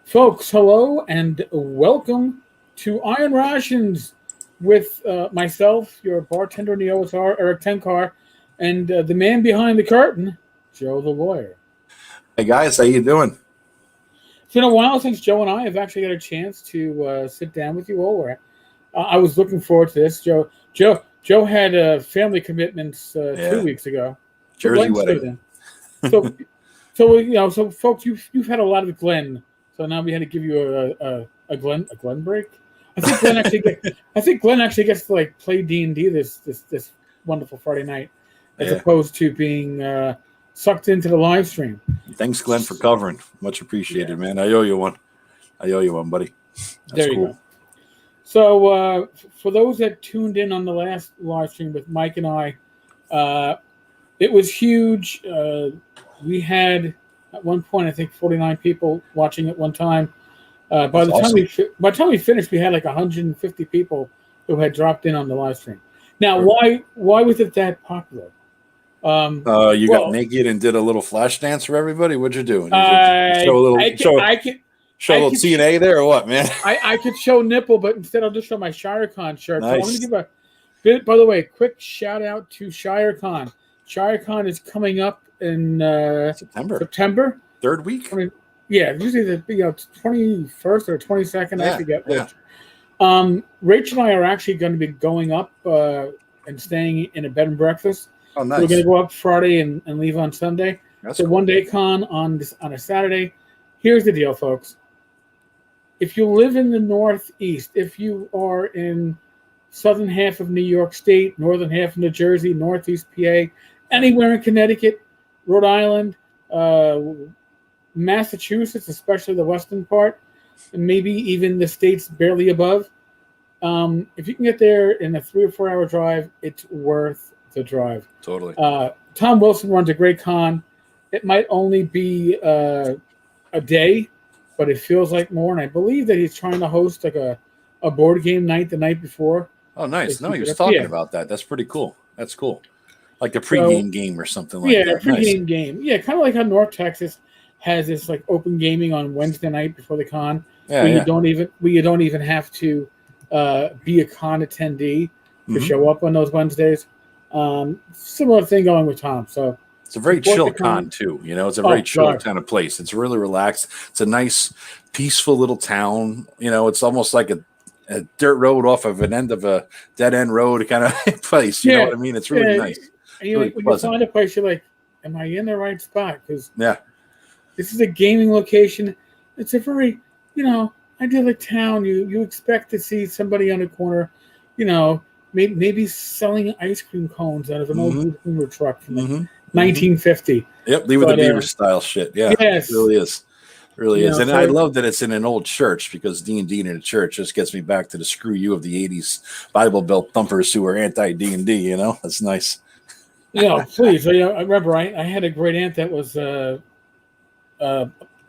Folks, hello and welcome to Iron Rations with myself, your bartender in the OSR, Eric Tenkar, and the man behind the curtain, Joe the Lawyer. Hey guys, how you doing? It's been a while since Joe and I have actually had a chance to sit down with you all. I was looking forward to this. Joe had family commitments 2 weeks ago. Jersey wedding. So folks, you've had a lot of Glenn. So now we had to give you a Glenn break. I think Glenn actually gets to like play D&D this wonderful Friday night, as opposed to being sucked into the live stream. Thanks, Glenn, for covering. Much appreciated, man. I owe you one, buddy. That's there you cool. go. So for those that tuned in on the last live stream with Mike and I, it was huge. We had at one point, I think 49 people watching at one time. By the time we finished, we had like 150 people who had dropped in on the live stream. Now, why was it that popular? You got naked and did a little flash dance for everybody. What'd you do? Show a little TNA there or what, man? I could show nipple, but instead I'll just show my ShireCon shirt. Nice. So I'm going to give a bit. By the way, quick shout out to ShireCon. ShireCon is coming up in September, third week. Usually the 21st or 22nd. I forget which. Rachel and I are actually going to be going up and staying in a bed and breakfast. Oh, nice. So we're going to go up Friday and leave on Sunday. That's so cool. 1 day con on a Saturday. Here's the deal, folks. If you live in the Northeast, if you are in southern half of New York State, northern half of New Jersey, Northeast PA, anywhere in Connecticut, Rhode Island, Massachusetts, especially the western part, and maybe even the states barely above. If you can get there in a 3 or 4 hour drive, it's worth the drive. Totally. Tom Wilson runs a great con. It might only be a day, but it feels like more. And I believe that he's trying to host like a board game night the night before. Oh, nice. No, he was talking about that. That's pretty cool. That's cool. Like a pregame game or something like that. Yeah, a pregame game. Yeah, kind of like how North Texas has this like open gaming on Wednesday night before the con. You don't even have to be a con attendee to show up on those Wednesdays. Similar thing going with Tom. So it's a very chill con too. It's a very chill kind of place. It's really relaxed. It's a nice, peaceful little town. It's almost like a dirt road off of an end of a dead end road kind of place. You know what I mean? It's really nice. And when you find a place, you're like, am I in the right spot? Because this is a gaming location. It's a very, idyllic town. You expect to see somebody on the corner, maybe selling ice cream cones out of an old boomer truck from 1950. Yep, Leave It to Beaver style shit. Yeah, yes. It really is. Really is. And I love that it's in an old church, because D&D in a church just gets me back to the screw you of the 80s Bible Belt thumpers who were anti-D&D, That's nice. Please. I remember I had a great aunt that was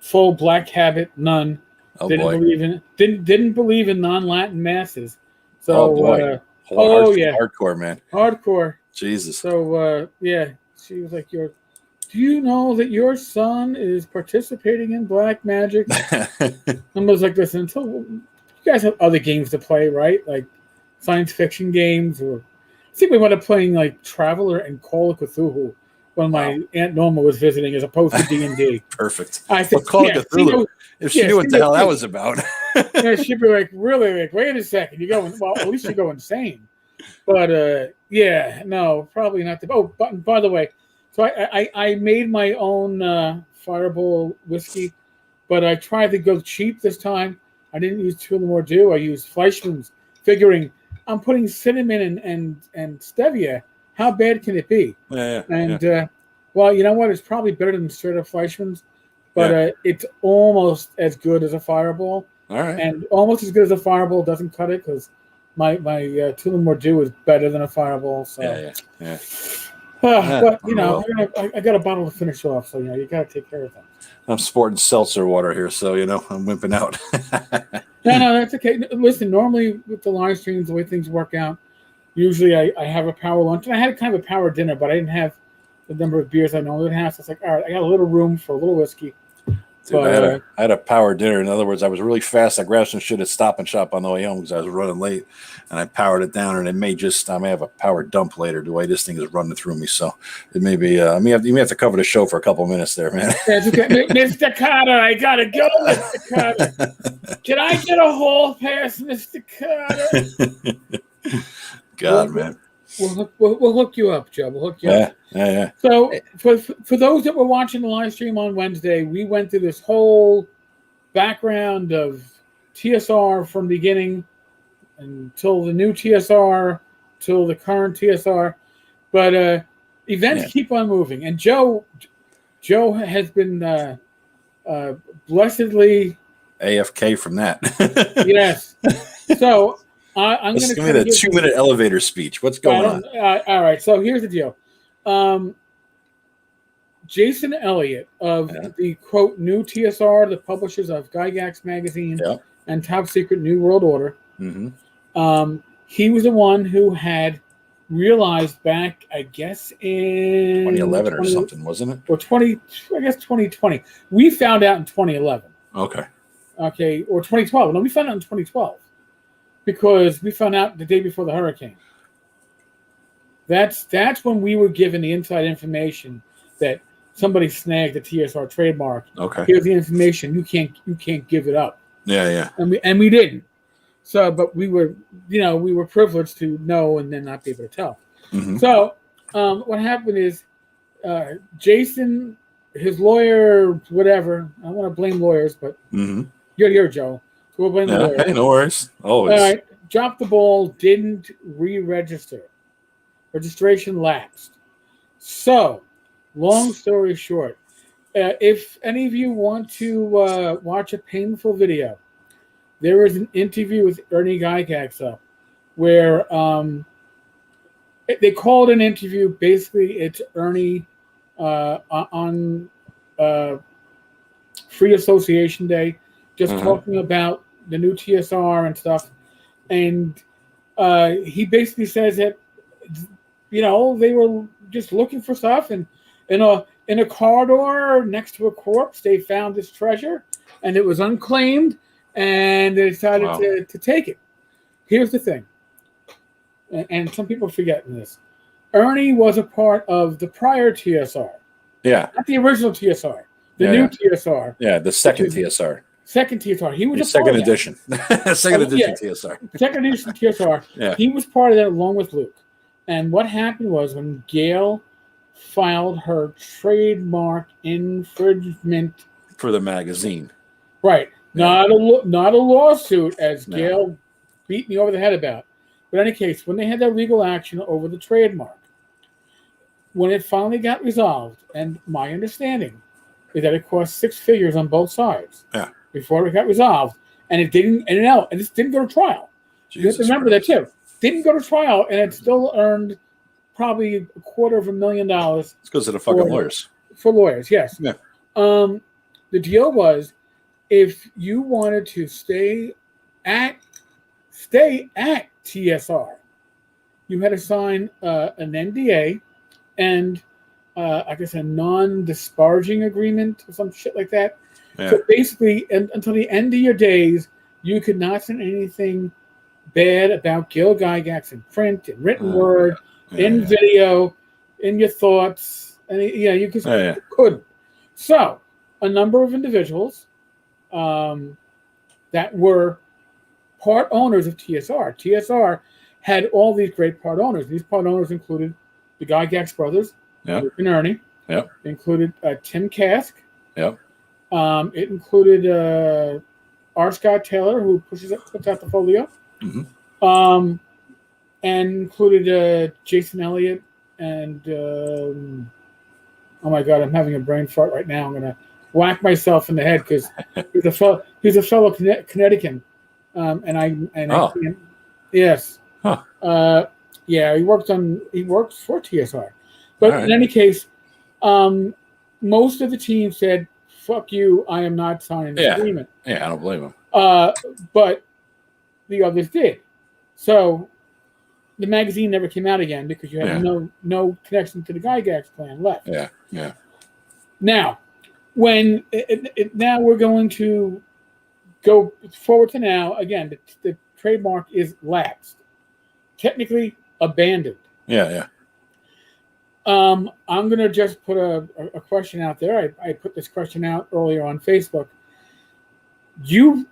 full black habit nun. Didn't believe in non-Latin masses. So hardcore, man. Hardcore. Jesus. So she was like, do you know that your son is participating in black magic? I was like, listen, you guys have other games to play, right? Like science fiction games, or I think we wound up playing like Traveler and Call of Cthulhu when my Aunt Norma was visiting, as opposed to D&D. Perfect. I said, Call of Cthulhu. If she knew what the hell that was about. She'd be like, really? Like, wait a second. At least you go insane. But no, probably not. But by the way, so I made my own Fireball whiskey, but I tried to go cheap this time. I didn't use Tullamore Dew. I used Fleischmann's, figuring I'm putting cinnamon and stevia. How bad can it be? Well, you know what? It's probably better than straight up Fleischmann's, but it's almost as good as a Fireball. All right. And almost as good as a Fireball doesn't cut it, because my Tullamore Dew is better than a Fireball. So but I got a bottle to finish off, so you got to take care of things. I'm sporting seltzer water here, so I'm wimping out. No, that's okay. Listen, normally with the live streams, the way things work out, usually I have a power lunch, and I had kind of a power dinner, but I didn't have the number of beers I normally would have. So it's like, all right, I got a little room for a little whiskey. Dude, But I had a power dinner. In other words, I was really fast. I grabbed some shit at Stop and Shop on the way home because I was running late, and I powered it down. And it may I may have a power dump later. The way this thing is running through me, so it may be. You may have to cover the show for a couple of minutes there, man. Mr. Carter, I gotta go, Mr. Carter. Can I get a hall pass, Mr. Carter? God, man. We'll hook you up, Joe. We'll hook you up. Yeah. So for those that were watching the live stream on Wednesday, we went through this whole background of TSR from the beginning until the new TSR, till the current TSR. But events keep on moving. And Joe has been blessedly AFK from that. Yes. So I'm going to give me the 2-minute elevator speech. What's going on? All right. So here's the deal. Jason Elliott of the quote new TSR, the publishers of Gygax magazine and Top Secret New World Order. Mm-hmm. He was the one who had realized back, I guess, in 2011 or something, wasn't it? Or 2020. We found out in 2011. Okay, or 2012. No, we found out in 2012 because we found out the day before the hurricane. That's when we were given the inside information that somebody snagged the TSR trademark. Okay, here's the information. You can't give it up. Yeah. And we didn't. So, but we were privileged to know and then not be able to tell. Mm-hmm. So, what happened is, Jason, his lawyer, whatever. I don't want to blame lawyers, but you're here, Joe. So we'll blame the lawyer. No worries. Always. All right. Dropped the ball. Didn't re-register. Registration lapsed. So, long story short, if any of you want to watch a painful video, there is an interview with Ernie Gygax up where they called an interview. Basically, it's Ernie on Free Association Day, just talking about the new TSR and stuff. And he basically says that, they were just looking for stuff. And in a corridor next to a corpse, they found this treasure. And it was unclaimed. And they decided to take it. Here's the thing. And some people are forgetting this. Ernie was a part of the prior TSR. Yeah. Not the original TSR. The new TSR. Yeah, the second TSR. Second TSR. He was the second edition. Second edition TSR. Second edition TSR. Yeah. He was part of that along with Luke. And what happened was when Gail filed her trademark infringement for the magazine. Right. Not a lawsuit, as Gail beat me over the head about. But in any case, when they had that legal action over the trademark, when it finally got resolved, and my understanding is that it cost 6 figures on both sides before it got resolved, and it didn't, and this didn't go to trial. You have to remember that too. Didn't go to trial, and it still earned probably $250,000. It's because of the fucking lawyers. For lawyers, yes. Yeah. The deal was, if you wanted to stay at TSR, you had to sign an NDA and I guess a non-disparaging agreement or some shit like that. Yeah. So basically, until the end of your days, you could not send anything bad about Gil Gygax in print, in written word, in video, in your thoughts, and you couldn't. So a number of individuals that were part owners of TSR. TSR had all these great part owners. These part owners included the Gygax brothers, Luke and Ernie. Yep. It included Tim Kask. Yep. It included R. Scott Taylor, who puts out the folio. Mm-hmm. And included Jason Elliott and oh my God, I'm having a brain fart right now. I'm gonna whack myself in the head because he's a fellow Connecticut, and I can't. Yes. Huh. He works for TSR, but in any case, most of the team said, "Fuck you! I am not signing the agreement." Yeah, I don't blame them. But the others did. So the magazine never came out again because you had no connection to the Gygax clan left. Yeah. Now, when now we're going to go forward to now. Again, the trademark is lapsed, technically abandoned. Yeah. I'm going to just put a question out there. I put this question out earlier on Facebook. You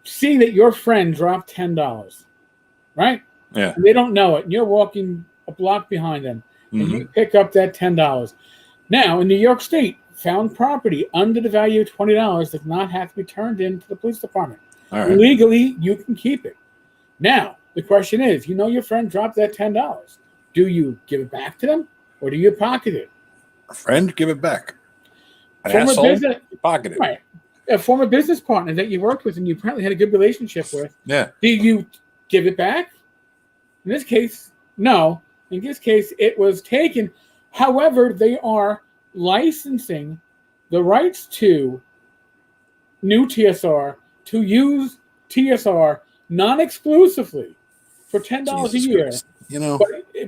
see that your friend dropped $10, right? Yeah. And they don't know it. And you're walking a block behind them, and you pick up that $10. Now, in New York State, found property under the value of $20 does not have to be turned into the police department. All right. Legally, you can keep it. Now, the question is, you know your friend dropped that $10. Do you give it back to them, or do you pocket it? A friend, give it back. An Former asshole, business, pocket it. right? A former business partner that you worked with and you apparently had a good relationship with. Yeah. Do you give it back? In this case, no. In this case, it was taken. However, they are licensing the rights to new TSR to use TSR non-exclusively for $10 a year. Christ. You know,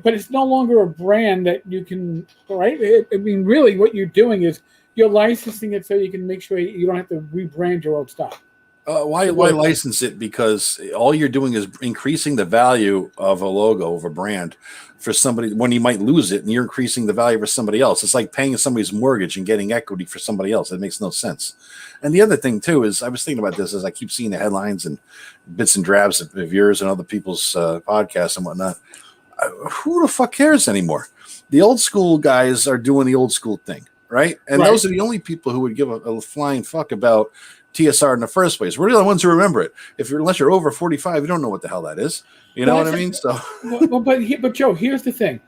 but it's no longer a brand that you can, right? I mean, really, what you're doing is you're licensing it so you can make sure you don't have to rebrand your old stuff. why license it? Because all you're doing is increasing the value of a logo, of a brand, for somebody when you might lose it, and you're increasing the value for somebody else. It's like paying somebody's mortgage and getting equity for somebody else. It makes no sense. And the other thing too is, I was thinking about this as I keep seeing the headlines and bits and drabs of yours and other people's podcasts and whatnot. Who the fuck cares anymore? The old school guys are doing the old school thing, right? And those are the only people who would give a flying fuck about TSR in the first place. We're the only ones who remember it. Unless you're over 45, you don't know what the hell that is. You know what I mean? So, but Joe, here's the thing.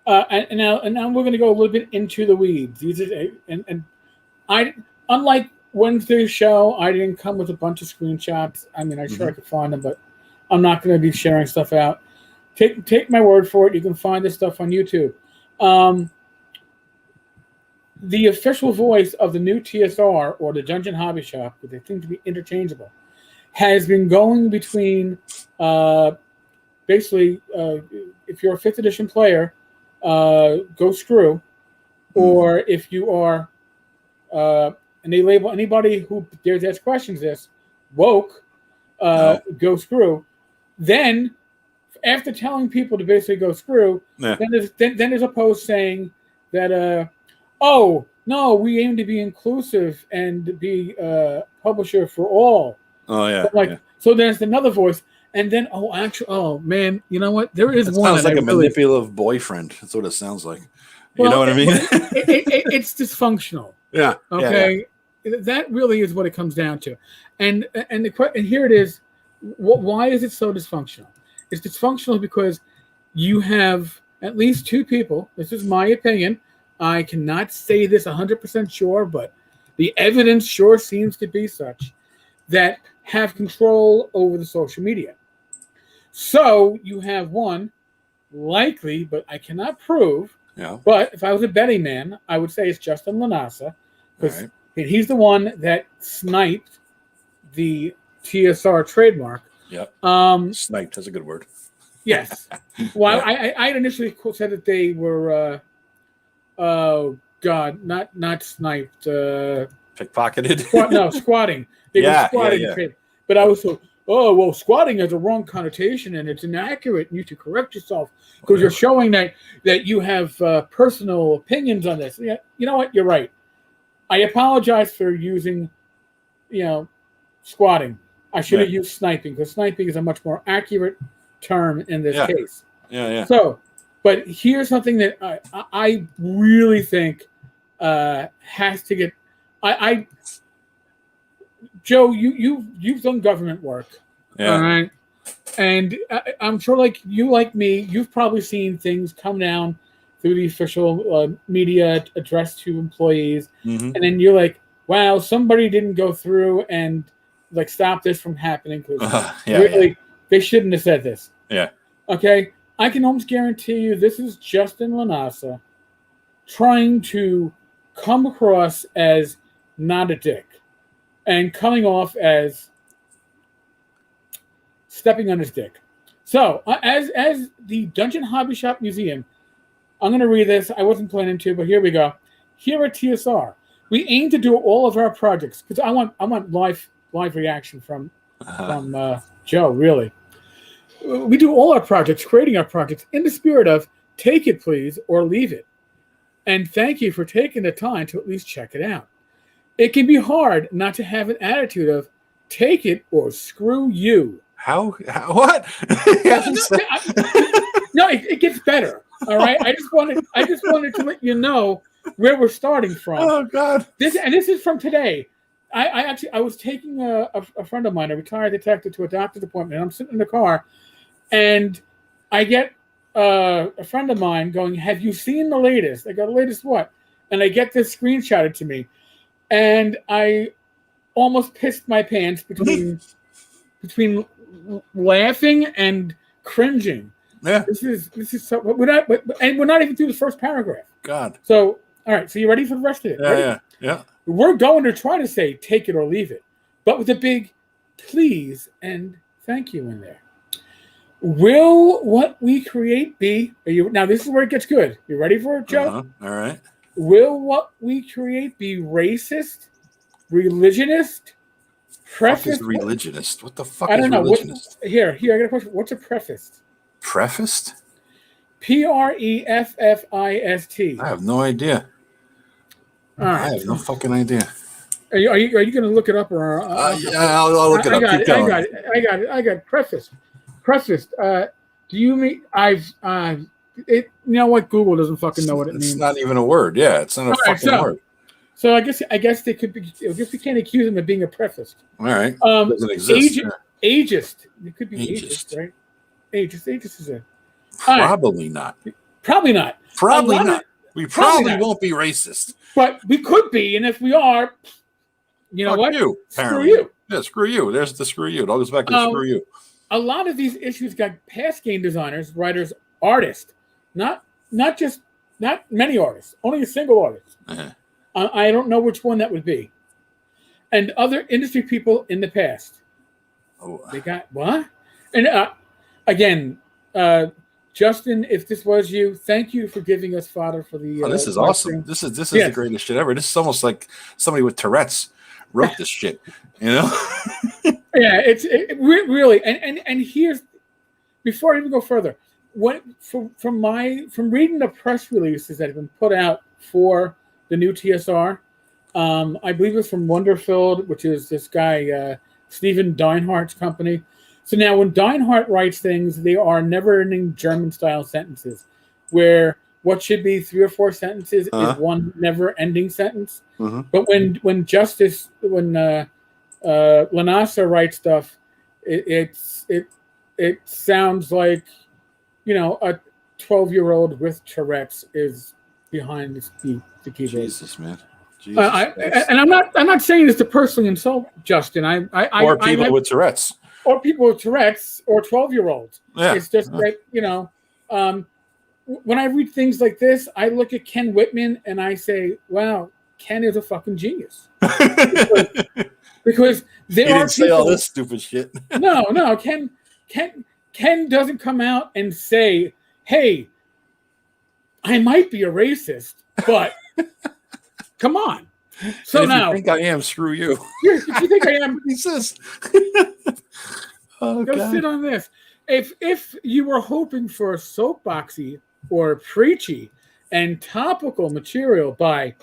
And now we're going to go a little bit into the weeds. And I, unlike Wednesday's show, I didn't come with a bunch of screenshots. I mean, I could find them, but I'm not going to be sharing stuff out. Take my word for it. You can find this stuff on YouTube. The official voice of the new TSR, or the Dungeon Hobby Shop, because they seem to be interchangeable, has been going between basically, if you're a 5th edition player, go screw, or if you are, and they label anybody who dares ask questions this, woke, go screw. Then, after telling people to basically go screw, then there's a post saying that, oh, no, we aim to be inclusive and be a publisher for all. Oh, yeah. So there's another voice. And then, oh, man, you know what? There is one. Sounds like a manipulative boyfriend. That's what it sounds like. You know what I mean? It's dysfunctional. Yeah. Okay. Yeah. That really is what it comes down to. And here it is. Why is it so dysfunctional? It's dysfunctional because you have at least 2 people. This is my opinion. I cannot say this 100% sure, but the evidence sure seems to be such that have control over the social media. So you have one, likely, but I cannot prove. Yeah. But if I was a betting man, I would say it's Justin Lanasa, because he's the one that sniped the TSR trademark. Yep. Sniped, that's a good word. Yes. Well, I initially said that they were, oh God, not sniped. Pickpocketed. Squatting. They were squatting. Yeah. But I was so, squatting has a wrong connotation and it's inaccurate, and you should correct yourself because you're showing that you have personal opinions on this. Yeah, you know what? You're right. I apologize for using, squatting. I should have used sniping, because sniping is a much more accurate term in this case. Yeah. So, but here's something that I really think has to get. Joe, you've done government work, all right, and I'm sure, like me, you've probably seen things come down through the official media addressed to employees, and then you're like, wow, somebody didn't go through and stop this from happening, because they shouldn't have said this. Yeah. Okay, I can almost guarantee you this is Justin Lanasa trying to come across as not a dick and coming off as stepping on his dick. So, as the Dungeon Hobby Shop Museum, I'm going to read this. I wasn't planning to, but here we go. Here at TSR, We aim to do all of our projects because I want live reaction from Joe. Really, we do all our projects, creating our projects in the spirit of take it please or leave it, and thank you for taking the time to at least check it out. It can be hard not to have an attitude of take it or screw you. How what? No, it gets better. All right. I just wanted to let you know where we're starting from. Oh God. This is from today. I was taking a friend of mine, a retired detective, to a doctor's appointment, and I'm sitting in the car, and I get a friend of mine going, "Have you seen the latest?" I go, "The latest what?" And I get this screenshotted to me, and I almost pissed my pants between laughing and cringing. Yeah. This is so. We're not even through the first paragraph. God. So, all right. So you ready for the rest of it? Yeah. We're going to try to say take it or leave it, but with a big please and thank you in there. Will what we create be? Now this is where it gets good. You ready for it, Joe? All right. Will what we create be racist, religionist, preface? Religionist. What the fuck I don't know. religionist? Here. I got a question. What's a preface? Prefaced? Preffist. I have no idea. All right. I have no fucking idea. Are you going to look it up or? Yeah, I'll look it up. Keep going. I got preface. Preface. Do you mean it? You know what? Google doesn't fucking know what it means. It's not even a word. Yeah, it's not a fucking word. So I guess they could be. I guess we can't accuse them of being a preface. All right. Doesn't exist. Ageist. It could be ageist, right? Ageist is a. Probably not. Probably not. Probably not. We probably won't be racist. But we could be, and if we are, you know what? You, screw you. Yeah, screw you. There's the screw you. It all goes back to screw you. A lot of these issues got past game designers, writers, artists, not many artists, only a single artist. Uh-huh. I don't know which one that would be. And other industry people in the past. Oh. They got what? And again, Justin, if this was you, thank you for giving us fodder for the. This is awesome. This is the greatest shit ever. This is almost like somebody with Tourette's wrote this shit. You know? Yeah, it's really and here's before I even go further. From reading the press releases that have been put out for the new TSR, I believe it's from Wonderfield, which is this guy Stephen Deinhardt's company. So now when Deinhardt writes things, they are never-ending German-style sentences, where what should be 3 or 4 sentences is one never-ending sentence. Mm-hmm. But when Lanasa writes stuff, it sounds like, you know, a 12-year-old with Tourette's is behind the keyboard. Jesus, man. And I'm not saying this to personally insult Justin. Or people with Tourette's. Or people with Tourette's or 12-year-olds. Yeah. It's just that, you know, when I read things like this, I look at Ken Whitman and I say, wow, Ken is a fucking genius. because there are people, say all this stupid shit. No. Ken doesn't come out and say, hey, I might be a racist, but come on. So if now, you think I am, screw you. If you think I am, he says. Go sit on this. If you were hoping for a soapboxy or preachy and topical material by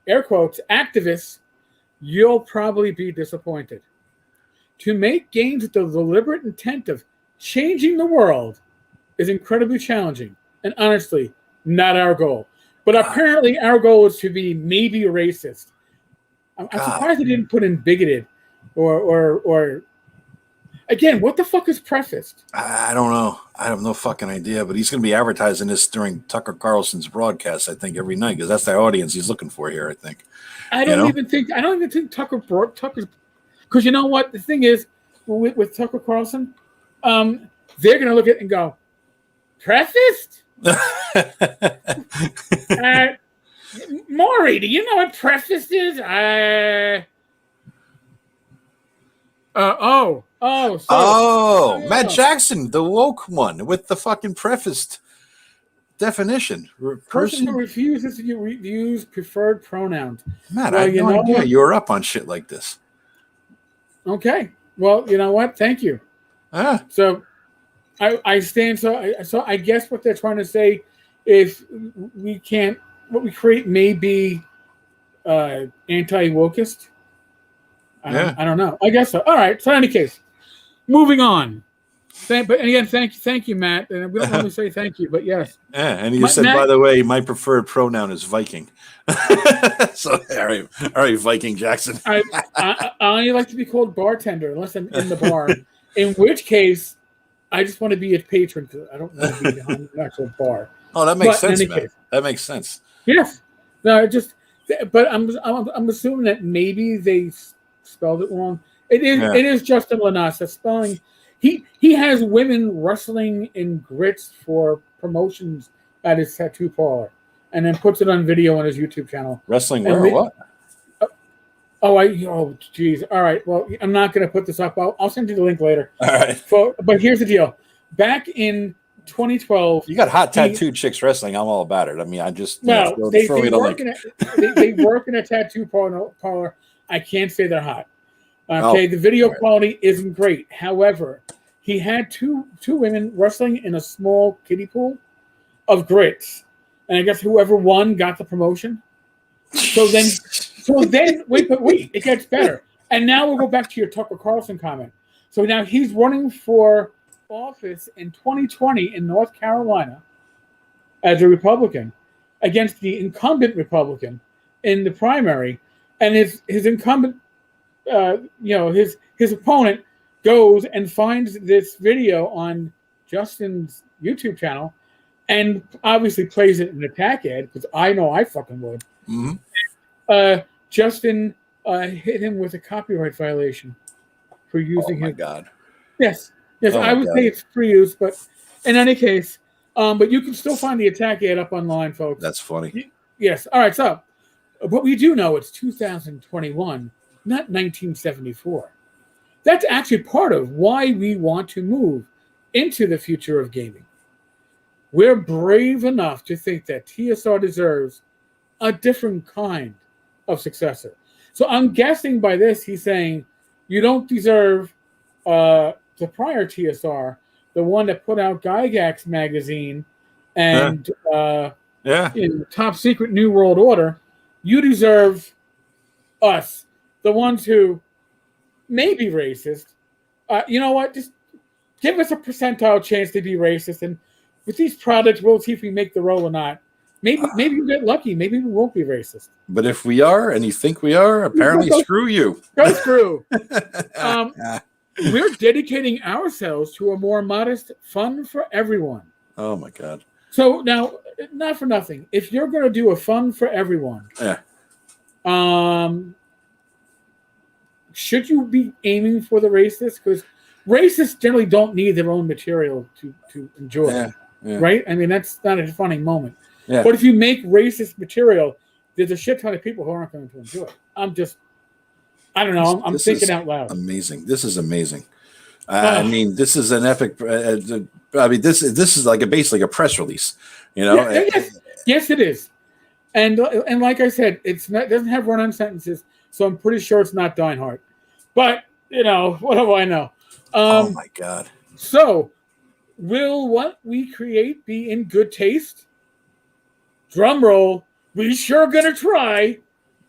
air quotes activists, you'll probably be disappointed. To make gains with the deliberate intent of changing the world is incredibly challenging and honestly not our goal. But apparently our goal is to be maybe racist. I'm surprised they didn't put in bigoted or again, what the fuck is prefaced? I don't know. I have no fucking idea, but he's going to be advertising this during Tucker Carlson's broadcast, I think, every night, because that's the audience he's looking for here, I think. I don't even think Tucker's, because you know what? The thing is, with Tucker Carlson, they're going to look at it and go, prefaced? Maury, do you know what prefaced is? Matt Jackson, the woke one with the fucking prefaced. definition? Person who refuses to use preferred pronouns. Matt, I had no idea you were up on shit like this. Okay. Well, you know what? Thank you. So I stand. So I guess what they're trying to say is what we create may be anti-wokeist. I don't know. I guess so. All right. So in any case, moving on. But again, thank you, Matt. And we don't normally say thank you, but yes. Yeah, and you said, Matt, by the way, my preferred pronoun is Viking. So all right, Viking Jackson. I only like to be called bartender unless I'm in the bar. In which case, I just want to be a patron because I don't want to be on an actual bar. Oh, that makes sense, man. That makes sense. Yes. No, but I'm assuming that maybe they spelled it wrong. It is Justin Lanas. That's spelling. He has women wrestling in grits for promotions at his tattoo parlor, and then puts it on video on his YouTube channel. Wrestling where or what? Oh, geez. All right. Well, I'm not going to put this up. I'll send you the link later. All right. But here's the deal. Back in 2012, you got hot tattooed chicks wrestling. I'm all about it. I mean, I just they work in a tattoo parlor. I can't say they're hot. Okay, the video quality isn't great. However, he had two women wrestling in a small kiddie pool of grits, and I guess whoever won got the promotion. So then, wait, it gets better. And now we'll go back to your Tucker Carlson comment. So now he's running for office in 2020 in North Carolina as a Republican against the incumbent Republican in the primary, and his incumbent. His opponent goes and finds this video on Justin's YouTube channel and obviously plays it in an attack ad because I know I fucking would. Mm-hmm. Justin hit him with a copyright violation for using his. Oh my God. Yes. I would say it's free use, but in any case, but you can still find the attack ad up online, folks. That's funny. Yes. All right. So, but we do know it's 2021. Not 1974. That's actually part of why we want to move into the future of gaming. We're brave enough to think that TSR deserves a different kind of successor. So I'm guessing by this, he's saying you don't deserve the prior TSR, the one that put out Gygax magazine and in Top Secret New World Order. You deserve us. The ones who may be racist, you know what? Just give us a percentile chance to be racist. And with these products, we'll see if we make the roll or not. Maybe you get lucky. Maybe we won't be racist. But if we are, and you think we are, apparently screw you. Go screw. We're dedicating ourselves to a more modest fun for everyone. Oh, my God. So now, not for nothing. If you're going to do a fun for everyone, should you be aiming for the racists? Because racists generally don't need their own material to enjoy, right? I mean, that's not a funny moment. Yeah. But if you make racist material, there's a shit ton of people who aren't going to enjoy it. I don't know. I'm thinking out loud. Amazing. This is amazing. I mean, this is an epic. I mean, this is like basically a press release. You know? Yes, it is. And like I said, it doesn't have run-on sentences, so I'm pretty sure it's not Die Hard. But, what do I know? Oh, my God. So, will what we create be in good taste? Drum roll. We sure gonna try.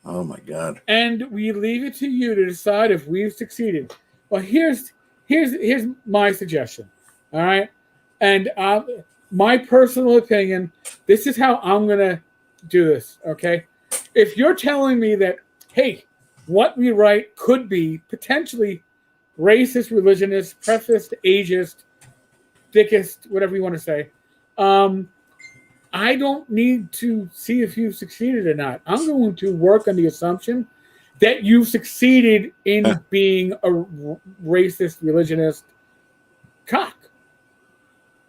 Oh, my God. And we leave it to you to decide if we've succeeded. Well, here's my suggestion. All right? And my personal opinion, this is how I'm going to do this, okay? If you're telling me that, hey, what we write could be potentially racist, religionist, prefaced, ageist, dickist, whatever you want to say, I don't need to see if you've succeeded or not. I'm going to work on the assumption that you've succeeded in being a racist, religionist cock.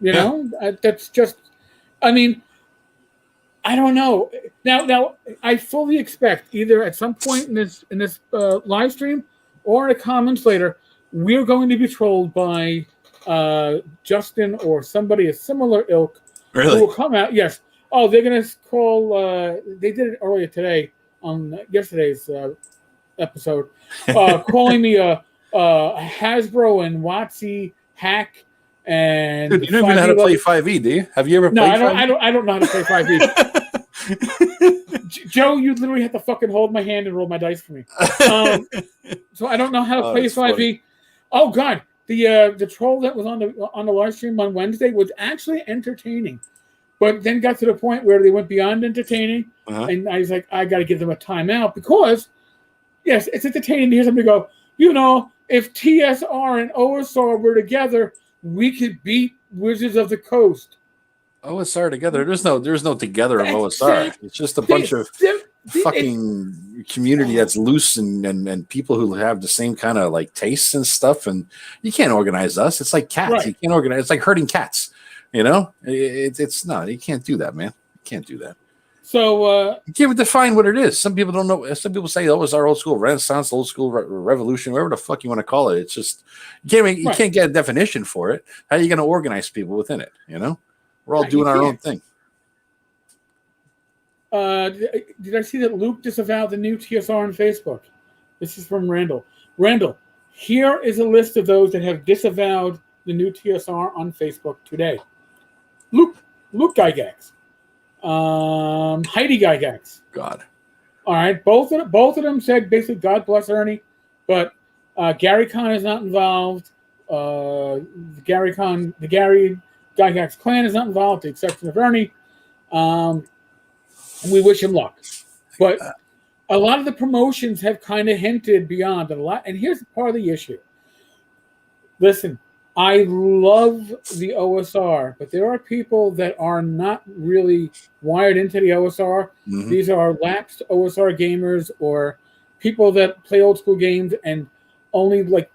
That's just, I mean, I don't know. Now, I fully expect either at some point in this live stream or in the comments later, we're going to be trolled by Justin or somebody a similar ilk Really? Who will come out? Yes. Oh, they're gonna call. They did it earlier today on yesterday's episode, calling me a Hasbro and WotC hack and Dude, you don't even know how to play 5e, do you? Have you ever no, played? I don't know how to play 5e. Joe, you literally have to fucking hold my hand and roll my dice for me. So I don't know how to play 5e. Funny. Oh God, the troll that was on the live stream on Wednesday was actually entertaining, but then got to the point where they went beyond entertaining, and I was like, I got to give them a timeout because, yes, it's entertaining to hear somebody go, if TSR and OSR were together, we could beat Wizards of the Coast. OSR together. There's no together of OSR. It's just a bunch of fucking community that's loose and people who have the same kind of like tastes and stuff. And you can't organize us. It's like cats. Right. You can't organize. It's like herding cats. It's not. You can't do that, man. You can't do that. So you can't define what it is. Some people don't know. Some people say, "Oh, it's our old school Renaissance, old school revolution, whatever the fuck you want to call it." It's just you can't get a definition for it. How are you going to organize people within it? We're all doing our own thing. Did I see that Luke disavowed the new TSR on Facebook? This is from Randall. Randall, here is a list of those that have disavowed the new TSR on Facebook today. Luke Gygax. Heidi Gygax. God. All right. Both of them said basically God bless Ernie, but Gary Khan is not involved. The Gary Gygax clan is not involved, to the exception of Ernie. We wish him luck. But a lot of the promotions have kind of hinted beyond a lot. And here's part of the issue. Listen, I love the OSR, but there are people that are not really wired into the OSR. Mm-hmm. These are lapsed OSR gamers or people that play old school games and only look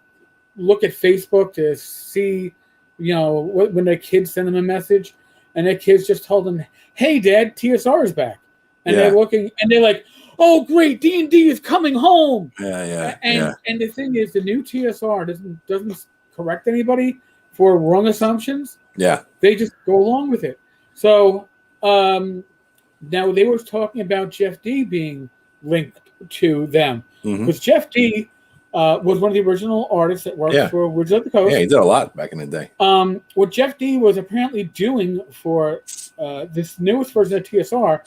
at Facebook to see, when their kids send them a message, and their kids just told them, "Hey, Dad, TSR is back," and they're looking and they're like, "Oh, great, D&D is coming home." And the thing is, the new TSR doesn't correct anybody for wrong assumptions. Yeah, they just go along with it. So now they were talking about Jeff D being linked to them because Jeff D was one of the original artists that worked for Wizards of the Coast. Yeah, he did a lot back in the day. What Jeff D was apparently doing for this newest version of TSR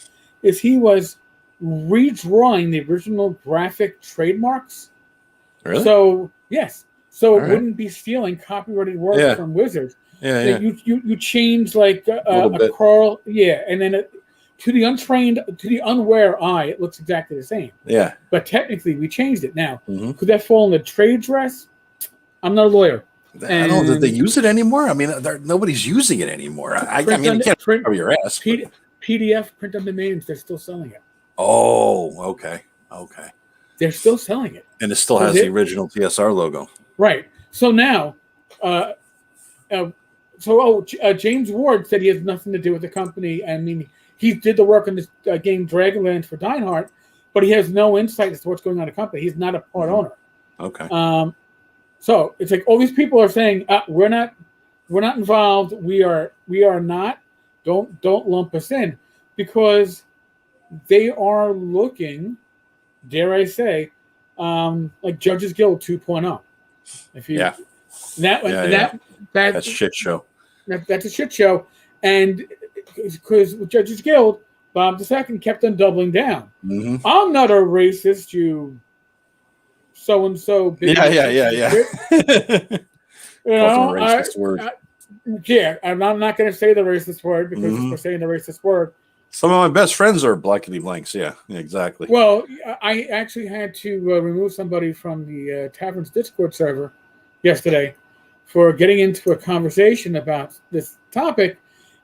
is he was redrawing the original graphic trademarks. Really? So, yes. So it wouldn't be stealing copyrighted work from Wizards. You change a curl, and then to the untrained, to the unaware eye, it looks exactly the same. Yeah. But technically, we changed it now. Could that fall in the trade dress? I'm not a lawyer. I don't know. Did they use it anymore? I mean, nobody's using it anymore. I mean, you can't print over your ass. PDF, print on demand, they're still selling it. Oh, okay. They're still selling it. And it still has the original TSR logo. Right. So now, James Ward said he has nothing to do with the company. I mean, he did the work on this game Dragonlance for Deinhardt, but he has no insight as to what's going on in the company. He's not a part owner. Okay. So it's like all these people are saying we're not involved. We are not. Don't lump us in, because they are looking, dare I say, like Judges Guild 2.0. If you that's a shit show. That's a shit show, and because with Judges Guild, Bob II kept on doubling down. I'm not a racist, you so and so. Yeah. Racist word. I'm not going to say the racist word because we're saying the racist word. Some of my best friends are blankety blanks. Yeah, exactly. Well, I actually had to remove somebody from the Tavern's Discord server yesterday for getting into a conversation about this topic,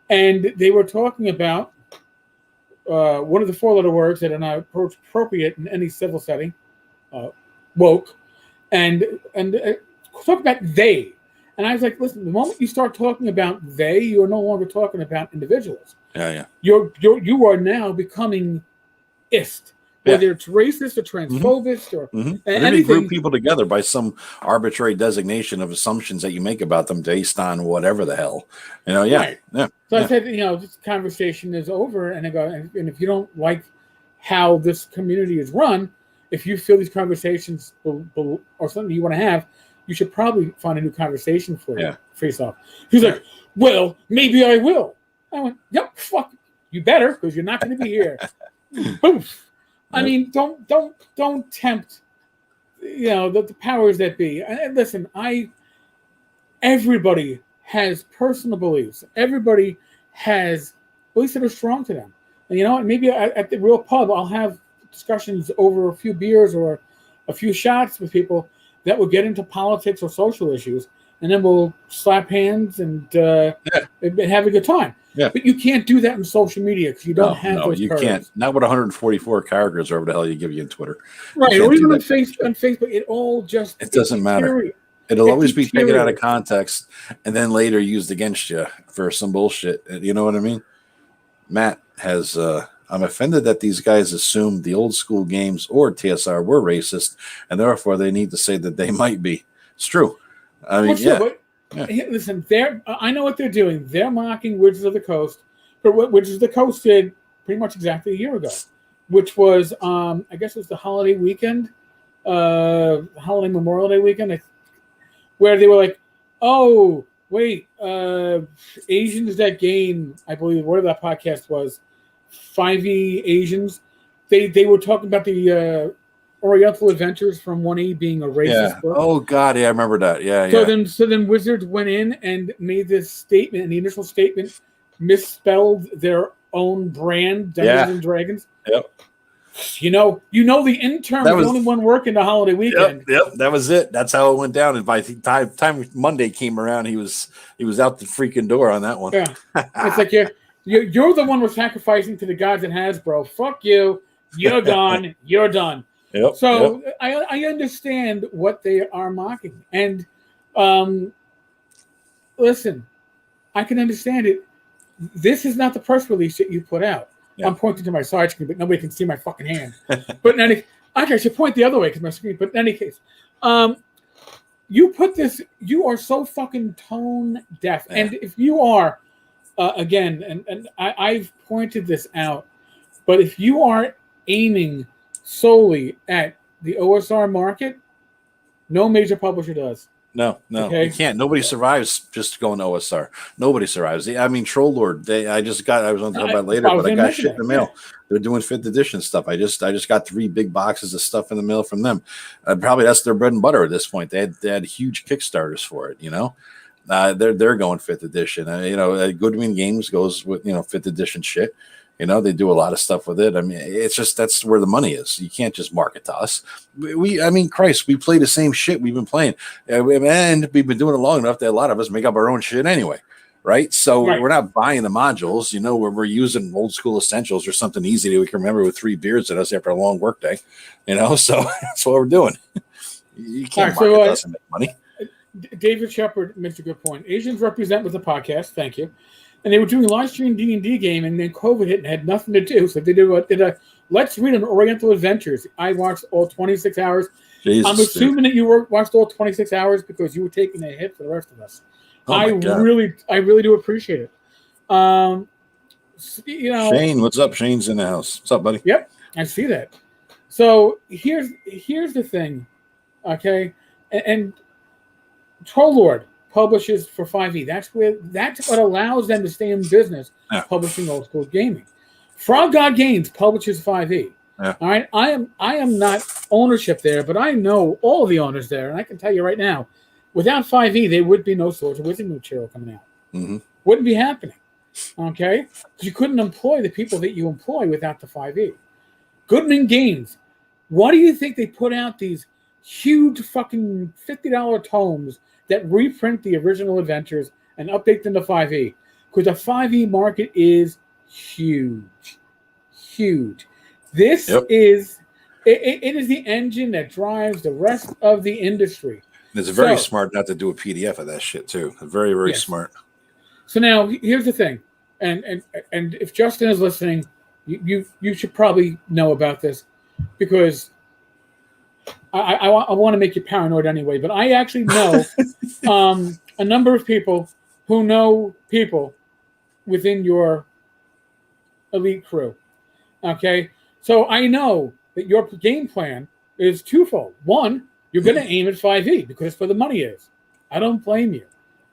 and they were talking about one of the four-letter words that are not appropriate in any civil setting, woke, and talk about they. And I was like, listen, the moment you start talking about they, you are no longer talking about individuals. Yeah. You are now becoming ist. whether it's racist or transphobist or anything. Group people together by some arbitrary designation of assumptions that you make about them based on whatever the hell, Right. So I said, this conversation is over, and I go, and if you don't like how this community is run, if you feel these conversations or something you want to have, you should probably find a new conversation for you. Face off. He's like, well, maybe I will. I went, yep, fuck, you better, because you're not going to be here. Boom. I mean, don't tempt, the powers that be. And listen, everybody has personal beliefs. Everybody has beliefs that are strong to them. And maybe at the real pub, I'll have discussions over a few beers or a few shots with people that will get into politics or social issues, and then we'll slap hands and have a good time. Yeah. But you can't do that in social media because you don't have those. No, you can't. Not with 144 characters or whatever the hell you give you in Twitter. Right, or even on Facebook, it all just... It doesn't matter. It'll always be taken out of context and then later used against you for some bullshit. You know what I mean? Matt has... I'm offended that these guys assumed the old school games or TSR were racist, and therefore they need to say that they might be. It's true. I mean, listen, I know what they're doing. They're mocking Wizards of the Coast, but what Wizards of the Coast did pretty much exactly a year ago, which was, I guess it was the holiday weekend, holiday Memorial Day weekend, where they were like, oh, wait, Asians that game, I believe, whatever that podcast was, 5e Asians, they were talking about the Oriental Adventures from 1E being a racist book. Oh God, I remember that. So then Wizards went in and made this statement, and the initial statement misspelled their own brand, Dungeons and Dragons. Yep. The intern was the only one working the holiday weekend. Yep, that was it. That's how it went down. And by the time Monday came around, he was out the freaking door on that one. Yeah, it's like you're the one we're sacrificing to the gods in Hasbro. Fuck you. You're gone. You're done. Yep, so I understand what they are mocking. And listen, I can understand it. This is not the press release that you put out. Yeah. I'm pointing to my side screen, but nobody can see my fucking hand. But I should point the other way because my screen. But in any case, you put this. You are so fucking tone deaf. Yeah. And if you are, again, and I've pointed this out, but if you are aiming solely at the OSR market, no major publisher does. No, you can't. Nobody survives just going to OSR. Nobody survives. I mean, Troll Lord. I was going to talk about later, but I got shit in the mail. They're doing 5th edition stuff. I just got 3 big boxes of stuff in the mail from them. Probably that's their bread and butter at this point. They had huge Kickstarters for it. They're going 5th edition. Goodwin Games goes with 5th edition shit. They do a lot of stuff with it. I mean, it's just that's where the money is. You can't just market to us. We play the same shit we've been playing, and we've been doing it long enough that a lot of us make up our own shit anyway, right? So we're not buying the modules. We're using old school essentials or something easy that we can remember with 3 beers at us after a long work day. So that's what we're doing. You can't market to us and make money. David Shepard makes a good point. Asians represent with the podcast. Thank you. And they were doing a live stream D&D game, and then COVID hit and had nothing to do. So they did a let's read an Oriental Adventures. I watched all 26 hours. Jesus, I'm assuming that you watched all 26 hours because you were taking a hit for the rest of us. I really do appreciate it. Shane, what's up? Shane's in the house. What's up, buddy? Yep, I see that. So here's the thing, okay? And Troll Lord publishes for 5e. That's what allows them to stay in business, publishing old school gaming. Frog God Games publishes 5e. Yeah. All right, I am not ownership there, but I know all the owners there, and I can tell you right now, without 5e, there would be no Swords of Wisdom material coming out. Mm-hmm. Wouldn't be happening. Okay, because you couldn't employ the people that you employ without the 5e. Goodman Games. Why do you think they put out these huge fucking $50 tomes that reprint the original adventures and update them to 5e? Because the 5e market is huge. This is it is the engine that drives the rest of the industry. And it's very smart not to do a PDF of that shit too. Very, very smart. So now here's the thing, and if Justin is listening, you should probably know about this. because I want to make you paranoid anyway. But I actually know a number of people who know people within your elite crew. Okay, so I know that your game plan is twofold. One, you're going to aim at 5e because that's where the money is. I don't blame you.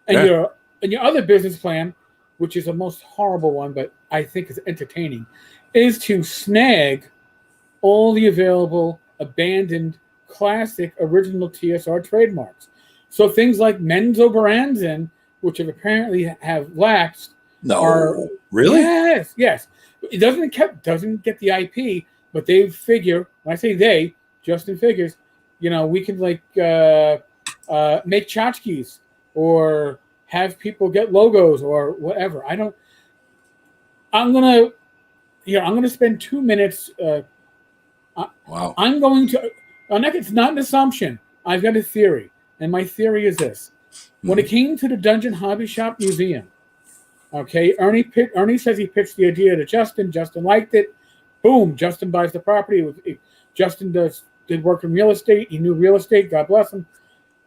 And your other business plan, which is the most horrible one, but I think is entertaining, is to snag all the available abandoned classic original TSR trademarks. So things like Menzo Baranzin, which have apparently have lapsed. No, are, really? Yes. It doesn't get the IP, but they figure. When I say they, Justin figures, we can make tchotchkes or have people get logos or whatever. I'm gonna spend 2 minutes. Wow. I'm going to. It's not an assumption. I've got a theory, and my theory is this: when it came to the Dungeon Hobby Shop Museum, okay, Ernie says he pitched the idea to Justin. Justin liked it. Boom! Justin buys the property. Justin did work in real estate. He knew real estate. God bless him.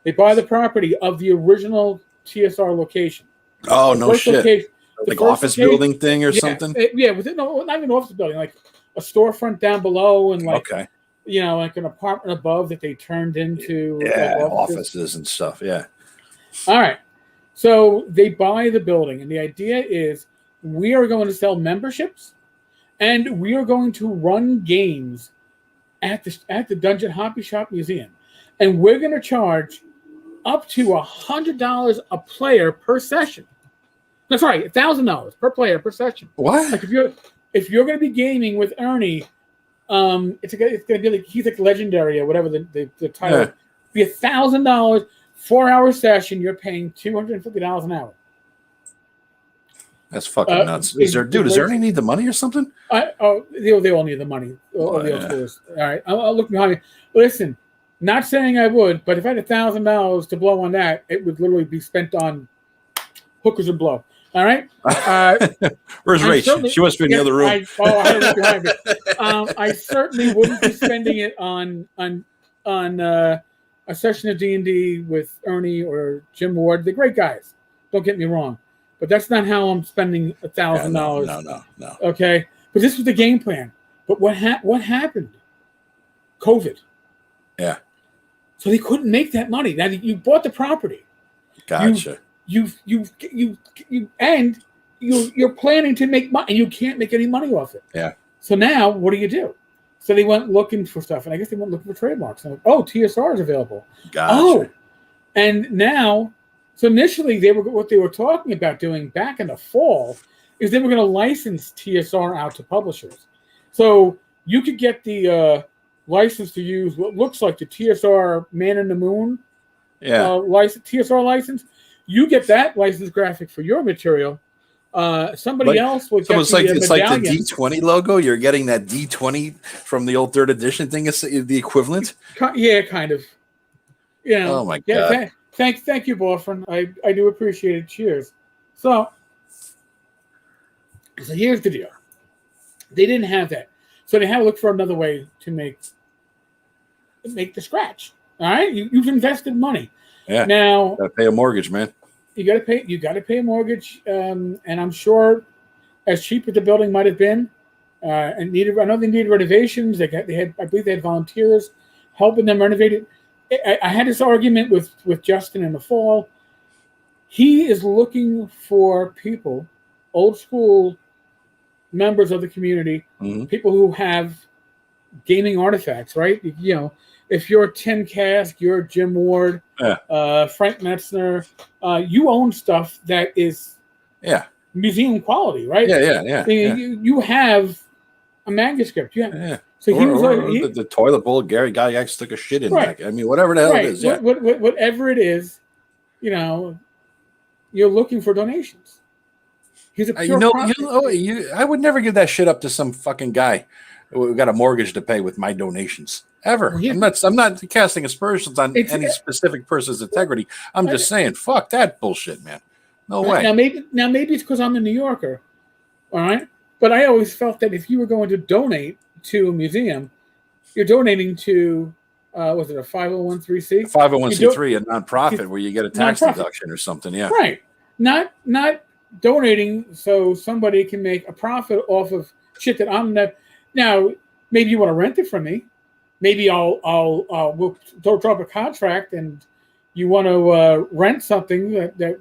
They buy the property of the original TSR location. Oh, no shit! Like office building thing or something? Not even an office building, like a storefront down below and like like an apartment above that they turned into offices and stuff. Yeah. All right. So they buy the building, and the idea is we are going to sell memberships, and we are going to run games at the Dungeon Hobby Shop Museum, and we're going to charge up to $100 a player per session. No, sorry, $1,000 per player per session. What? Like if you're going to be gaming with Ernie, it's going to be like he's like legendary or whatever the title. Yeah. Be $1,000 4-hour session. You're paying $250 an hour. That's fucking nuts. Does Ernie need the money or something? They all need the money. All right, I'll look behind me. Listen, not saying I would, but if I had $1,000 to blow on that, it would literally be spent on hookers and blow. All right. Where's Rach? She must be in the other room. I had to look behind me. I certainly wouldn't be spending it on a session of D&D with Ernie or Jim Ward. They're great guys. Don't get me wrong. But that's not how I'm spending $1,000. No. Okay? But this was the game plan. But what happened? COVID. Yeah. So they couldn't make that money. Now you bought the property. Gotcha. You're planning to make money, and you can't make any money off it. Yeah. So now what do? So they went looking for stuff, and I guess they went looking for trademarks. And TSR is available. Gotcha. And now, so initially what they were talking about doing back in the fall is they were going to license TSR out to publishers. So you could get the license to use what looks like the TSR Man in the Moon TSR license. You get that license graphic for your material. Somebody else would get it's like the D20 logo. You're getting that D20 from the old 3rd edition thing. Is the equivalent? Yeah, kind of. Oh my god. Thank you, Boyfriend. I do appreciate it. Cheers. So here's the deal. They didn't have that, so they had to look for another way to make the scratch. All right, you've invested money. Yeah. Now gotta pay a mortgage, man. You got to pay a mortgage, and I'm sure, as cheap as the building might have been, and I know they needed renovations. I believe they had volunteers helping them renovate it. I had this argument with Justin in the fall. He is looking for people, old school members of the community, people who have gaming artifacts, right? If you're Tim Kask, you're Jim Ward, Frank Metzner, you own stuff that is museum quality, right? Yeah. You have a manuscript. So the toilet bowl Gary Gygax took a shit in. Right. I mean, whatever the hell it is. Yeah. Whatever it is, you're looking for donations. He's a pure I would never give that shit up to some fucking guy who got a mortgage to pay with my donations. Ever. Well, yeah. I'm not casting aspersions on any specific person's integrity. I'm just saying, fuck that bullshit, man. No way. Now maybe it's because I'm a New Yorker, all right? But I always felt that if you were going to donate to a museum, you're donating to, was it a 501c? 501c3, a nonprofit where you get a tax deduction or something. Yeah. Right. Not donating so somebody can make a profit off of shit that I'm not. Now, maybe you want to rent it from me. Maybe we'll drop a contract and you want to rent something that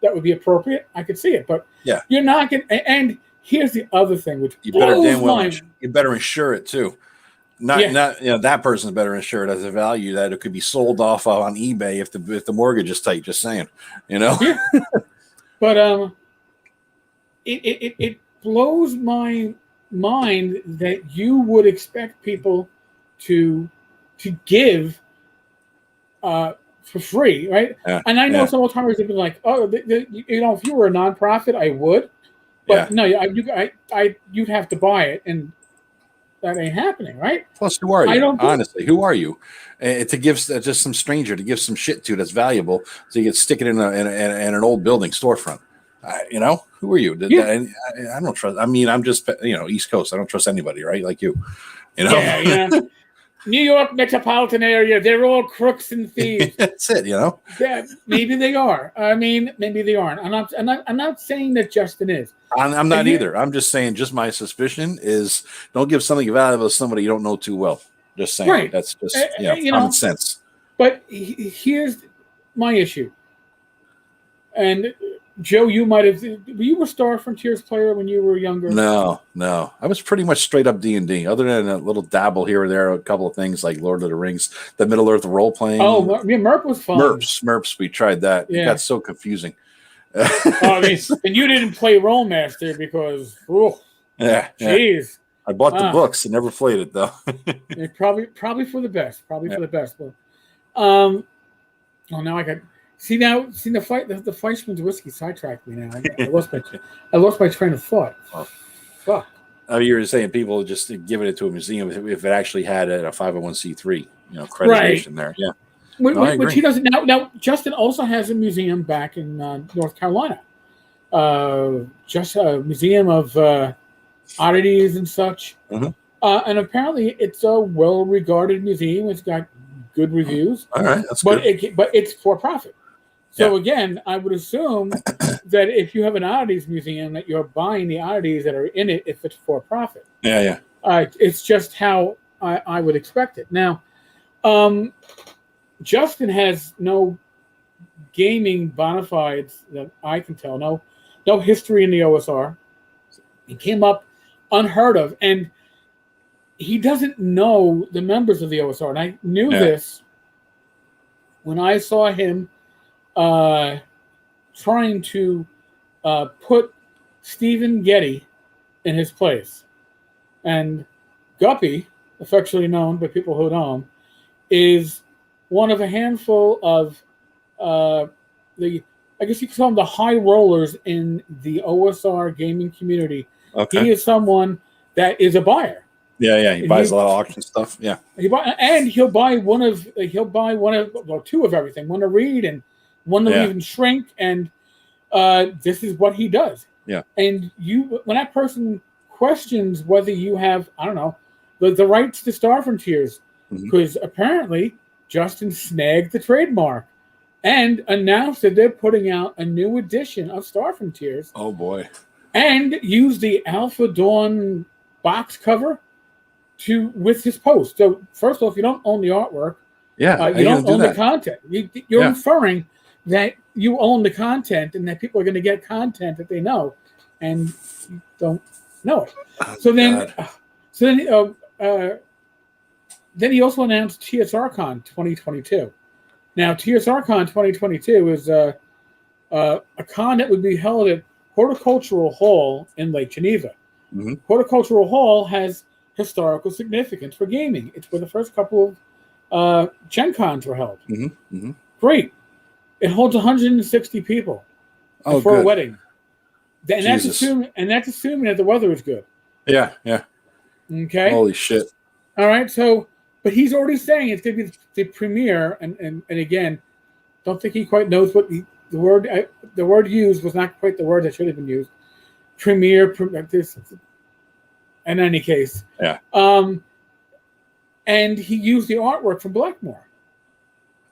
would be appropriate. I could see it, but yeah, you're not going. And here's the other thing, which you better damn well you better insure it too. Not that person's better insured as a value that it could be sold off on eBay if the mortgage is tight. Just saying, Yeah. But it blows my mind that you would expect people to give for free, right? Yeah, and I know some old timers have been like, "Oh, if you were a nonprofit, I would," but no, you'd have to buy it, and that ain't happening, right? Plus, who are you? Honestly, who are you? To give just some stranger to give some shit to that's valuable, so you can stick it in an old building storefront. Who are you? I don't trust. I mean, I'm just East Coast. I don't trust anybody, right? Like you, Yeah. New York metropolitan area, they're all crooks and thieves. That's it, Yeah, maybe they are. I mean, maybe they aren't. I'm not saying that Justin is. I'm not either. I'm just saying, just my suspicion is don't give something valuable to somebody you don't know too well. Just saying. Right. That's just common sense. But here's my issue. And Joe, you might have. Were you a Star Frontiers player when you were younger? No. I was pretty much straight up D&D. Other than a little dabble here or there, a couple of things like Lord of the Rings, the Middle Earth role playing. Oh, Merp was fun. Merps. We tried that. Yeah. It got so confusing. I mean, and you didn't play Rollmaster because, jeez. I bought the books and never played it though. probably for the best. For the best. But, now I got. See the Fleischmann's whiskey sidetracked me now. I lost my train of thought. Oh, fuck. You were saying people just giving it to a museum if it actually had a 501c3, accreditation there. Yeah. Which he doesn't now. Justin also has a museum back in North Carolina. Just a museum of oddities and such. Mm-hmm. And apparently it's a well-regarded museum. It's got good reviews. All right, that's good. But it's for profit. So again, I would assume that if you have an oddities museum, that you're buying the oddities that are in it if it's for profit. Yeah. It's just how I would expect it. Now, Justin has no gaming bona fides that I can tell. No history in the OSR. He came up unheard of, and he doesn't know the members of the OSR. And I knew this when I saw him trying to put Stephen Getty in his place. And Guppy, affectionately known by people who know him, is one of a handful of I guess you could call them the high rollers in the OSR gaming community. Okay. He is someone that is a buyer. Yeah. He buys a lot of auction stuff. Yeah. He'll buy two of everything. One to read and one to even shrink. And this is what he does. Yeah. And when that person questions whether you have, I don't know, the rights to Star Frontiers, because apparently Justin snagged the trademark and announced that they're putting out a new edition of Star Frontiers. Oh boy. And used the Alpha Dawn box cover with his post. So first off, you don't own the artwork. Yeah, you don't own the content. You're inferring that you own the content and that people are going to get content that they know, and you don't know it. Then he also announced TSRCon 2022. Now, TSRCon 2022 is a con that would be held at Horticultural Hall in Lake Geneva. Mm-hmm. Horticultural Hall has historical significance for gaming. It's where the first couple of Gen Cons were held. Mm-hmm. Mm-hmm. Great. It holds 160 people for a wedding. And that's assuming that the weather is good. Yeah. Okay. Holy shit. All right. So, but he's already saying it's going to be the premiere. And again, don't think he quite knows what the word used was not quite the word that should have been used. Premiere. In any case. Yeah. and he used the artwork from Blackmore.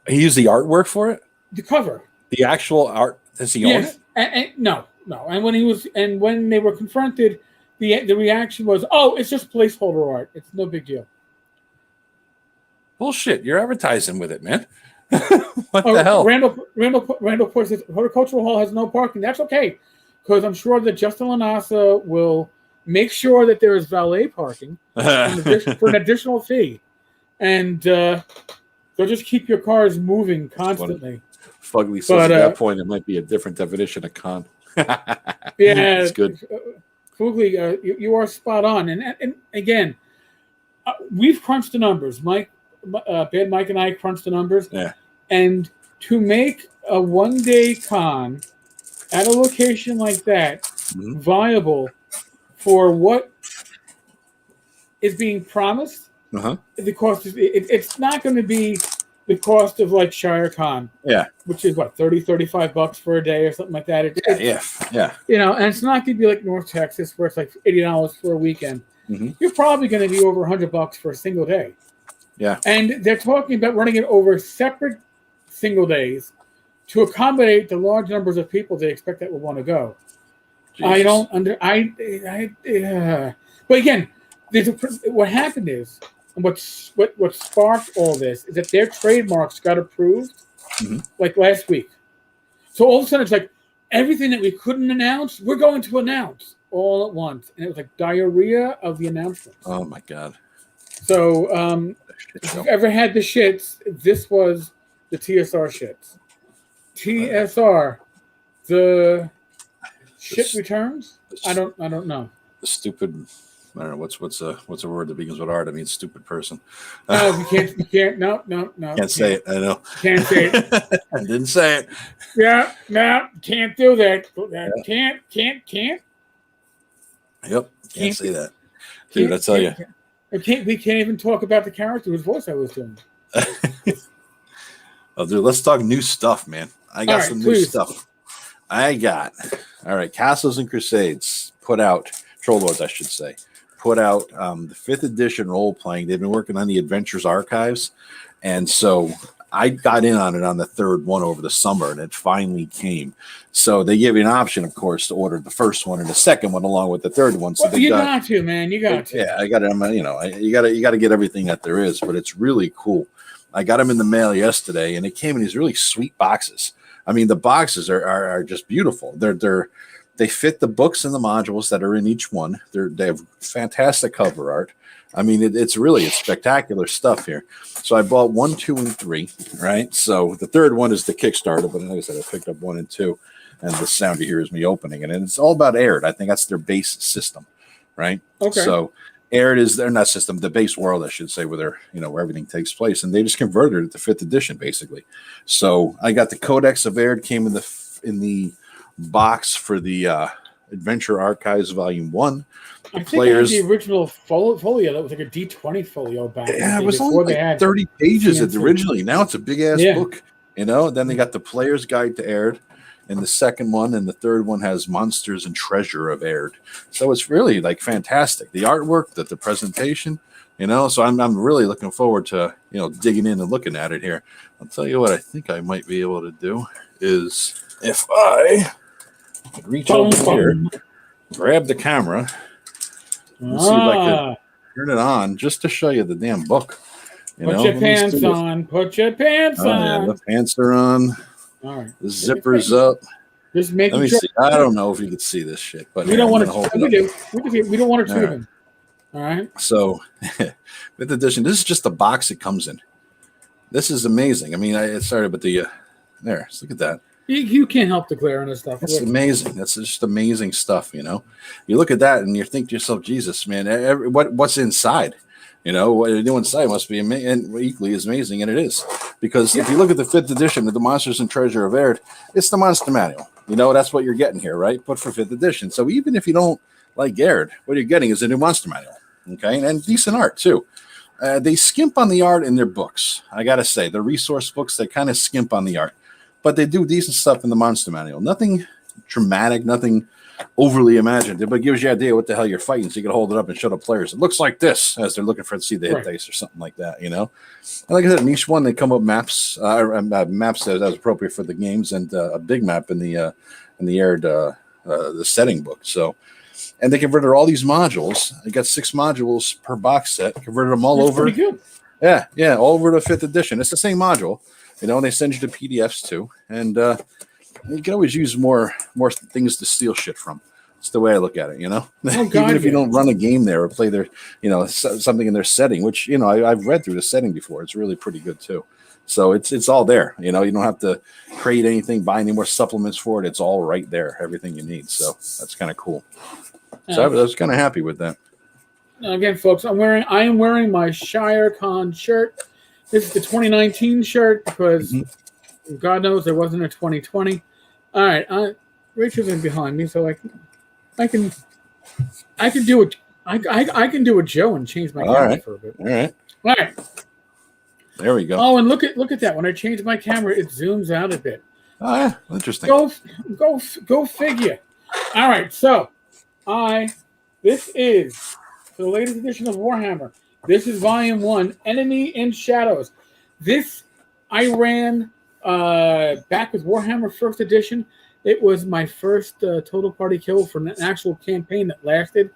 He used the artwork for it? The cover. The actual art? Does he own it? And no. And when they were confronted, the reaction was, "Oh, it's just placeholder art. It's no big deal." Bullshit! You're advertising with it, man. What the hell? Randall says Horticultural Hall has no parking. That's okay, because I'm sure that Justin Lanasa will make sure that there is valet parking for an additional fee, and they'll just keep your cars moving constantly. Fugly says at that point it might be a different definition of con. Yeah, it's good. Fugly, you are spot on, and again, we've crunched the numbers. Bad Mike and I crunched the numbers. Yeah. And to make a one-day con at a location like that viable for what is being promised, the cost is it's not going to be the cost of like Shire Con. Yeah. Which is what, $30-$35 for a day or something like that. Yeah. You know, and it's not going to be like North Texas where it's like $80 for a weekend. You're probably going to be over $100 for a single day. Yeah. And they're talking about running it over separate single days to accommodate the large numbers of people they expect that will want to go. Jesus. But again, what happened is, and what sparked all this is that their trademarks got approved like last week. So all of a sudden it's like everything that we couldn't announce, we're going to announce all at once. And it was like diarrhea of the announcements. Oh my God. So if you've ever had the shits, this was the TSR shits. TSR, the shit returns. I don't know. The stupid. I don't know what's a word that begins with R that means stupid person. No, you can't. No. Can't say it. I know. Can't say it. I didn't say it. Yeah, no, can't do that. Can't. Yep, can't say that, dude. I tell you. We can't even talk about the character whose voice I was doing. Oh, dude, let's talk new stuff, man. I got some new stuff. All right, Castles and Crusades Troll Lords, I should say, put out the 5th edition role playing. They've been working on the Adventures Archives, and so I got in on it on the 3rd one over the summer, and it finally came. So they give you an option, of course, to order the 1st one and the 2nd one along with the 3rd one. So you got to, man. You got to. Yeah, I got it. You got to get everything that there is, but it's really cool. I got them in the mail yesterday, and it came in these really sweet boxes. I mean, the boxes are just beautiful. They fit the books and the modules that are in each one. They have fantastic cover art. I mean, it's spectacular stuff here. So I bought 1, 2, and 3, right? So the 3rd one is the Kickstarter, but like I said, I picked up 1 and 2, and the sound you hear is me opening it. And it's all about Aired. I think that's their base system, right? Okay. So Aired is their not system, the base world, I should say, where everything takes place, and they just converted it to 5th edition, basically. So I got the Codex of Aired, came in the box for the Adventure Archives Volume 1. I think I had the original folio that was like a D20 folio back. Yeah, it was only like 30 pages originally. Now it's a big ass book, Then they got the Player's Guide to Aired, and the 2nd one, and the 3rd one has Monsters and Treasure of Aired. So it's really like fantastic. The artwork, the presentation, So I'm really looking forward to digging in and looking at it here. I'll tell you what I think I might be able to do is if I reach over here, grab the camera. Let's see if I can turn it on just to show you the damn book. Put your pants on. Put your pants on. Yeah, the pants are on. All right. The zipper's up. Just make Let me see. I don't know if you can see this shit, but we don't want to. We do. We don't want to treat them. All right. So, 5th edition. This is just the box it comes in. This is amazing. I mean, it started with the there. Look at that. You can't help the glare on this stuff. That's amazing. That's just amazing stuff, You look at that and you think to yourself, Jesus, man, what's inside? What they do inside must be equally as amazing, and it is. Because if you look at the 5th edition of the Monsters and Treasure of Aired, it's the Monster Manual. That's what you're getting here, right? But for 5th edition. So even if you don't like Aired, what you're getting is a new Monster Manual, okay? And decent art, too. They skimp on the art in their books. I got to say, the resource books, they kind of skimp on the art. But they do decent stuff in the Monster Manual. Nothing dramatic, nothing overly imaginative, but it gives you an idea what the hell you're fighting, so you can hold it up and show the players. It looks like this as they're looking for to see the hit dice or something like that, And like I said, in each one they come up maps, maps that's appropriate for the games, and a big map in the aired the setting book. So, and they converted all these modules. They got 6 modules per box set. Converted them all over. Pretty good. Yeah, all over to 5th edition. It's the same module, and they send you the PDFs too, and you can always use more things to steal shit from. It's the way I look at it, Oh, Even if you don't run a game there or play their, something in their setting, which I've read through the setting before. It's really pretty good too. So it's all there. You don't have to create anything, buy any more supplements for it. It's all right there, everything you need. So that's kind of cool. So I was kind of happy with that. Again, folks, I am wearing my ShireCon shirt. This is the 2019 shirt because God knows there wasn't a 2020. All right, Rachel's in behind me, so I can do it. I can do a Joe and change my camera for a bit. All right. There we go. Oh, and look at that. When I change my camera, it zooms out a bit. Oh yeah, interesting. Go figure. All right, so this is the latest edition of Warhammer. This is Volume 1, Enemy in Shadows. This I ran back with Warhammer First Edition. It was my first total party kill for an actual campaign that lasted.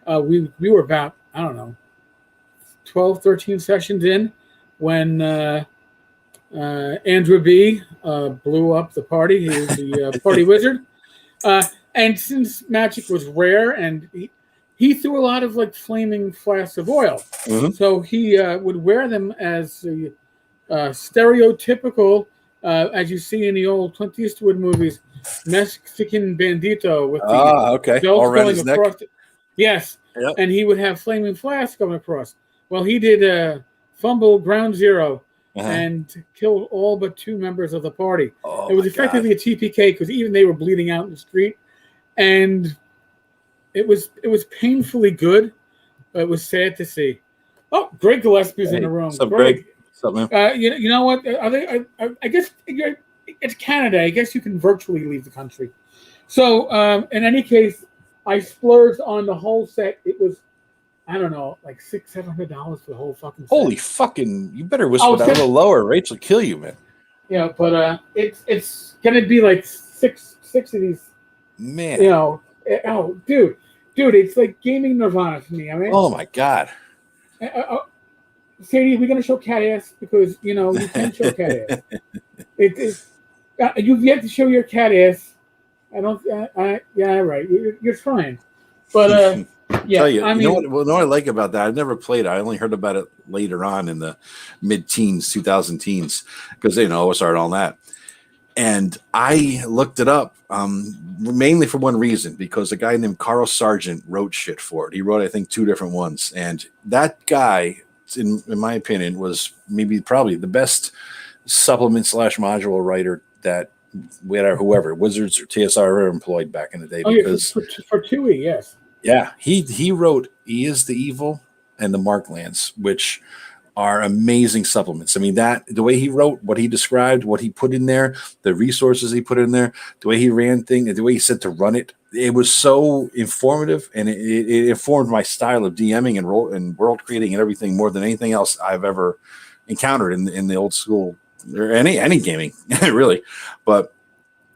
We were about, 12, 13 sessions in when Andrew B. blew up the party. He was the party wizard. And since magic was rare, and he threw a lot of flaming flasks of oil. So he would wear them as the stereotypical, as you see in the old Clint Eastwood movies, Mexican bandito with the belt going across. Yes, yep. And he would have flaming flasks going across. Well, he did fumble ground zero and killed all but 2 members of the party. It was effectively a TPK because even they were bleeding out in the street, and it was painfully good, but it was sad to see. Oh, Greg Gillespie's in the room. What's up, Greg? What's up, man? You know what? I guess it's Canada. I guess you can virtually leave the country. So in any case, I splurged on the whole set. It was, I don't know, like $600-700 for the whole fucking set. Holy fucking! You better whisper that a little lower. Rachel will kill you, man. Yeah, but it's gonna be like six of these. Man. Dude, it's like gaming nirvana for me. I mean. Oh my god. Sadie, we're gonna show cat ass because you can show cat ass. You've yet to show your cat ass. I don't. Yeah, right. You're trying, but yeah. I mean, what I like about that, I've never played it. I only heard about it later on in the mid-teens, 2000 teens, because I started on that. And I looked it up mainly for one reason, because a guy named Carl Sargent wrote shit for it. He wrote, I think, 2 different ones. And that guy, in my opinion, was probably the best supplement / module writer that whoever, Wizards or TSR ever employed back in the day. Because for 2E, yes. Yeah, he wrote He is the Evil and the Marklands, which are amazing supplements. I mean, the way he wrote, what he described, what he put in there, the resources he put in there, the way he ran things, the way he said to run it, it was so informative, and it informed my style of DMing and world creating and everything more than anything else I've ever encountered in the old school or any gaming, really. But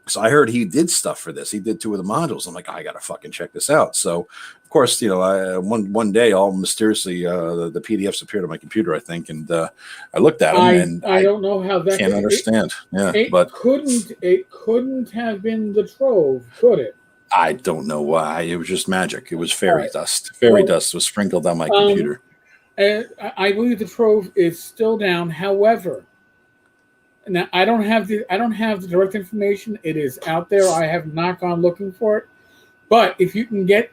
so I heard he did stuff for this. He did 2 of the modules. I'm like, I gotta fucking check this out. So of course, one day, all mysteriously, the PDFs appeared on my computer, I think, and I looked at them, and I don't know how that can't understand. It couldn't have been the Trove, could it? I don't know why. It was just magic. It was fairy dust. Fairy dust was sprinkled on my computer. I believe the Trove is still down. However, now I don't have the direct information. It is out there. I have not gone looking for it. But if you can get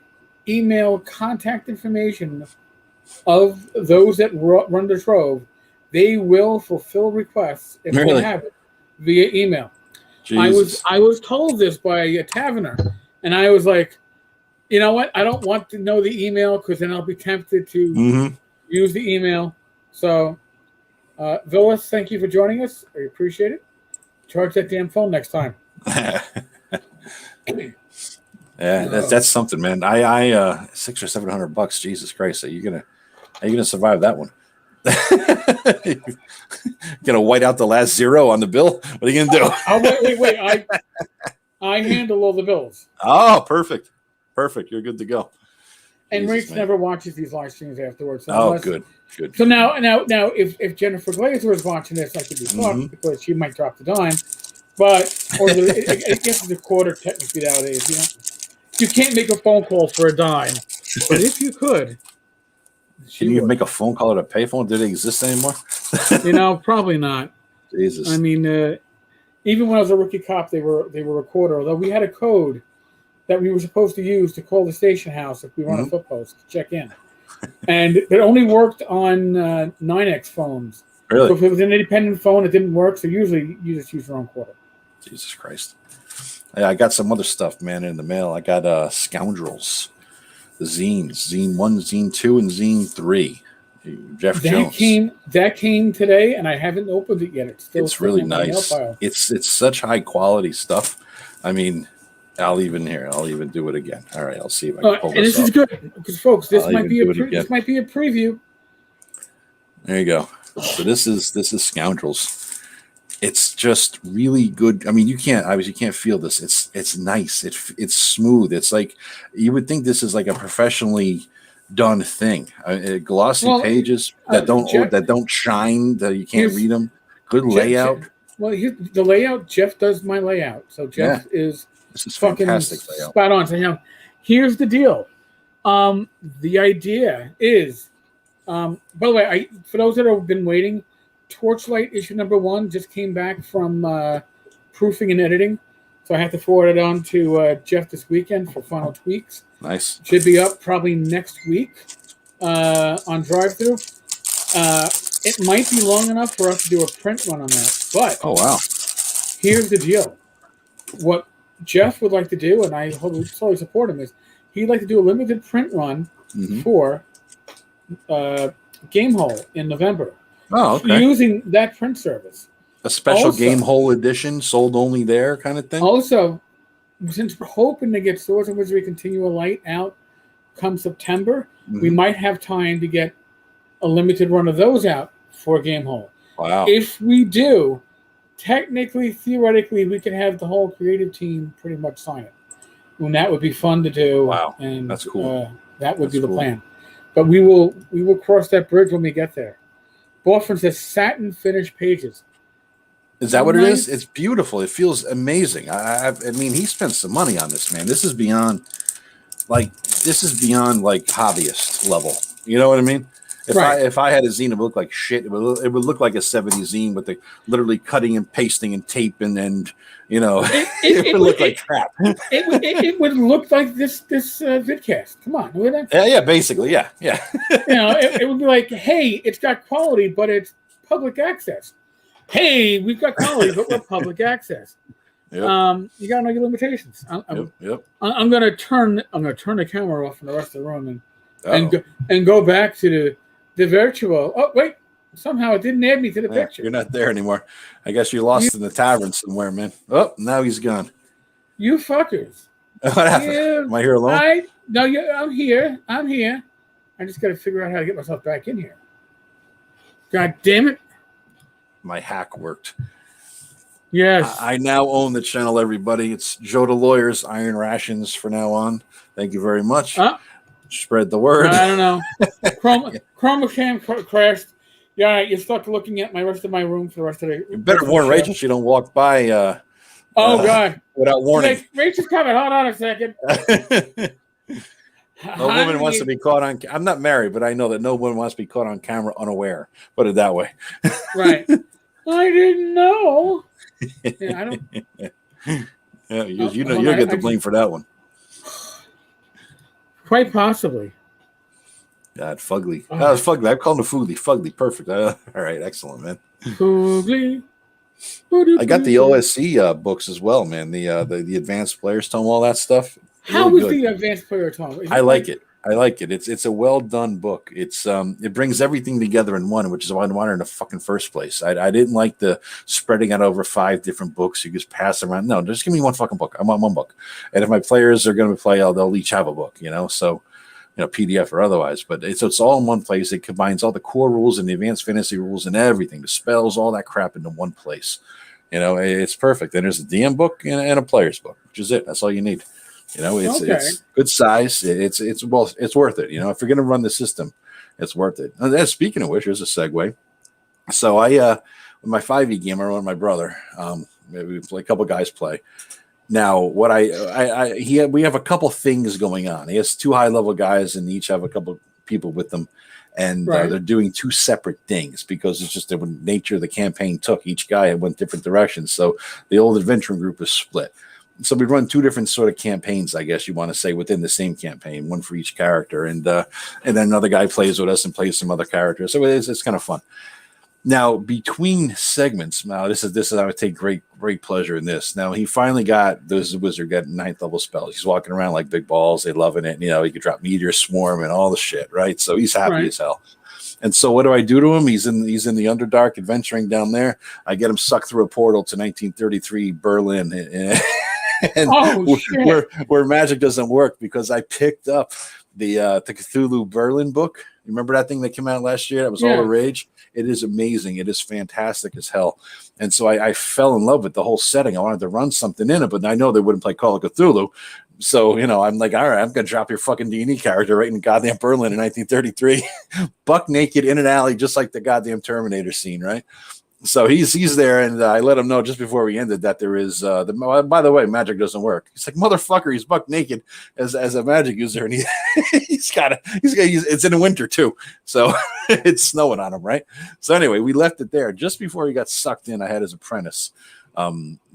email contact information of those that run the Trove, they will fulfill requests if they have it via email. Jesus. I was told this by a taverner, and I was like, you know what? I don't want to know the email because then I'll be tempted to use the email. So, Villas, thank you for joining us. I appreciate it. Charge that damn phone next time. Yeah, that's something, man. I $600 or $700. Jesus Christ, are you gonna survive that one? Gonna white out the last zero on the bill? What are you gonna do? Oh, wait. I handle all the bills. Oh, perfect. You're good to go. And Jesus, Rach never watches these live streams afterwards. So good. So now, if Jennifer Glazer is watching this, I could be fucked because she might drop the dime. But I guess it's a quarter technically nowadays. You can't make a phone call for a dime, but if you could, can you make a phone call at a payphone? Do they exist anymore? Probably not. Jesus. I mean, even when I was a rookie cop, they were a recorder. Although we had a code that we were supposed to use to call the station house if we were on a foot post to check in, and it only worked on 9X phones. Really? So if it was an independent phone, it didn't work. So usually you just use your own quarter. Jesus Christ. I got some other stuff, man, in the mail. I got Scoundrels, the zines, Zine 1, Zine 2, and Zine 3. Jeff Jones. That came today, and I haven't opened it yet. It's really nice. It's such high quality stuff. I mean, I'll even do it again. All right, I'll see if I can pull this off. And this is good because, folks, this might be a preview. There you go. So this is Scoundrels. It's just really good. I mean, you can't feel this. It's nice. It's smooth. It's like you would think this is like a professionally done thing. Glossy pages that don't shine, that you can't read them. Good layout. The layout. Jeff does my layout. So Jeff is fucking fantastic layout. Spot on. So here's the deal. The idea is, by the way, for those that have been waiting. Torchlight issue number 1 just came back from proofing and editing, so I have to forward it on to Jeff this weekend for final tweaks. Nice. Should be up probably next week on drive-through. It might be long enough for us to do a print run on that, but here's the deal. What Jeff would like to do, and I totally support him, is he'd like to do a limited print run for Gamehole in November. Oh, okay. Using that print service. A special Gamehole edition sold only there kind of thing? Also, since we're hoping to get Swords and Wizardry Continua Light out come September, we might have time to get a limited run of those out for Gamehole. Wow. If we do, technically, theoretically, we could have the whole creative team pretty much sign it. And that would be fun to do. Wow. And that's cool. That would be the plan. But we will cross that bridge when we get there. Boffin says satin finish pages. Is that what it is? It's beautiful. It feels amazing. I mean, he spent some money on this, man. This is beyond hobbyist level. You know what I mean? If I had a zine, it would look like shit. It would look like a 70s zine with the literally cutting and pasting and tape and it would look like crap. It would look like this vidcast. Come on, would it? Yeah, basically, yeah. It would be like, hey, it's got quality, but it's public access. Hey, we've got quality, but we're public access. Yep. You gotta know your limitations. I'm gonna turn the camera off in the rest of the room and go back to the virtual. Oh wait, somehow it didn't add me to the picture. You're not there anymore. I guess you're lost in the tavern somewhere, man. Oh, now he's gone. You fuckers. What happened? Am I here alone? I'm here. I just got to figure out how to get myself back in here. God damn it. My hack worked. Yes. I now own the channel, everybody. It's JoetheLawyer's Iron Rations from now on. Thank you very much. Spread the word. I don't know. Chroma cam crashed. Yeah, you're stuck looking at my rest of my room for the rest of the. You better warn Rachel she don't walk by. God! Without warning. Rachel's coming. Hold on a second. No woman wants to be caught on. I'm not married, but I know that no woman wants to be caught on camera unaware. Put it that way. Right. I didn't know. Yeah, I don't. Yeah, you'll get the blame for that one. Quite possibly. God, Fugly. That was Fugly. I'm calling him Fugly. Fugly, perfect. All right, excellent, man. Fugly. I got the OSC books as well, man. The Advanced Players Tome, all that stuff. How was the Advanced Player Tome? I like it. I like it. It's a well done book. It brings everything together in one, which is why I wanted in the fucking first place. I didn't like the spreading out over 5 different books. You just pass around. No, just give me one fucking book. I want one book. And if my players are going to play, they'll each have a book. So PDF or otherwise. But it's all in one place. It combines all the core rules and the advanced fantasy rules and everything, the spells, all that crap into one place. It's perfect. And there's a DM book and a player's book, which is it. That's all you need. It's good size. It's worth it. If you're going to run the system, it's worth it. And speaking of which, here's a segue. So with my 5e game, I run with my brother. Maybe a couple guys play. Now, what we have a couple things going on. He has 2 high-level guys, and each have a couple people with them, and they're doing 2 separate things because it's just the nature of the campaign took. Each guy went different directions, so the old adventuring group is split. So we run 2 different sort of campaigns, I guess you want to say, within the same campaign, one for each character, and then another guy plays with us and plays some other characters. So it's kind of fun. Now, between segments, this is I would take great pleasure in this. Now, he finally got this wizard got 9th level spells. He's walking around like big balls. They loving it. He could drop meteor swarm and all the shit, right? So he's happy as hell. And so what do I do to him? He's in the Underdark adventuring down there. I get him sucked through a portal to 1933 Berlin. And where magic doesn't work, because I picked up the Cthulhu Berlin book. You remember that thing that came out last year? That was all the rage. It is amazing. It is fantastic as hell. And so I fell in love with the whole setting. I wanted to run something in it, but I know they wouldn't play Call of Cthulhu. So, I'm like, all right, I'm going to drop your fucking D&D character right in goddamn Berlin in 1933. Buck naked in an alley, just like the goddamn Terminator scene, right? So he's there, and I let him know just before we ended that there is by the way, magic doesn't work. He's like, motherfucker, he's buck naked as a magic user, and it's in the winter too, so it's snowing on him, right? So anyway, we left it there. Just before he got sucked in, I had his apprentice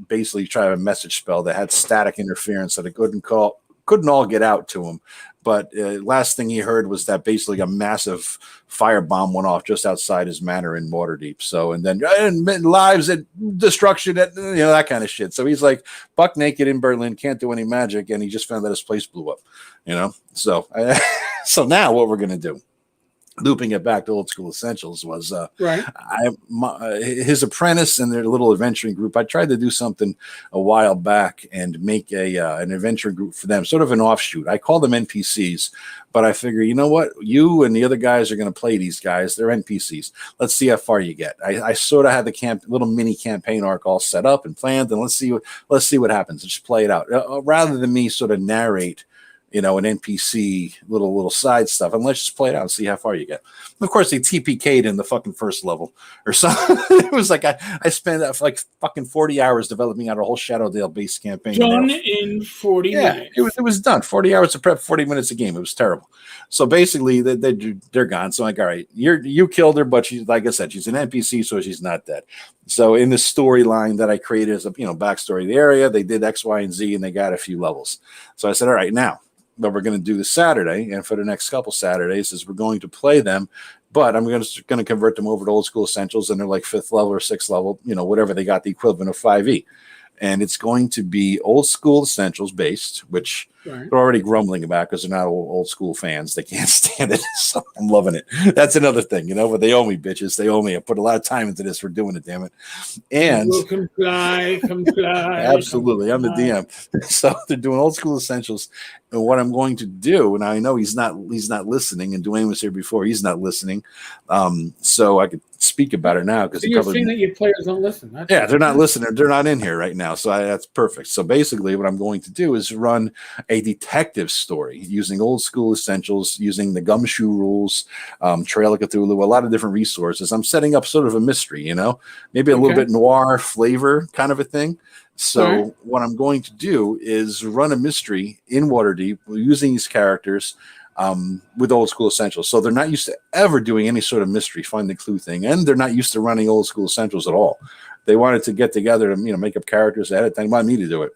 basically try a message spell that had static interference that it couldn't all get out to him. But last thing he heard was that basically a massive firebomb went off just outside his manor in Waterdeep. So, and then lives and destruction, that kind of shit. So he's like buck naked in Berlin, can't do any magic, and he just found that his place blew up. So so now what we're gonna do, looping it back to Old School Essentials, was his apprentice and their little adventuring group. I tried to do something a while back and make an adventuring group for them, sort of an offshoot. I call them NPCs, but I figure, you know what? You and the other guys are going to play these guys. They're NPCs. Let's see how far you get. I sort of had the little mini campaign arc all set up and planned, and let's see what happens. Just play it out rather than me sort of narrate an NPC little side stuff, and let's just play it out and see how far you get. Of course, they TPK'd in the fucking first level or something. It was like I spent like fucking 40 hours developing out a whole Shadowdale based campaign. Done in 40 minutes. It was done. 40 hours to prep, 40 minutes a game. It was terrible. So basically, they're gone. So I'm like, all right, you killed her, but she's, like I said, she's an NPC, so she's not dead. So in the storyline that I created as a backstory of the area, they did X, Y, and Z, and they got a few levels. So I said, all right, now what we're going to do this Saturday, and for the next couple Saturdays, is we're going to play them, but I'm going to convert them over to Old School Essentials, and they're like 5th level or 6th level, whatever they got the equivalent of 5e. And it's going to be Old School Essentials based, which they're already grumbling about because they're not old school fans. They can't stand it. So I'm loving it. That's another thing, but they owe me, bitches. They owe me. I put a lot of time into this. We're doing it, damn it. And comply. Absolutely. I'm the DM. So they're doing Old School Essentials. And what I'm going to do, and I know he's not listening, and Dwayne was here before, he's not listening. So I could speak about it now because you're saying that your players don't listen. They're not listening. They're not in here right now. So that's perfect. So basically what I'm going to do is run a detective story using Old School Essentials, using the Gumshoe rules, Trail of Cthulhu, a lot of different resources. I'm setting up sort of a mystery, maybe a little bit noir flavor kind of a thing. So what I'm going to do is run a mystery in Waterdeep using these characters with Old School Essentials. So they're not used to ever doing any sort of mystery, find the clue thing, and they're not used to running Old School Essentials at all. They wanted to get together to make up characters ahead of time. They wanted me to do it.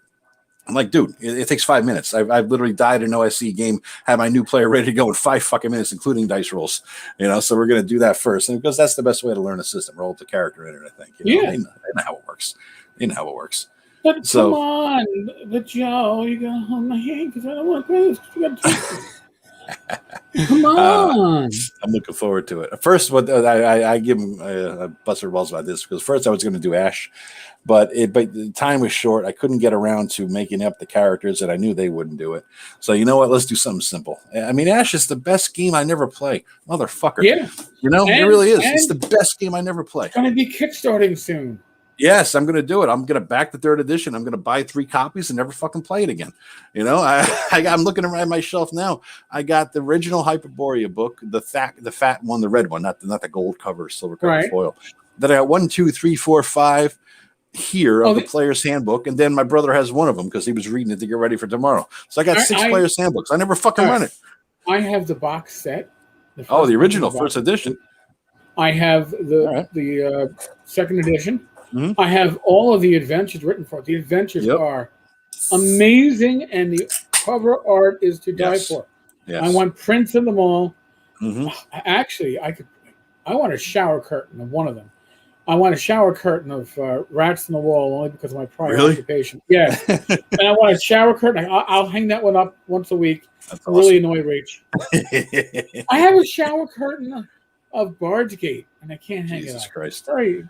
I'm like, dude, it takes 5 minutes. I've literally died in an OSC game, had my new player ready to go in 5 fucking minutes, including dice rolls. So we're going to do that first, and because that's the best way to learn a system. Roll the character in it, I think. They know how it works. But come on, but Joe, you gotta hold my hand because I don't want to play this. You gotta Come on. I'm looking forward to it. First, what I give him a busted balls about this because first I was going to do Ash, but the time was short. I couldn't get around to making up the characters, and I knew they wouldn't do it. So you know what? Let's do something simple. I mean, Ash is the best game I never play, motherfucker. Yeah, it really is. It's the best game I never play. It's going to be kickstarting soon. Yes, I'm going to do it. I'm going to back the 3rd edition. I'm going to buy 3 copies and never fucking play it again. I'm looking around my shelf now. I got the original Hyperborea book, the fat one, the red one, not the gold cover, silver cover foil. Then I got 1, 2, 3, 4, 5 here of the player's handbook, and then my brother has one of them because he was reading it to get ready for tomorrow. So I got 6 player's handbooks. I never fucking run it. I have the box set. The original first edition. I have the 2nd edition. Mm-hmm. I have all of the adventures written for it. The adventures are amazing, and the cover art is to die for. Yes. I want prints of them all. Mm-hmm. Actually, I want a shower curtain of one of them. I want a shower curtain of Rats in the Wall only because of my prior occupation. Yes. And I want a shower curtain. I'll hang that one up once a week. That's awesome. Really annoy Rach. I have a shower curtain of Bard's Gate, and I can't hang it up. Jesus Christ. Sorry.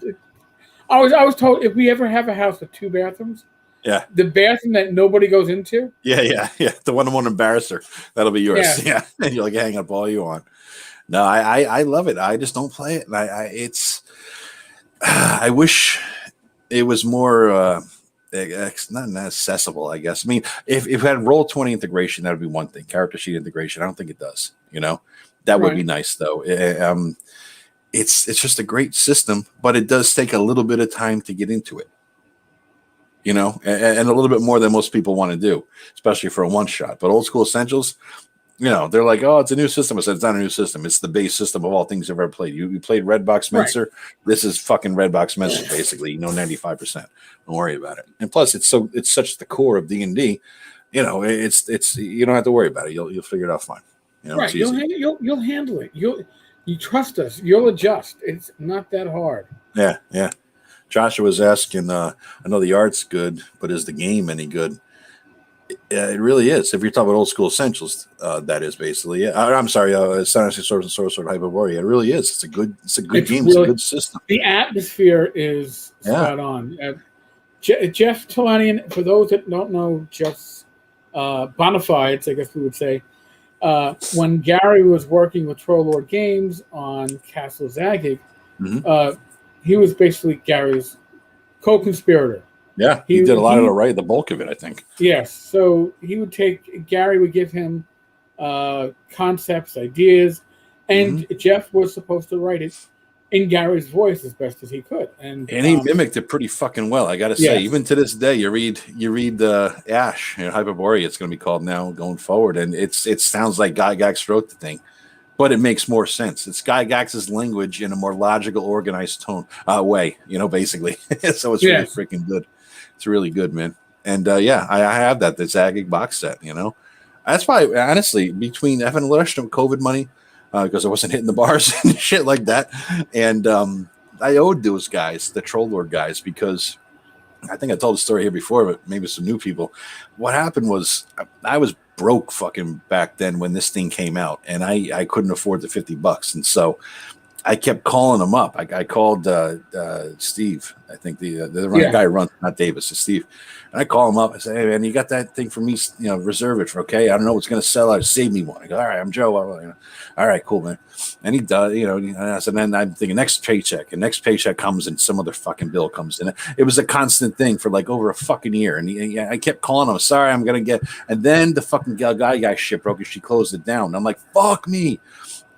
I was told if we ever have a house with 2 bathrooms, the bathroom that nobody goes into, the one that won't embarrass her, that'll be yours. Yeah, and you'll hang up all you want. No, I love it. I just don't play it. I wish it was more not accessible. I guess. I mean, if it had Roll20 integration, that would be one thing. Character sheet integration, I don't think it does. That would be nice though. It's just a great system, but it does take a little bit of time to get into it, and a little bit more than most people want to do, especially for a one-shot. But Old School Essentials, they're like, oh, it's a new system. I said, it's not a new system. It's the base system of all things you've ever played. You played Redbox Mincer. Right. This is fucking Redbox Mincer, basically. 95%. Don't worry about it. And plus, it's such the core of D&D. It's you don't have to worry about it. You'll figure it out fine. Right. You'll handle it. You trust us. You'll adjust. It's not that hard. Yeah. Joshua was asking, I know the art's good, but is the game any good? It really is. If you're talking about Old School Essentials, that is basically it. I'm sorry, Astonishing Swords and Sorcerer Hyperborea. It really is. It's a good game. Really, it's a good system. The atmosphere is spot on. Jeff Talanian, for those that don't know Jeff's bona fides, I guess we would say, when Gary was working with Troll Lord Games on Castle Zagig, he was basically Gary's co-conspirator. Yeah, he did a lot of the bulk of it, I think. Yes, so Gary would give him concepts, ideas, and Jeff was supposed to write it in Gary's voice as best as he could. And he mimicked it pretty fucking well, I got to say. Even to this day, you read the Ash, Hyperborea, it's going to be called now going forward, and it sounds like Guy Gax wrote the thing, but it makes more sense. It's Guy Gax's language in a more logical, organized way, basically. So it's really freaking good. It's really good, man. And I have the Zagig box set. That's why, honestly, between Evan and Lush and COVID money, because I wasn't hitting the bars and shit like that, and I owed those guys, the Troll Lord guys, because I think I told the story here before, but maybe some new people. What happened was I was broke fucking back then when this thing came out, and I couldn't afford the $50, and so I kept calling him up. I called Steve. I think the guy who runs, not Davis, it's Steve. And I call him up. I say, hey, man, you got that thing for me? Reserve it for, okay? I don't know what's going to sell out. Save me one. I go, all right, I'm Joe. All right, cool, man. And he does, and then I'm thinking next paycheck. And next paycheck comes and some other fucking bill comes in. It was a constant thing for like over a fucking year. And I kept calling him, sorry, I'm going to get. And then the fucking guy shit broke and she closed it down. I'm like, fuck me.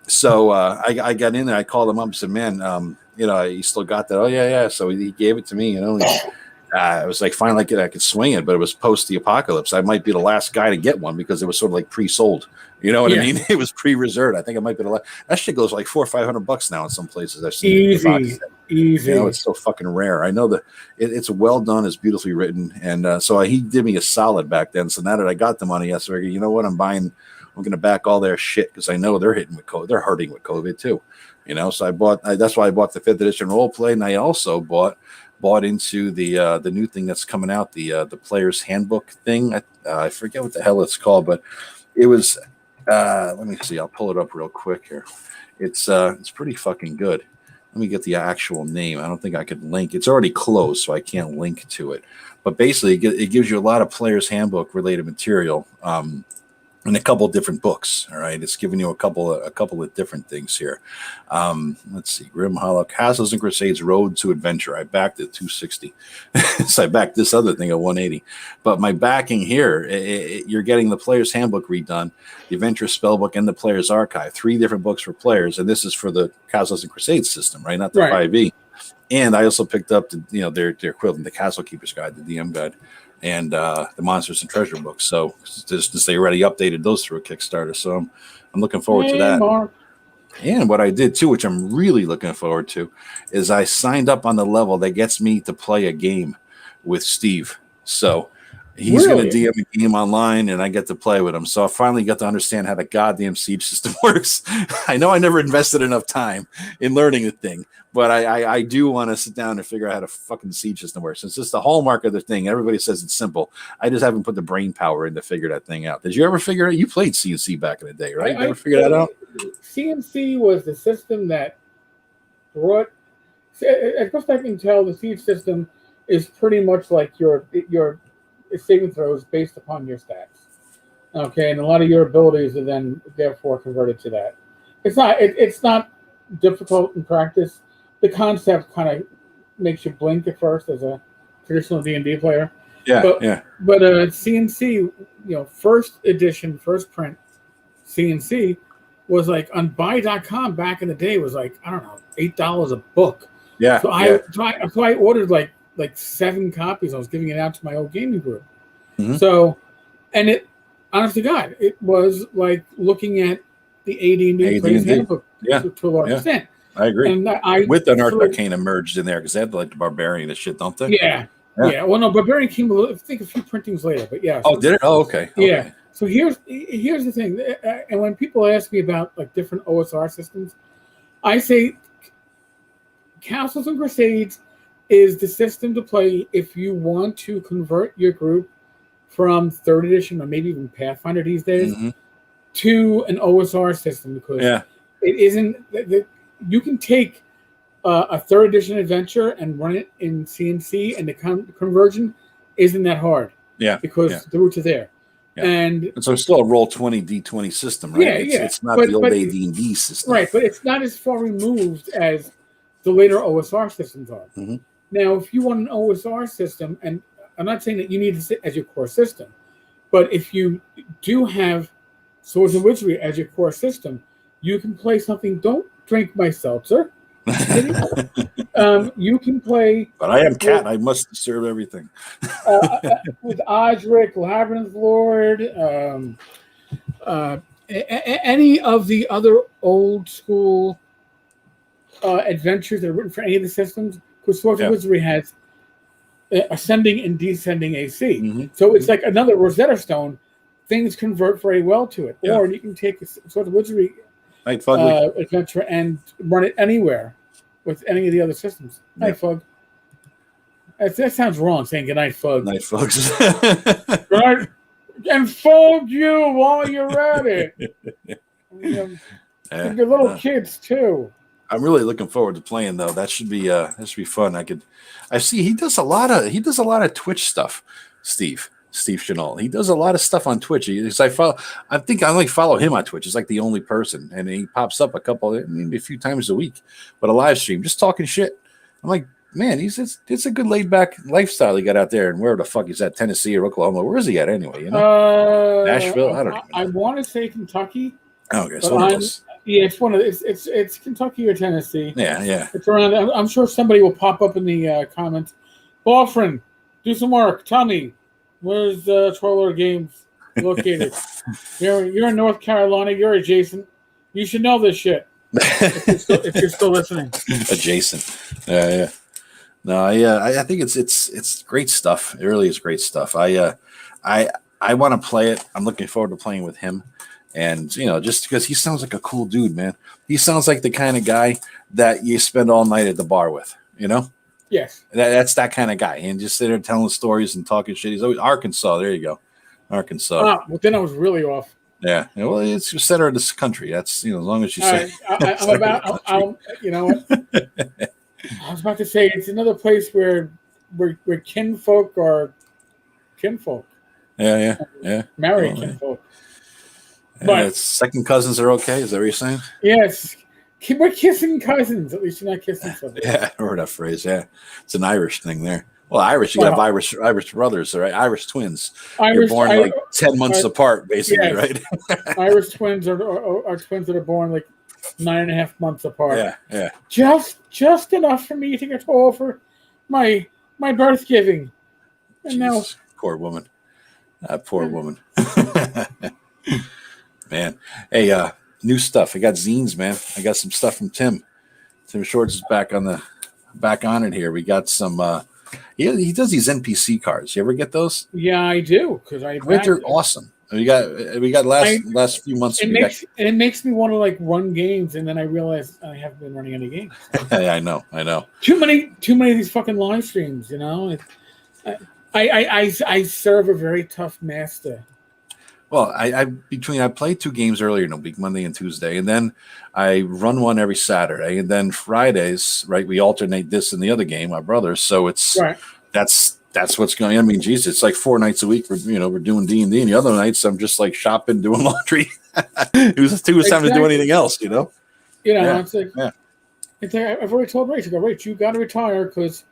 So I got in there. I called him up and said, man, you still got that? Oh, yeah. So he gave it to me, I was like, finally, I could swing it, but it was post the apocalypse. I might be the last guy to get one because it was sort of like pre-sold. You know what I mean? It was pre-reserved. I think it might be the last. That shit goes like $400 or $500 now in some places. I've seen easy. It's so fucking rare. I know that it's well done. It's beautifully written, and so he did me a solid back then. So now that I got the money, I figured, you know what, I'm going to back all their shit because I know they're hitting with COVID. They're hurting with COVID too. So that's why I bought the 5th edition role play, and I also bought into the new thing that's coming out, the player's handbook thing. I forget what the hell it's called, but it was Let me see. I'll pull it up real quick here. It's pretty fucking good. Let me get the actual name. I don't think I could link. It's already closed, so I can't link to it. But basically, it gives you a lot of players' handbook related material. In a couple of different books. All right, it's giving you a couple of different things here. Let's see, Grim Hollow, Castles and Crusades, Road to Adventure. I backed it 260. So I backed this other thing at 180. But my backing here, you're getting the Player's Handbook redone, the Adventure Spellbook, and the Player's Archive. 3 different books for players, and this is for the Castles and Crusades system, right? Not the 5e. And I also picked up their equivalent, the Castle Keeper's Guide, the DM Guide, and the Monsters and Treasure books. So just to say, already updated those through a Kickstarter. So I'm looking forward to that. Mark. And what I did too, which I'm really looking forward to, is I signed up on the level that gets me to play a game with Steve. So he's going to DM a game online, and I get to play with him. So I finally got to understand how the goddamn siege system works. I know I never invested enough time in learning the thing, but I do want to sit down and figure out how the fucking siege system works. It's just the hallmark of the thing. Everybody says it's simple. I just haven't put the brain power in to figure that thing out. Did you ever figure it out? You played CNC back in the day, right? You ever figure that out? CNC was the system that brought, as best I can tell, the siege system is pretty much like your saving throws based upon your stats. Okay, and a lot of your abilities are then therefore converted to that. It's not difficult in practice. The concept kind of makes you blink at first as a traditional D&D player. But CNC, first edition, first print CNC was like on buy.com back in the day was like, I don't know, $8 a book. Yeah. So I ordered like 7 copies. I was giving it out to my old gaming group. Mm-hmm. So, and it, honest to God, it was like looking at the AD&D Player's Handbook to a large extent. I agree. And with an Arcane emerged in there because they had like the Barbarian and shit, don't they? Yeah. Well, no, Barbarian came I think a few printings later, but yeah. Oh, did it? Oh, okay. Yeah. So here's the thing, and when people ask me about like different OSR systems, I say Castles and Crusades is the system to play if you want to convert your group from 3rd edition or maybe even Pathfinder these days to an OSR system, because it isn't that you can take a 3rd edition adventure and run it in CNC, and the conversion isn't that hard. Yeah, because the roots are there. Yeah. And so it's still a roll 20 D20 system, right? It's not the old AD&D system, right? But it's not as far removed as the later OSR systems are. Mm-hmm. Now, if you want an OSR system, and I'm not saying that you need to sit as your core system, but if you do have Swords and Wizardry as your core system, you can play something. Don't drink my seltzer. You can play. But I am Cat. I must serve everything. With Osric, Labyrinth Lord, any of the other old school adventures that are written for any of the systems, because Swords and Wizardry has ascending and descending AC. Mm-hmm. So it's like another Rosetta Stone. Things convert very well to it. Yeah. Or you can take a Swords and Wizardry adventure and run it anywhere with any of the other systems. Yeah. Night Fug. That sounds wrong, saying goodnight, Fug. Night Fugs. Right? And Fug you while you're at it. Your little kids, too. I'm really looking forward to playing, though. That should be fun. I see he does a lot of Twitch stuff, Steve Chenal. He does a lot of stuff on Twitch. I think I only follow him on Twitch. It's like the only person, and he pops up maybe a few times a week, but a live stream, just talking shit. I'm like, man, it's a good laid back lifestyle he got out there. And where the fuck is that? Tennessee or Oklahoma? Where is he at anyway? Nashville. I don't know. I want to say Kentucky. Oh, okay, so one of those. Yeah, it's Kentucky or Tennessee. Yeah. It's around. I'm sure somebody will pop up in the comments. Bofrin, do some work. Tell me, where's Troller Games located? You're in North Carolina. You're adjacent. You should know this shit. if you're still listening. Adjacent. Yeah. No, I think it's great stuff. It really is great stuff. I want to play it. I'm looking forward to playing with him. And, just because he sounds like a cool dude, man. He sounds like the kind of guy that you spend all night at the bar with, Yes. That's that kind of guy. And just sit there telling stories and talking shit. He's always Arkansas. There you go. Arkansas. Well, then I was really off. Yeah. Well, it's the center of this country. That's as long as you All say. right, you know what? I was about to say it's another place where kinfolk are kinfolk. Yeah. Marry Well, kinfolk. yeah, But it's second cousins are okay. Is that what you're saying? yes, we're kissing cousins. At least you're not kissing somebody. Yeah, I heard that phrase. Yeah, it's an Irish thing there. Well, Irish, you have Wow. Irish brothers, right? Irish twins. You're Irish, born like 10 months apart, basically, yes. right? Irish twins are twins that are born like 9.5 months apart. Yeah. Just enough for me to get over my birth giving. And Jesus, poor woman. Poor woman. Man. Hey, new stuff. I got zines, man. I got some stuff from Tim. Tim Shorts is back on it here. We got some he does these NPC cards. You ever get those? Yeah, I do, because they're awesome. We got last few months. It makes me want to like run games, and then I realize I haven't been running any games. I know. Too many of these fucking live streams. I serve a very tough master. Well, I play 2 games earlier in the week, Monday and Tuesday, and then I run one every Saturday, and then Fridays, right? We alternate this and the other game, my brothers. So it's that's what's going on. I mean, geez, it's like 4 nights a week. We're doing D&D, and the other nights I'm just like shopping, doing laundry. Who's time to do anything else? It's like it's like I've already told Rach, Rach, you got to retire because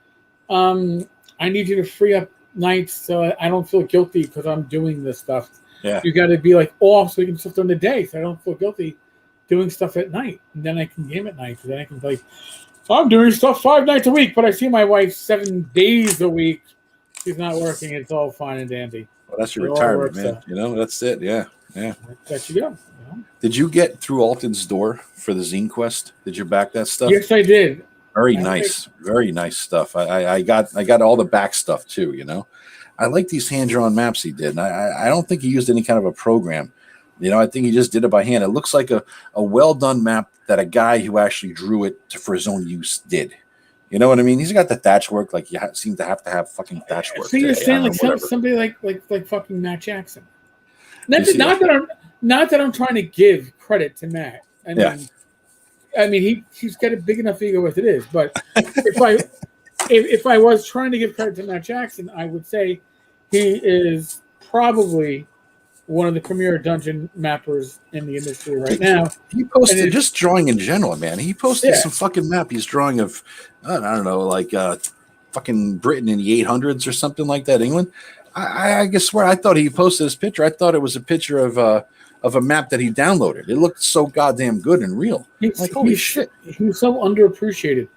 I need you to free up nights so I don't feel guilty because I'm doing this stuff. Yeah. You got to be like off so you can stuff during the day, so I don't feel guilty doing stuff at night, and then I can game at night. So then I can play. So I'm doing stuff 5 nights a week, but I see my wife 7 days a week. She's not working. It's all fine and dandy. Well, that's your retirement, man. That's it. Yeah. That you go. Did you get through Alton's door for the Zine Quest? Did you back that stuff? Yes, I did. Very nice stuff. I got all the back stuff too. I like these hand-drawn maps he did. And I don't think he used any kind of a program. I think he just did it by hand. It looks like a well-done map that a guy who actually drew it for his own use did. You know what I mean? He's got the thatch work. Like you seem to have fucking thatch work. So you're saying like somebody like fucking Matt Jackson. Not that I'm trying to give credit to Matt. I mean he's got a big enough ego as it is. But if I was trying to give credit to Matt Jackson, I would say he is probably one of the premier dungeon mappers in the industry right now. He posted just drawing in general, man. He posted some fucking map he's drawing of, I don't know, like fucking Britain in the 800s or something like that, England. I swear I thought he posted this picture. I thought it was a picture of a map that he downloaded. It looked so goddamn good and real. Holy shit. He's so underappreciated.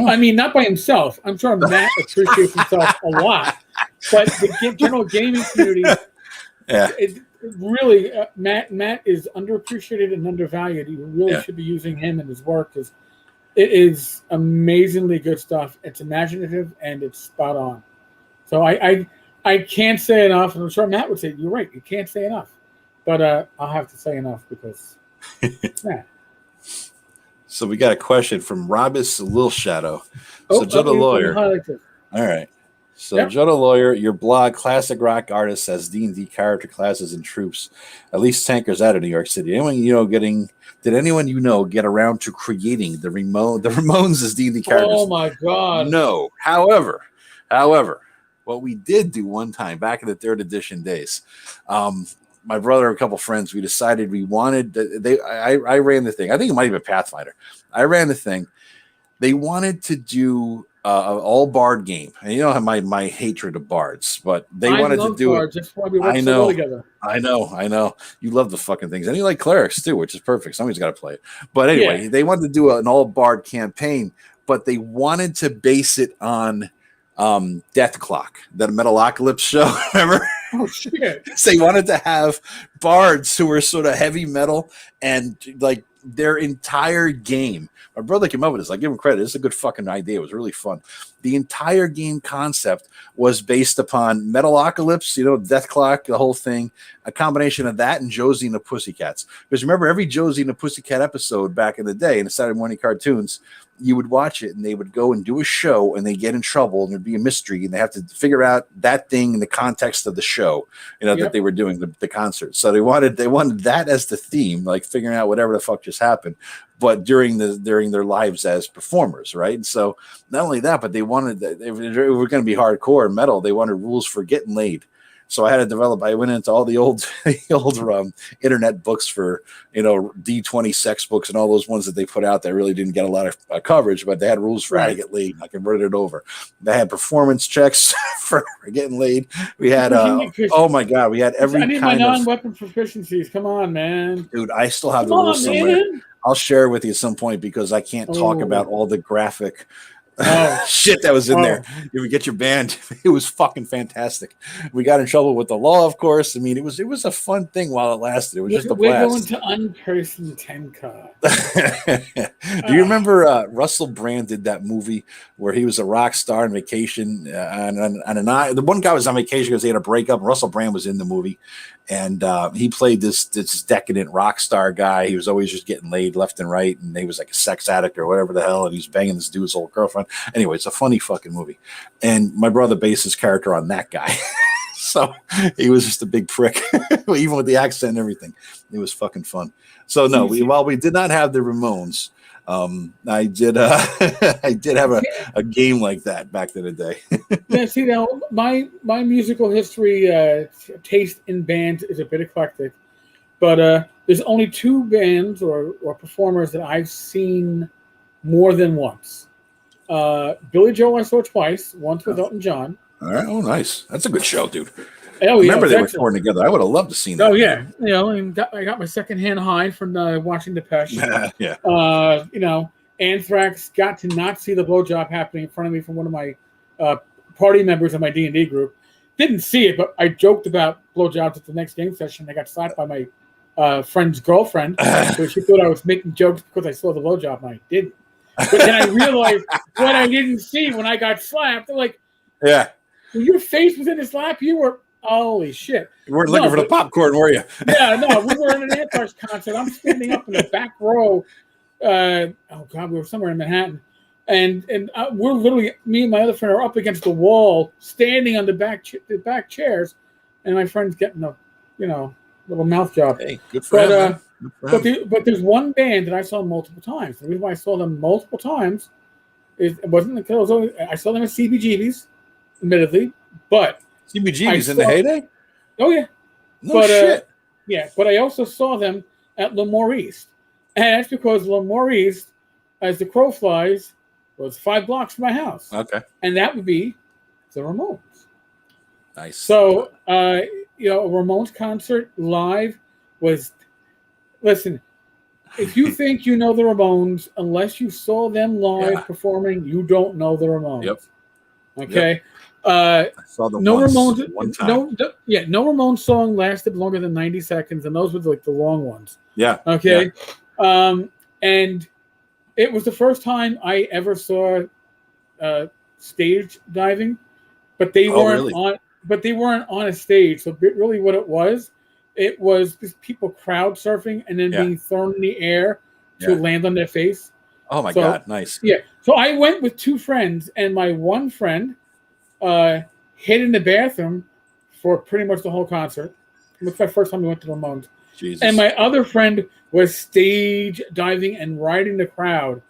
I mean, not by himself. I'm sure Matt appreciates himself a lot. But the general gaming community, really, Matt is underappreciated and undervalued. You really should be using him in his work because it is amazingly good stuff. It's imaginative and it's spot on. So I can't say enough, and I'm sure Matt would say, you're right, you can't say enough. But I'll have to say enough because it's Matt. So we got a question from Robus Lil Shadow. So Joe the Lawyer. All right. So Joe the Lawyer, your blog, Classic Rock Artists, has D&D character classes and troops. At least Tanker's out of New York City. Did anyone get around to creating the Ramones as D&D characters? Oh my God. No. However, what we did do one time back in the 3rd edition days, my brother and a couple friends, we decided we wanted I ran the thing. I think it might have been Pathfinder. I ran the thing. They wanted to do an all bard game. And you know my hatred of bards, but they wanted to do bards. That's why we work so well together. I know. You love the fucking things. And you like clerics too, which is perfect. Somebody's got to play it. But anyway, they wanted to do an all bard campaign, but they wanted to base it on Death Clock, that Metalocalypse show. Remember? Oh shit! So they wanted to have bards who were sort of heavy metal, and like their entire game. My brother came up with this. I give him credit. This is a good fucking idea. It was really fun. The entire game concept was based upon Metalocalypse, Death Clock, the whole thing, a combination of that and Josie and the Pussycats. Because remember, every Josie and the Pussycat episode back in the day in the Saturday morning cartoons, you would watch it and they would go and do a show and they get in trouble and there'd be a mystery and they have to figure out that thing in the context of the show, that they were doing the concert. So they wanted that as the theme, like figuring out whatever the fuck just happened, but during their lives as performers, right? And so not only that, but they wanted that they were going to be hardcore metal. They wanted rules for getting laid. So I went into all the old internet books for, D20 sex books and all those ones that they put out that really didn't get a lot of coverage, but they had rules for how to get laid. I converted it over. They had performance checks for getting laid. We had, oh my God, we had every kind of. I need my non-weapon proficiencies. Come on, man. Dude, I still have the rules somewhere. Man. I'll share it with you at some point because I can't talk about all the graphic shit that was in there. You would get your band. It was fucking fantastic. We got in trouble with the law, of course. I mean, it was a fun thing while it lasted. It was just a blast. We're going to unperson Tenkar. Do you remember Russell Brand did that movie where he was a rock star on vacation the one guy was on vacation because he had a breakup. Russell Brand was in the movie. And he played this decadent rock star guy. He was always just getting laid left and right. And he was like a sex addict or whatever the hell. And he was banging this dude's old girlfriend. Anyway, it's a funny fucking movie. And my brother based his character on that guy. So he was just a big prick, even with the accent and everything. It was fucking fun. So no, while we did not have the Ramones, I did have a game like that back in the day. Yeah, see now my musical history taste in bands is a bit eclectic, but there's only two bands or performers that I've seen more than once. Billy Joel I saw twice, once with Elton John. All right, oh nice, that's a good show, dude. Oh, remember they were touring together. I would have loved to see that. Oh yeah, and I got my secondhand high from watching Depeche. Yeah. Anthrax got to not see the blowjob happening in front of me from one of my party members of my D&D group. Didn't see it, but I joked about blowjobs at the next game session. I got slapped by my friend's girlfriend, so she thought I was making jokes because I saw the blowjob, and I didn't. But then I realized what I didn't see when I got slapped. They're like, yeah. When your face was in his lap, you were, holy shit. You weren't looking for the popcorn, were you? Yeah, no. We were at an Anthrax concert. I'm standing up in the back row. We were somewhere in Manhattan. And we're literally, me and my other friend are up against the wall, standing on the back chairs. And my friend's getting a, little mouth job. Hey, good for him. But there's one band that I saw multiple times. The reason why I saw them multiple times is I saw them at CBGB's. Admittedly, but CBGB's in the heyday. Oh yeah, shit. But I also saw them at Lemoore East, and that's because Lemoore East, as the crow flies, was 5 blocks from my house. Okay, and that would be the Ramones. Nice. So, a Ramones concert live was. Listen, if you think you know the Ramones, unless you saw them live performing, you don't know the Ramones. Yep. Okay. Yep. I saw them no Ramones. One time. No Ramones song lasted longer than 90 seconds, and those were like the long ones. Yeah. Okay. Yeah. And it was the first time I ever saw stage diving, but they weren't on. But they weren't on a stage. So really, what it was just people crowd surfing and then being thrown in the air to land on their face. Oh my God! Nice. Yeah. So I went with 2 friends, and my one friend hid in the bathroom for pretty much the whole concert. It was my first time we went to Ramones. Jesus. And my other friend was stage diving and riding the crowd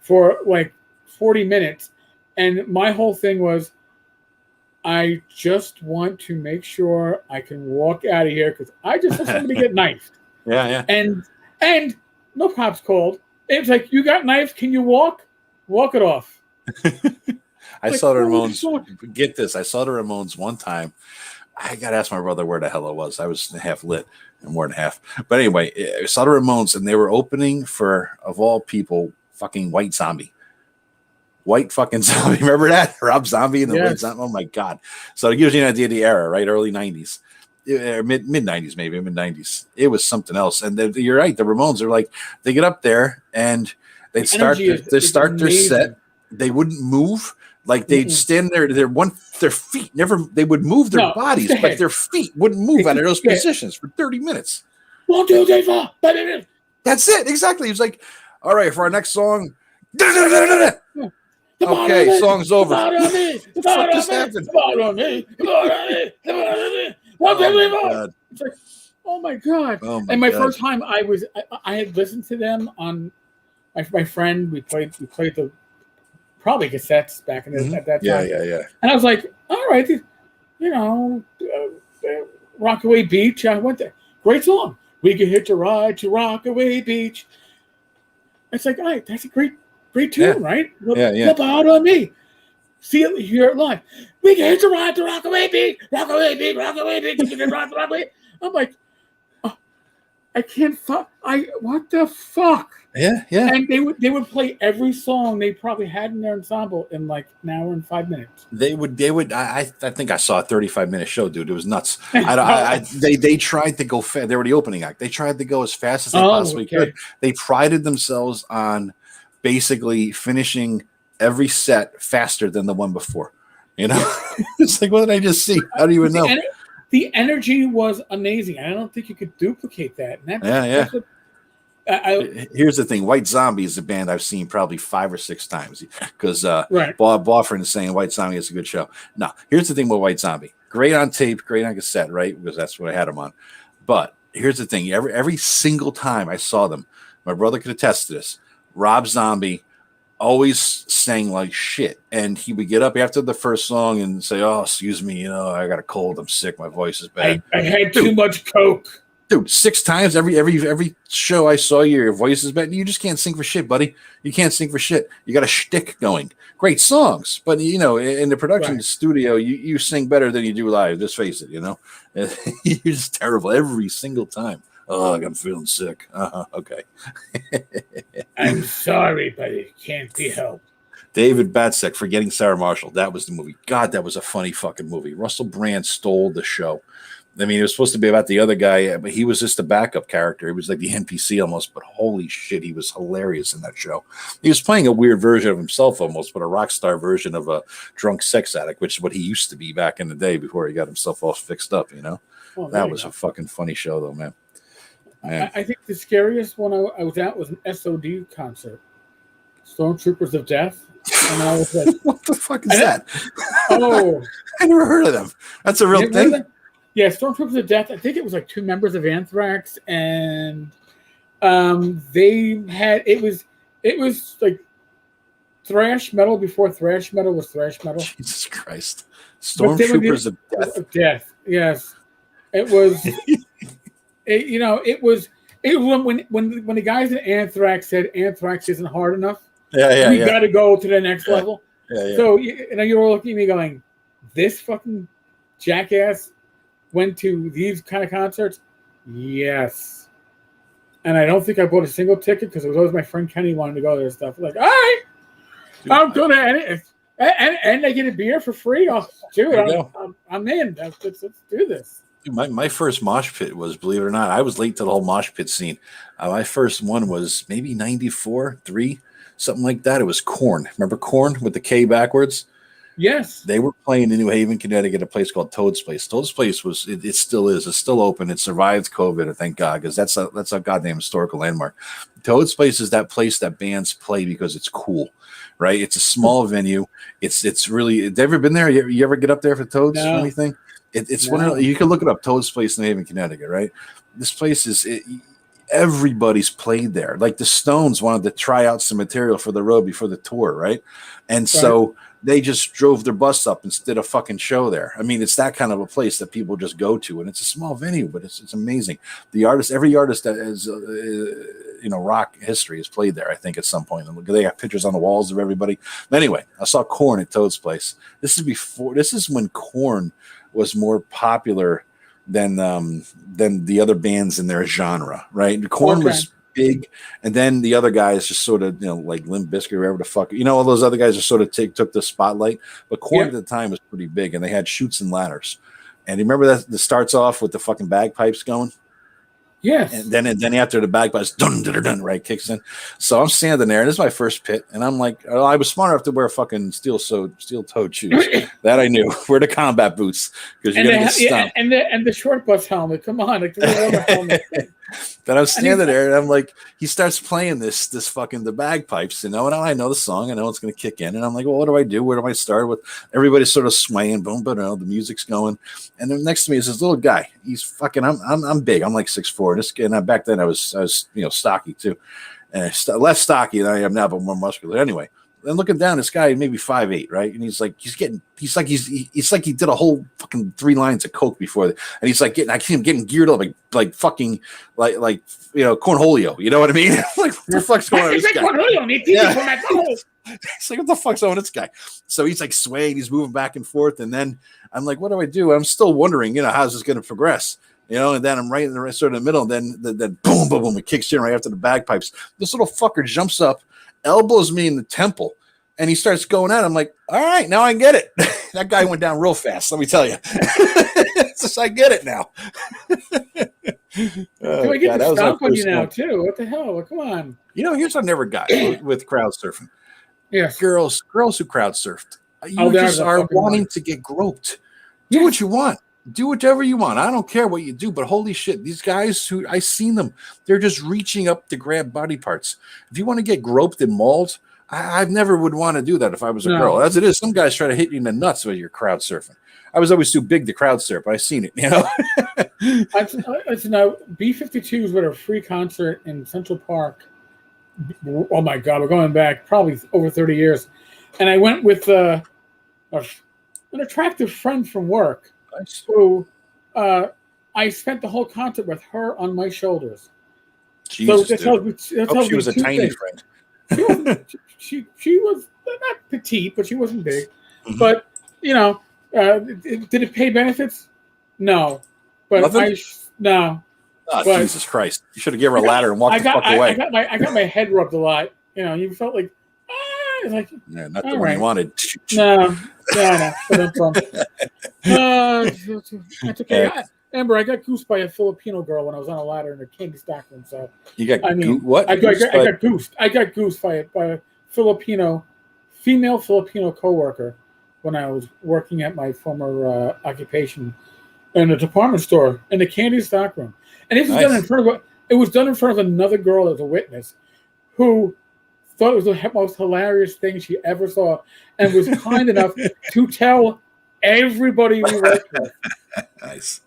for like 40 minutes. And my whole thing was, I just want to make sure I can walk out of here because I just want somebody to get knifed. Yeah. And no cops called. It's like, you got knives, can you walk? Walk it off. I saw the Ramones. Get this. I saw the Ramones one time. I got to ask my brother where the hell it was. I was half lit and more than half. But anyway, I saw the Ramones and they were opening for, of all people, fucking White Zombie. White fucking Zombie. Remember that? Rob Zombie and the White Zombie. Oh my God. So it gives you an idea of the era, right? Early 90s. Mid 90s, maybe mid 90s. It was something else. And you're right. The Ramones are like, they get up there and they start their set. They wouldn't move. Like they'd stand there, their feet they would move their bodies, but their feet wouldn't move out of those positions for 30 minutes. 1, 2, 3, 4. That's it. Exactly. He was like, all right, for our next song. Okay, song's over. What just happened? It's like, oh my God. And my first time I had listened to them on my friend. We played the probably cassettes back in at that time. Yeah. And I was like, all right, Rockaway Beach. I went there. Great song. We can hitch a ride to Rockaway Beach. It's like, all right, that's a great tune, right? Flip out on me. Hear it live. We can hitch a ride to Rockaway Beach, Rockaway Beach, Rockaway Beach. Rockaway. I'm like, oh, I can't fuck. What the fuck? Yeah. And they would play every song they probably had in their ensemble in like an hour and 5 minutes. They would. I think I saw a 35-minute show, dude. It was nuts. They tried to go fast. They were the opening act. They tried to go as fast as they possibly could. They prided themselves on basically finishing every set faster than the one before. You know, it's like, what did I just see? How do you even know? The energy was amazing. I don't think you could duplicate that. And that's what, here's the thing. White Zombie is a band I've seen probably 5 or 6 times because Bob Boffin is saying White Zombie is a good show. Now, here's the thing with White Zombie. Great on tape, great on cassette, right? Because that's what I had them on. But here's the thing. Every single time I saw them, my brother could attest to this. Rob Zombie always sang like shit. And he would get up after the first song and say, oh, excuse me, I got a cold. I'm sick. My voice is bad. I had too much Coke. Dude, 6 times every show I saw you, your voice is bad. You just can't sing for shit, buddy. You can't sing for shit. You got a shtick going. Great songs, but in the production studio, you sing better than you do live. Just face it. You're just terrible every single time. Oh, I'm feeling sick. Okay. I'm sorry, but it can't be helped. David Batsek, Forgetting Sarah Marshall. That was the movie. God, that was a funny fucking movie. Russell Brand stole the show. I mean, it was supposed to be about the other guy, but he was just a backup character. He was like the NPC almost, but holy shit, he was hilarious in that show. He was playing a weird version of himself almost, but a rock star version of a drunk sex addict, which is what he used to be back in the day before he got himself all fixed up, Well, that was a fucking funny show, though, man. I think the scariest one I was at was an SOD concert, Stormtroopers of Death. And I was like, what the fuck is that? Oh. I never heard of them. That's a real thing? Yeah, Stormtroopers of Death. I think it was like 2 members of Anthrax, and they had it was like thrash metal before thrash metal was thrash metal. Jesus Christ! Stormtroopers of Death. Yes, it was. It was when the guys at Anthrax said Anthrax isn't hard enough. We got to go to the next level. So you were looking at me going, this fucking jackass went to these kind of concerts? Yes. And I don't think I bought a single ticket because it was always my friend Kenny wanted to go there and stuff. Like, all right, I'm going to and they get a beer for free. Oh, dude, I'm in. Let's do this. Dude, my first mosh pit was, believe it or not, I was late to the whole mosh pit scene. My first one was maybe 94, 3, something like that. It was Korn. Remember Korn with the K backwards? Yes. They were playing in New Haven, Connecticut, a place called Toad's Place. Toad's Place was, it still is. It's still open. It survived COVID, thank God, because that's a goddamn historical landmark. Toad's Place is that place that bands play because it's cool, right? It's a small venue. It's really, have you ever been there? You ever get up there for Toad's or anything? It's one of, you can look it up, Toad's Place in New Haven, Connecticut, right? This place is, everybody's played there. Like the Stones wanted to try out some material for the road before the tour, right? And so they just drove their bus up and did a fucking show there. I mean, it's that kind of a place that people just go to, and it's a small venue, but it's amazing. The artist, every artist that is, rock history has played there, I think, at some point. And they have pictures on the walls of everybody. Anyway, I saw Korn at Toad's Place. This is when Korn was more popular than the other bands in their genre, right? Korn was big, and then the other guys just sort of, like Limp Bizkit or whatever the fuck, all those other guys just sort of took the spotlight. But Korn at the time was pretty big, and they had Chutes and Ladders. And you remember that starts off with the fucking bagpipes going? Yes. And then after the bagpipes, dun dun dun, right, kicks in. So I'm standing there, and this is my first pit, and I'm like, oh, I was smart enough to wear fucking steel-toed shoes. That I knew. Wear the combat boots because you're gonna get stomped. And the short bus helmet. Come on, like the rubber helmet. But I'm standing there, and I'm like, he starts playing this fucking the bagpipes, and I know the song, I know it's gonna kick in, and I'm like, well, what do I do? Where do I start? With everybody's sort of swaying, boom, but the music's going, and then next to me is this little guy. He's fucking, I'm big, I'm like 6'4". This kid, and back then I was stocky too, and less stocky than I am now, but more muscular. Anyway, then looking down, this guy maybe 5'8", right, and he's like he did a whole fucking 3 lines of coke before that, and he's like I see him getting geared up like fucking like cornholio, you know what I mean? Like what the fuck's going on with this guy? It's like what the fuck's on with this guy? So he's like swaying, he's moving back and forth, and then I'm like, what do I do? I'm still wondering, how's this going to progress? And then I'm right in the sort of the middle, and then the boom, boom, boom, it kicks in right after the bagpipes. This little fucker jumps up, elbows me in the temple, and he starts going at it. I'm like, all right, now I get it. That guy went down real fast, let me tell you. Just, I get it now. Do I get to stomp on you now, too? What the hell? Well, come on. Here's what I never got with crowd surfing. Yes. Girls who crowd surfed. You just are wanting to get groped. Do what you want. Do whatever you want. I don't care what you do, but holy shit, these guys who I seen them, they're just reaching up to grab body parts. If you want to get groped and mauled, I never would want to do that if I was a girl. As it is, some guys try to hit you in the nuts when you're crowd surfing. I was always too big to crowd surf. I seen it, Now, B-52s were a free concert in Central Park. Oh my God, we're going back probably over 30 years. And I went with an attractive friend from work. Nice. Who I spent the whole concert with her on my shoulders. Jesus, so she was a tiny friend. She was not petite, but she wasn't big. Mm-hmm. But did it pay benefits? No. But no. Oh, but, Jesus Christ! You should have given her a ladder and walked the fuck away. I got my head rubbed a lot. You felt like not the one you wanted. No. That's okay. Amber, I got goosed by a Filipino girl when I was on a ladder in a candy stock room. So you got what? I got goosed. I got goosed by a female Filipino coworker when I was working at my former occupation in a department store in the candy stock room, and it was done in front of another girl as a witness, who thought it was the most hilarious thing she ever saw, and was kind enough to tell everybody we worked with. Nice.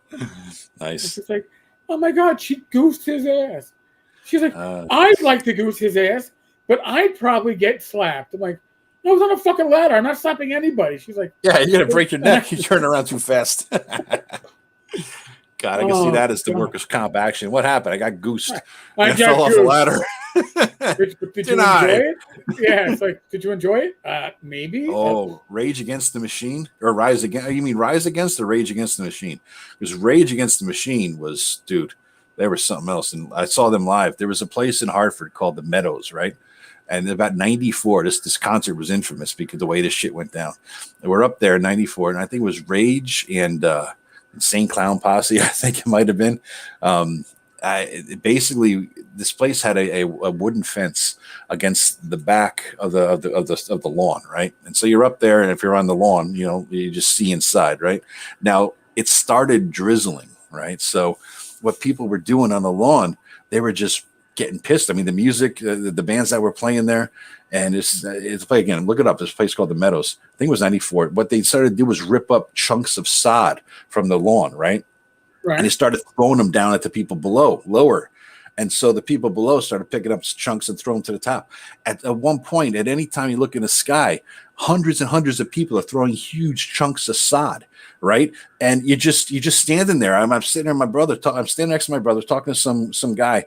It's just like, oh my God, she goosed his ass. She's like, I'd like to goose his ass, but I'd probably get slapped. I'm like, I was on a fucking ladder. I'm not slapping anybody. She's like, yeah, you're gonna break your neck. You turn around too fast. God, I can see that as the workers' comp action. What happened? I got goosed. I fell off the ladder. Did you enjoy it? Yeah, it's like, did you enjoy it? Maybe. Oh, Rage Against the Machine or Rise Against? You mean Rise Against or Rage Against the Machine? Because Rage Against the Machine was, dude, they were something else. And I saw them live. There was a place in Hartford called the Meadows, right? And about 94, this concert was infamous because of the way this shit went down. And we're up there in 94, and I think it was Rage and Insane Clown Posse, I think it might have been. Basically, this place had a wooden fence against the back of the lawn, right? And so you're up there, and if you're on the lawn, you just see inside, right? Now it started drizzling, right? So what people were doing on the lawn, they were just getting pissed. I mean, the music, the bands that were playing there, and it's play again. Look it up. This place called the Meadows. I think it was 94. What they started to do was rip up chunks of sod from the lawn, right? And they started throwing them down at the people lower. And so the people below started picking up chunks and throwing them to the top. At one point, at any time you look in the sky, hundreds and hundreds of people are throwing huge chunks of sod, right? And you're just standing there. I'm sitting there, I'm standing next to my brother talking to some guy.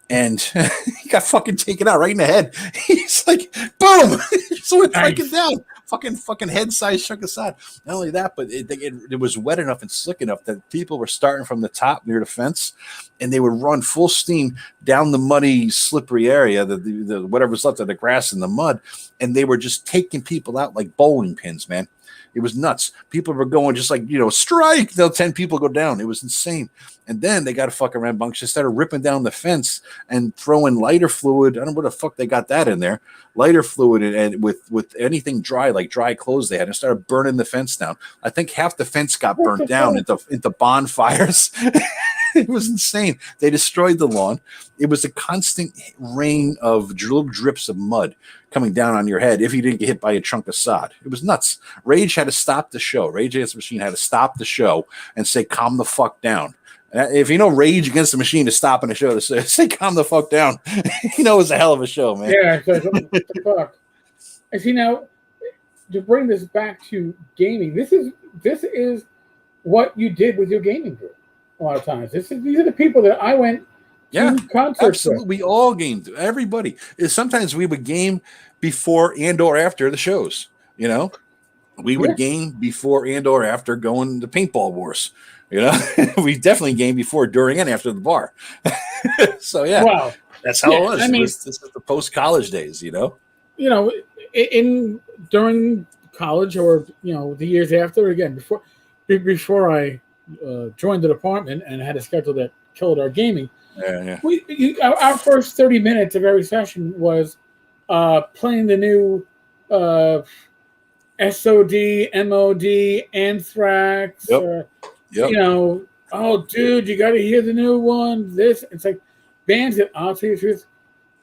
And he got fucking taken out right in the head. He's like, boom! So it breaking down. Fucking head-sized chunk of sod. Not only that, but it was wet enough and slick enough that people were starting from the top near the fence, and they would run full steam down the muddy, slippery area, the whatever's left of the grass and the mud, and they were just taking people out like bowling pins, man. It was nuts. People were going just like, strike. 10 people go down. It was insane. And then they got a fucking rambunctious, started ripping down the fence and throwing lighter fluid. I don't know where the fuck they got that in there. Lighter fluid and with anything dry, like dry clothes they had, and started burning the fence down. I think half the fence got burnt down into bonfires. It was insane. They destroyed the lawn. It was a constant rain of little drips of mud coming down on your head if you didn't get hit by a chunk of sod. It was nuts. Rage had to stop the show. Rage Against the Machine had to stop the show and say, calm the fuck down. If you know Rage Against the Machine is stopping the show to say calm the fuck down, it's a hell of a show, man. Yeah, what the fuck? And see, now, to bring this back to gaming, this is what you did with your gaming group a lot of times. These are the people that I went to concerts absolutely. with. We all gamed. Everybody. Sometimes we would game before and or after the shows, We would game before and or after going to paintball wars. We definitely game before, during, and after the bar. So wow, that's how it was. I mean, this is the post-college days, during college or the years after. Again, before I joined the department and had a schedule that killed our gaming. Our first 30 minutes of every session was playing the new SOD, MOD, Anthrax. Oh, dude, you got to hear the new one. It's like bands that, I'll tell you the truth,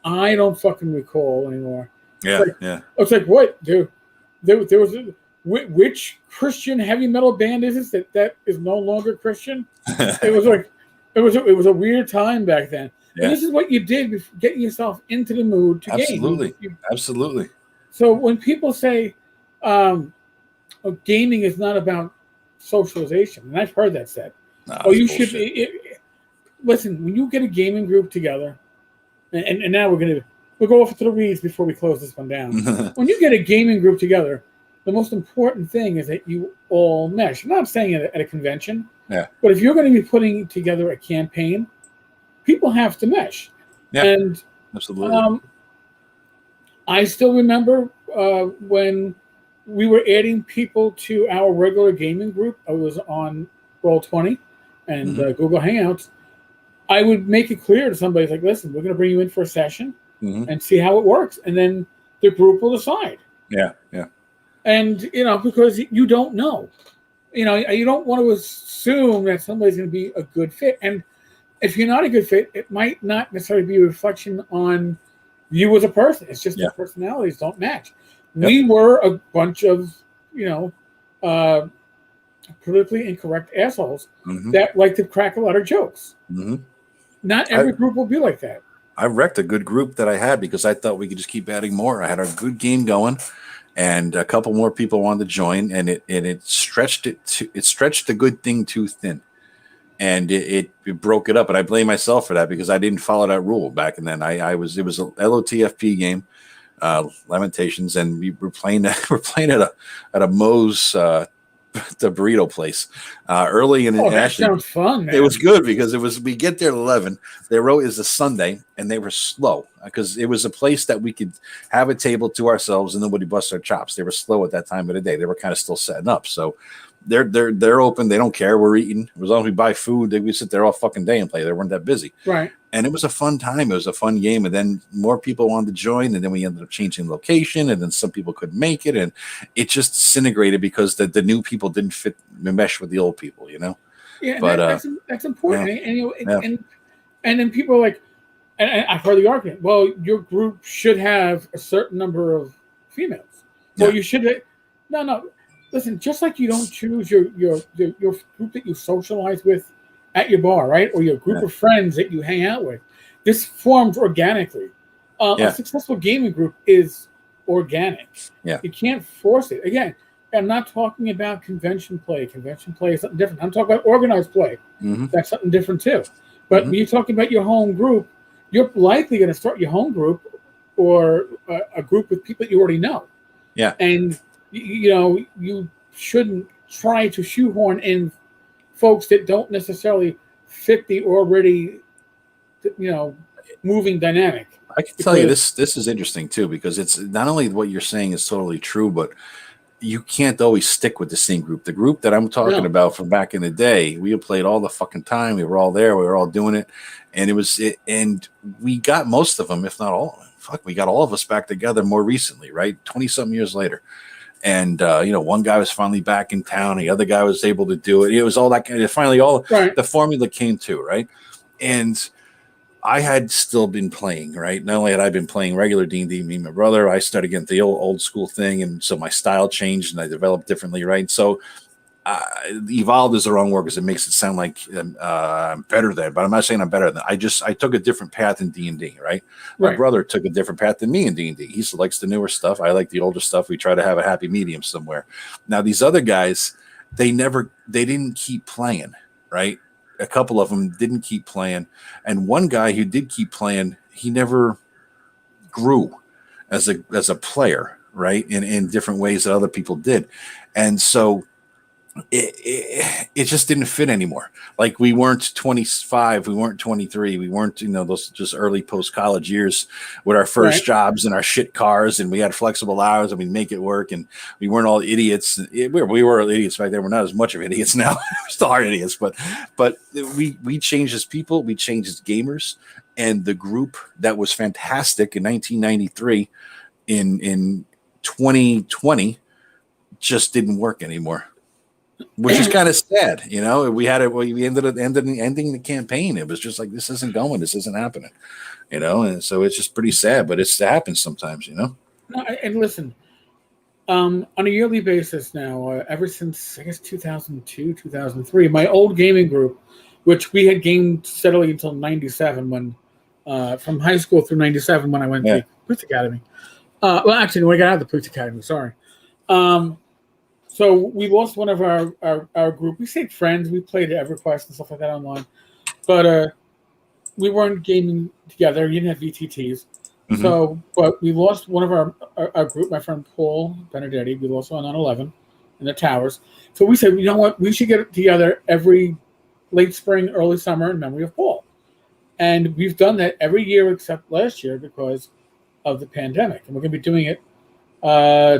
I don't fucking recall anymore. It's like, what, dude? There was which Christian heavy metal band is this that is no longer Christian? It was like, it was a weird time back then. Yeah. And this is what you did, getting yourself into the mood to game. Absolutely. So when people say gaming is not about socialization, and I've heard that said. You should listen, when you get a gaming group together, and now we'll go off to the weeds before we close this one down. When you get a gaming group together, the most important thing is that you all mesh. I'm not saying it at a convention, but if you're going to be putting together a campaign, people have to mesh. Yeah, and absolutely. I still remember when we were adding people to our regular gaming group. I was on Roll20 and Google Hangouts. I would make it clear to somebody, like, listen, we're going to bring you in for a session and see how it works. And then the group will decide. Yeah. And, because you don't know. You don't want to assume that somebody's going to be a good fit. And if you're not a good fit, it might not necessarily be a reflection on you as a person. It's just the personalities don't match. We were a bunch of, politically incorrect assholes that like to crack a lot of jokes. Not every group will be like that. I wrecked a good group that I had because I thought we could just keep adding more. I had a good game going, and a couple more people wanted to join, and it stretched the good thing too thin, and it broke it up. And I blame myself for that because I didn't follow that rule back then. It was a LOTFP game, Lamentations, and we were playing at a Moe's. The burrito place early in that sounds fun, man. It was good because we get there at 11. They wrote is a Sunday, and they were slow because it was a place that we could have a table to ourselves and nobody bust our chops. They were slow at that time of the day. They were kind of still setting up, so they're open. They don't care. We're eating. As long as we buy food, we sit there all fucking day and play. They weren't that busy, right? And it was a fun time. It was a fun game. And then more people wanted to join. And then we ended up changing location. And then some people couldn't make it. And it just disintegrated because the new people didn't mesh with the old people, Yeah, but that's important. And then people are like, and I've heard the argument, well, your group should have a certain number of females. Well, you should. No. Listen, just like you don't choose your group that you socialize with at your bar, right? Or your group of friends that you hang out with. This forms organically. A successful gaming group is organic. Yeah. You can't force it. Again, I'm not talking about convention play. Convention play is something different. I'm talking about organized play. That's something different too. But when you're talking about your home group, you're likely going to start your home group or a group with people that you already know. Yeah. And, you shouldn't try to shoehorn in folks that don't necessarily fit the already, moving dynamic. I can tell you this is interesting too, because it's not only what you're saying is totally true, but you can't always stick with the same group. The group that I'm talking about from back in the day, we played all the fucking time. We were all there. We were all doing it. And and we got most of them, if not all of them. Fuck, we got all of us back together more recently, right? 20-something years later. And, one guy was finally back in town. The other guy was able to do it. It was all that kind of, finally the formula came to, right? And I had still been playing, right? Not only had I been playing regular D&D, me and my brother, I started getting the old school thing. And so my style changed and I developed differently, right? So evolved is the wrong word because it makes it sound like I'm better than, but I'm not saying I'm better than. I took a different path in D&D, right? My brother took a different path than me in D&D. He likes the newer stuff. I like the older stuff. We try to have a happy medium somewhere. Now, these other guys, they didn't keep playing, right? A couple of them didn't keep playing. And one guy who did keep playing, he never grew as a player, right? In different ways that other people did. And so it just didn't fit anymore. Like we weren't 25, we weren't 23, we weren't, those just early post-college years with our first jobs and our shit cars, and we had flexible hours and we make it work, and we weren't all idiots. We were idiots back then. We're not as much of idiots now. We still are idiots, but we changed as people, we changed as gamers, and the group that was fantastic in 1993 in 2020 just didn't work anymore. Which is kind of sad, We ending the campaign. It was just like, this isn't going, this isn't happening, And so it's just pretty sad, but it happens sometimes, No, and listen, on a yearly basis now, ever since I guess 2002, 2003, my old gaming group, which we had gamed steadily until '97, when from high school through '97 when I went to the Police Academy. Well, actually, when I got out of the Police Academy, sorry. So we lost one of our group. We stayed friends. We played EverQuest and stuff like that online. But we weren't gaming together. We didn't have VTTs. Mm-hmm. So, but we lost one of our group, my friend Paul Benedetti. We lost on 9/11 in the towers. So we said, you know what? We should get together every late spring, early summer in memory of Paul. And we've done that every year except last year because of the pandemic. And we're going to be doing it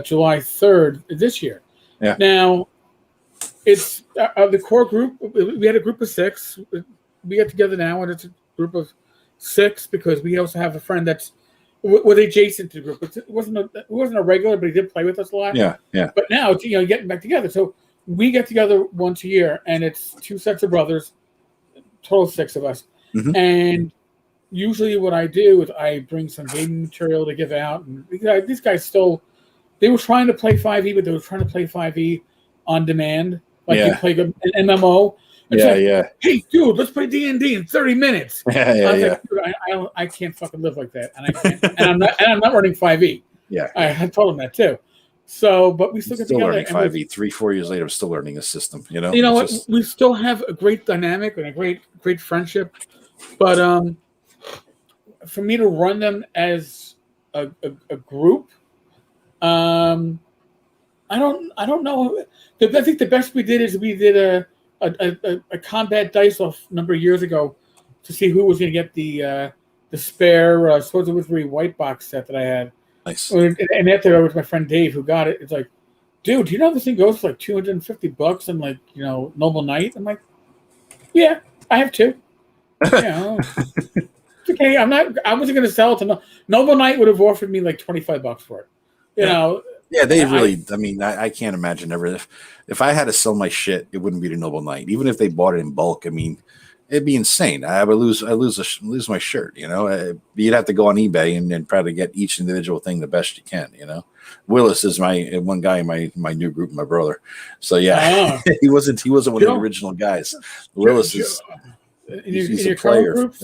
July 3rd this year. Yeah. Now, it's the core group. We had a group of 6. We get together now, and it's a group of 6 because we also have a friend that's adjacent to the group. It wasn't a regular, but he did play with us a lot. Yeah. But now it's getting back together. So we get together once a year, and it's 2 sets of brothers, total 6 of us. Mm-hmm. And usually, what I do is I bring some gaming material to give out, and these guys still. They were trying to play 5e, but they were trying to play 5e on demand, like you play an MMO. It's Hey, dude, let's play D&D in 30 minutes. Like, dude, I can't fucking live like that, and I can't. and I'm not running 5e. Yeah, I told them that too. So, but we still get together. Learning 5e 3-4 years later. I'm still learning a system. You know what? We still have a great dynamic and a great friendship, but for me to run them as a group. I don't know. I think the best we did is we did a combat dice off a number of years ago to see who was going to get the spare Swords of Wizardry white box set that I had. Nice. And after it was my friend Dave who got it. It's like, dude, do you know this thing goes for like $250 and like Noble Knight? I'm like, yeah, I have 2. It's okay. I wasn't going to sell it to Noble Knight would have offered me like $25 for it. Yeah, they really. I can't imagine ever. If I had to sell my shit, it wouldn't be the Noble Knight. Even if they bought it in bulk, it'd be insane. I would lose my shirt. You'd have to go on eBay and try to get each individual thing the best you can. Willis is my one guy in my new group, my brother. So yeah, he wasn't one of the original guys. Willis is. He's a player. Group,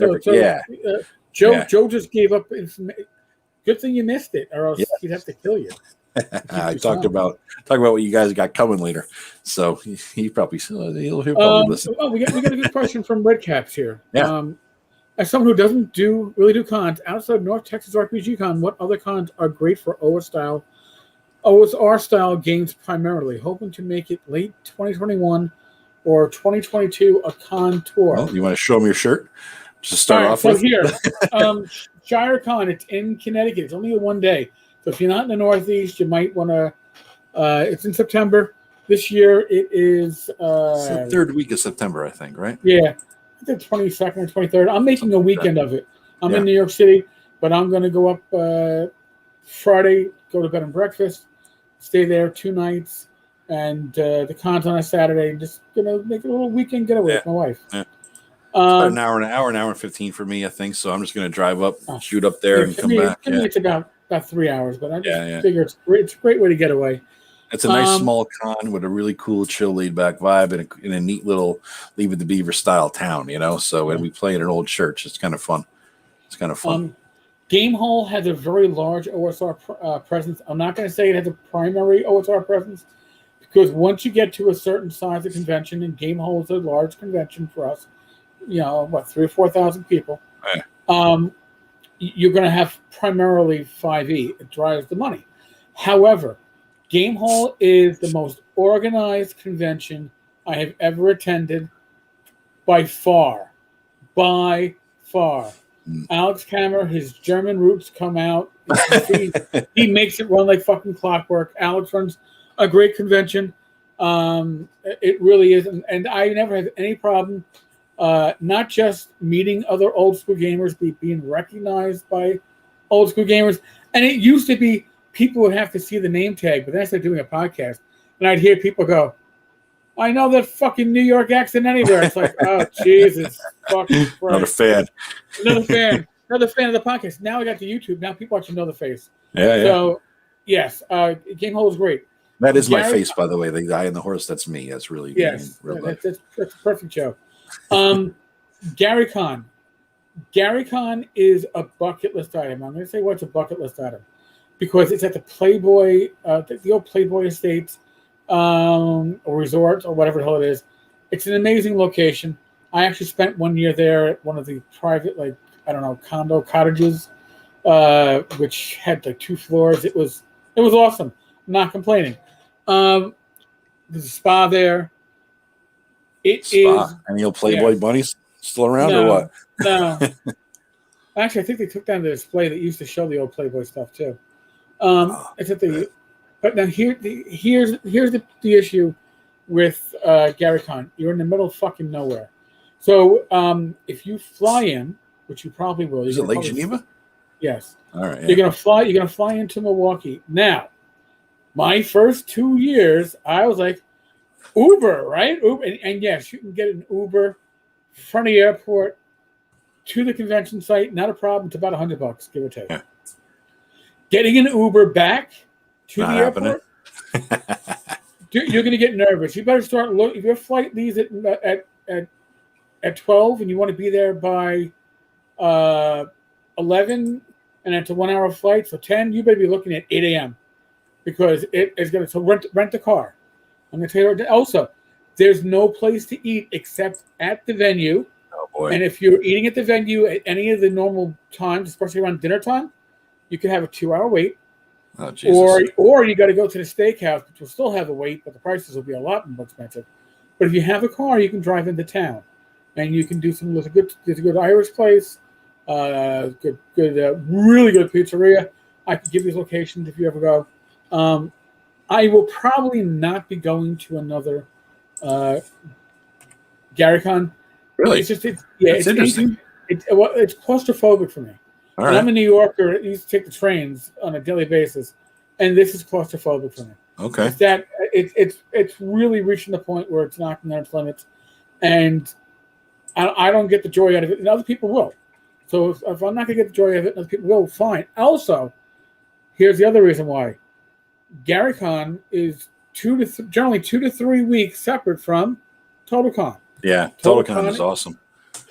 Joe just gave up. Good thing you missed it, or else he'd have to kill you. I talked about what you guys got coming later, so he'll probably listen. We got a good question from Redcaps here. Yeah. As someone who doesn't really do cons outside North Texas RPG Con, what other cons are great for OSR style games primarily? Hoping to make it late 2021 or 2022 a con tour. Well, you want to show them your shirt to start off with? Here. ShireCon, it's in Connecticut. It's only a 1 day. So if you're not in the Northeast, you might want to It's in September. This year it is It's the third week of September, I think, right? Yeah, the 22nd or 23rd. I'm making a weekend of it. I'm in New York City, but I'm going to go up Friday, go to bed and breakfast, stay there 2 nights, and the con's on a Saturday. Just going to make a little weekend getaway with my wife. Yeah. About an hour and 15 for me, I think. So I'm just going to drive up, shoot up there, and come back. For me, it's about 3 hours, but I just figure it's a great way to get away. It's a nice small con with a really cool, chill, laid-back vibe in a neat little Leave It to Beaver style town, you know. So when we play in an old church, it's kind of fun. It's kind of fun. Game Hall has a very large OSR presence. I'm not going to say it has a primary OSR presence because once you get to a certain size of convention, and Game Hall is a large convention for us, 3,000 or 4,000 people. Yeah. You're going to have primarily 5e. It drives the money. However, Game Hall is the most organized convention I have ever attended by far. Alex Kammer, his German roots come out. He makes it run like fucking clockwork. Alex runs a great convention. It really is. And I never have any problem not just meeting other old school gamers, being recognized by old school gamers. And it used to be people would have to see the name tag, but then I started doing a podcast, and I'd hear people go, I know that fucking New York accent anywhere. It's like, oh, Jesus fucking Christ. Another fan of the podcast. Now I got the YouTube. Now people actually know the face. Yeah. So, yes, Game Hall is great. That is my face, by the way. The guy and the horse, that's me. That's really that's a perfect show. Gary Con. Gary Con is a bucket list item. I'm going to say what's a bucket list item because it's at the Playboy, the old Playboy Estates or resort or whatever the hell it is. It's an amazing location. I actually spent 1 year there at one of the private, condo cottages, which had 2 floors. It was awesome. I'm not complaining. There's a spa there. It is. Any old Playboy bunnies still around or what? No. Actually, I think they took down the display that used to show the old Playboy stuff too. It's at the. But now here's the issue with Gary Con. You're in the middle of fucking nowhere. So if you fly in, which you probably will, is it Lake Geneva? Yes. All right. Yeah. You're gonna fly into Milwaukee. Now, my first 2 years, I was like, Uber, right? Uber, and yes, you can get an Uber from the airport to the convention site. Not a problem. It's about $100, give or take. Yeah. Getting an Uber back to the airport, you're going to get nervous. You better start looking. If your flight leaves at 12 and you want to be there by 11, and it's a 1 hour flight, so 10, you better be looking at 8 a.m. because it is going to rent a car. I'm going to tell you also, there's no place to eat except at the venue. Oh boy! And if you're eating at the venue at any of the normal times, especially around dinner time, you can have a 2 hour wait. Oh, Jesus. Or you got to go to the steakhouse, which will still have a wait, but the prices will be a lot more expensive. But if you have a car, you can drive into town, and you can do there's a good Irish place, really good pizzeria. I can give you locations if you ever go. I will probably not be going to another GaryCon. Really? It's interesting. It's claustrophobic for me. All right. I'm a New Yorker. I used to take the trains on a daily basis, and this is claustrophobic for me. Okay. It's really reaching the point where it's knocking on its limits, and I don't get the joy out of it, and other people will. So if I'm not going to get the joy out of it, and other people will, fine. Also, here's the other reason why. GaryCon is generally 2 to 3 weeks separate from TotalCon. Yeah, TotalCon is awesome.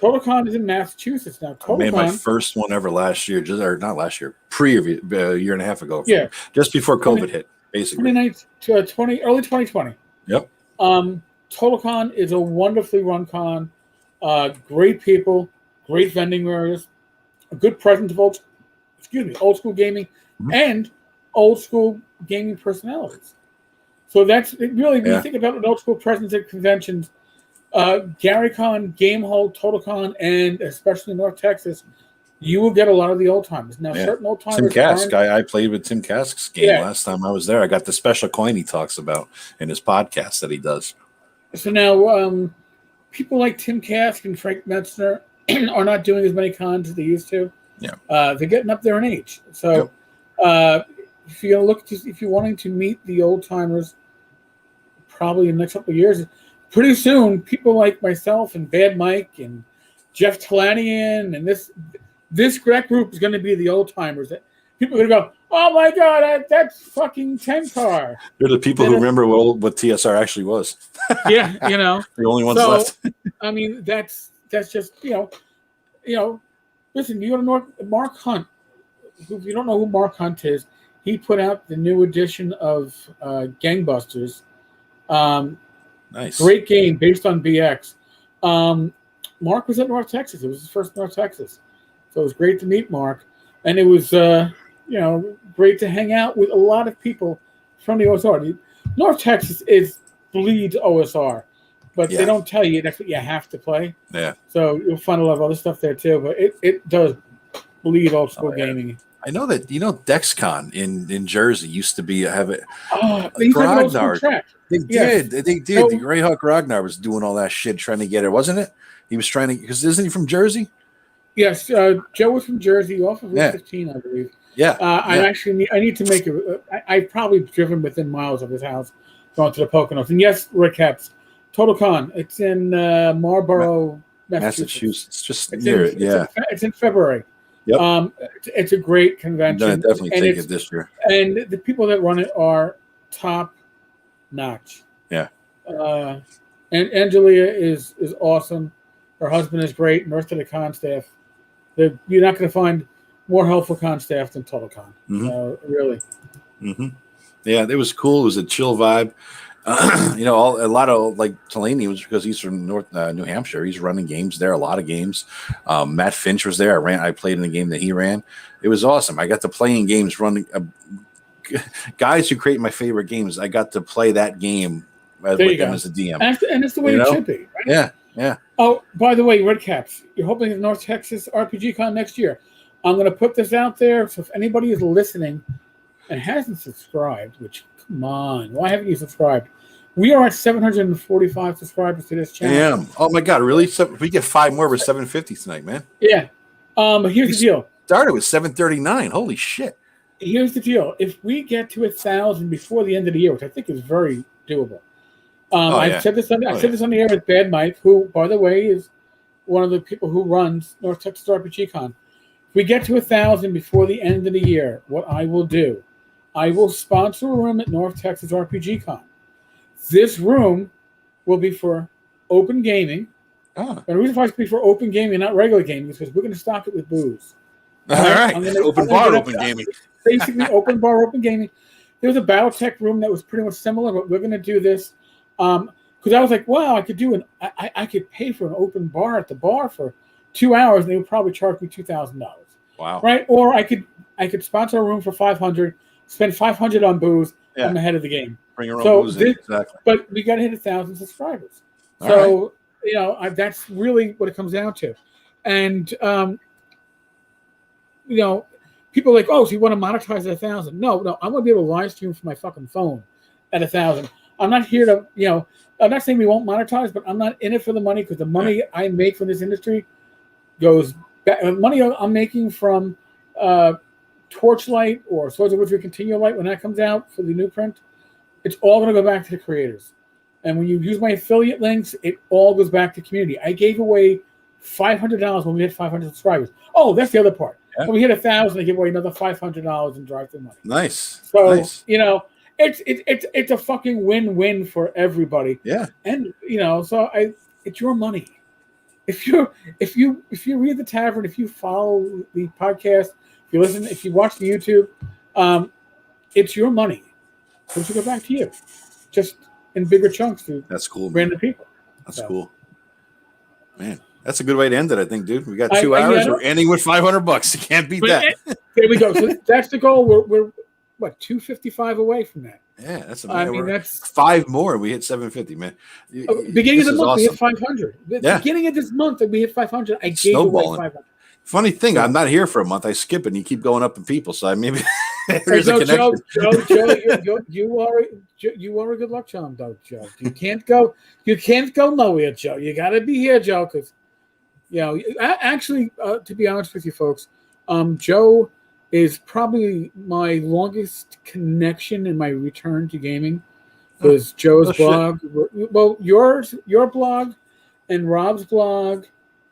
TotalCon is in Massachusetts now. I made my first one ever last year, not last year, a year and a half ago. Just before COVID hit, basically. Early 2020. Yep. TotalCon is a wonderfully run con. Great people, great vending areas, a good presence of old school gaming, and old school gaming personalities. So that's really, when you think about an old school presence at conventions, GaryCon, Game Hall, TotalCon, and especially North Texas, you will get a lot of the old timers. Now, certain old timers. Tim Kask. I played with Tim Kask's game last time I was there. I got the special coin he talks about in his podcast that he does. So now, people like Tim Kask and Frank Metzner are not doing as many cons as they used to. Yeah, they're getting up there in age. So, if you're if you're wanting to meet the old timers, probably in the next couple of years, pretty soon, people like myself and Bad Mike and Jeff Talanian and that group is going to be the old timers. That people are going to go, oh my God, that's fucking Tenkar. They're the people who remember what TSR actually was. Yeah, the only ones left. I mean, that's just Listen, you go to Mark Hunt. If you don't know who Mark Hunt is, he put out the new edition of Gangbusters. Nice, great game based on BX. Mark was at North Texas. It was his first North Texas, so it was great to meet Mark, and it was great to hang out with a lot of people from the OSR. North Texas bleeds OSR, but they don't tell you that's what you have to play. Yeah. So you'll find a lot of other stuff there too, but it does bleed old school gaming. I know that DexCon in Jersey used to have it. Ragnar. They did. So, the Greyhawk Ragnar was doing all that shit trying to get it, wasn't it? He was trying to, because isn't he from Jersey? Yes, Joe was from Jersey, off of Route 15, I believe. Yeah. I need to make it. I've probably driven within miles of his house, going to the Poconos. And yes, Rick Epps, Total Con. It's in Marlborough, Massachusetts. It's just near it. Yeah. It's in February. Yep. It's a great convention. I'm definitely take it this year. And the people that run it are top notch. Yeah. And Angelia is awesome. Her husband is great. And the rest of the con staff, you're not going to find more helpful con staff than Total Con. Really. Mm-hmm. Yeah, it was cool. It was a chill vibe. A lot of like Delaney was, because he's from New Hampshire. He's running games there, a lot of games. Matt Finch was there. I played in the game that he ran. It was awesome. I got to play in games running. Guys who create my favorite games, I got to play that game with them as a DM. And it's the way it should be, right? Yeah, yeah. Oh, by the way, Red Caps, you're hoping at North Texas RPG Con next year. I'm going to put this out there, so if anybody is listening and hasn't subscribed, which, come on, why haven't you subscribed? We are at 745 subscribers to this channel. Damn. Oh, my God, really? So if we get 5 more, we're 750 tonight, man. Yeah. Here's the deal. Started with 739. Holy shit. Here's the deal. If we get to 1,000 before the end of the year, which I think is very doable. I said this on the air with Bad Mike, who, by the way, is one of the people who runs North Texas RPG Con. If we get to 1,000 before the end of the year, what I will do, I will sponsor a room at North Texas RPG Con. This room will be for open gaming. And the reason why it's be for open gaming, not regular gaming, is because we're going to stock it with booze. All right. Open gaming. Basically, open bar, open gaming. There was a BattleTech room that was pretty much similar, but we're going to do this. Because I was like, wow, I could pay for an open bar at the bar for 2 hours, and they would probably charge me $2,000. Wow. Right? Or I could sponsor a room for $500, spend $500 on booze. I'm ahead of the game. Bring your own booze in. Exactly. But we got to hit 1,000 subscribers. That's really what it comes down to. And people are like, oh, so you want to monetize at 1,000? No, I'm going to be able to live stream from my fucking phone at 1,000. I'm not here to, I'm not saying we won't monetize, but I'm not in it for the money, because the money I make from this industry goes back. Money I'm making from Torchlight or Swords of Witchery Continual Light, when that comes out for the new print, it's all going to go back to the creators. And when you use my affiliate links, it all goes back to community. I gave away $500 when we hit 500 subscribers. Oh, that's the other part. Yeah. When we hit 1,000, I give away another $500 in drive-through money. Nice. So, nice. It's a fucking win-win for everybody. Yeah. And it's your money. If you read the tavern, if you follow the podcast, if you listen, if you watch the YouTube, it's your money. So it should go back to you, just in bigger chunks to that's cool, random people. That's cool, man. That's a good way to end it, I think, dude. We got 2 hours. We're ending with $500. You can't beat that. There we go. So that's the goal. We're what, 255 away from that. Yeah, that's amazing. I mean, that's 5 more. We hit 750, man. Beginning of the month, we hit 500. Beginning of this month, we hit 500. I gave away 500. Funny thing, I'm not here for a month. I skip it, and you keep going up in people. So maybe there's Hey, a connection. Joe, you are a good luck charm, though, Joe. You can't go nowhere, Joe. You got to be here, Joe, because actually, to be honest with you, folks, Joe is probably my longest connection in my return to gaming. Because Joe's blog, well, your blog, and Rob's blog,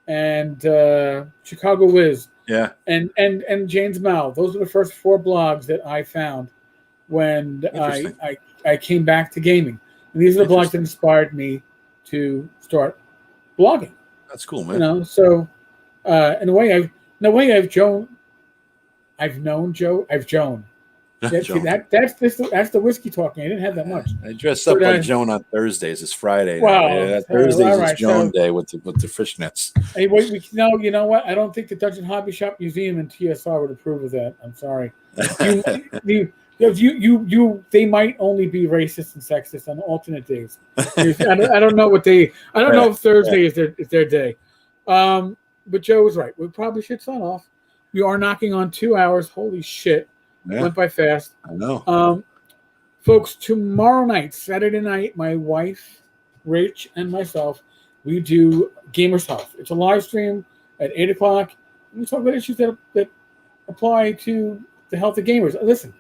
and Chicago Wiz, and Jane's Mal. Those are the first 4 blogs that I found when I came back to gaming, and these are the blogs that inspired me to start blogging. That's cool, man. So in a way, I've known Joe. That's the whiskey talking. I didn't have that much. I dressed up like Joan on Thursdays. It's Friday. Wow. Thursdays is Joan Day with the fishnets. Hey, you know what? I don't think the Dungeon Hobby Shop Museum and TSR would approve of that. I'm sorry. They might only be racist and sexist on alternate days. I don't know what I don't know if Thursday is their day. But Joe was right. We probably should sign off. We are knocking on 2 hours. Holy shit. Yeah. Went by fast. I know. Folks, tomorrow night, Saturday night, my wife, Rach, and myself, we do Gamers Health. It's a live stream at 8 o'clock. We talk about issues that apply to the health of gamers. Listen,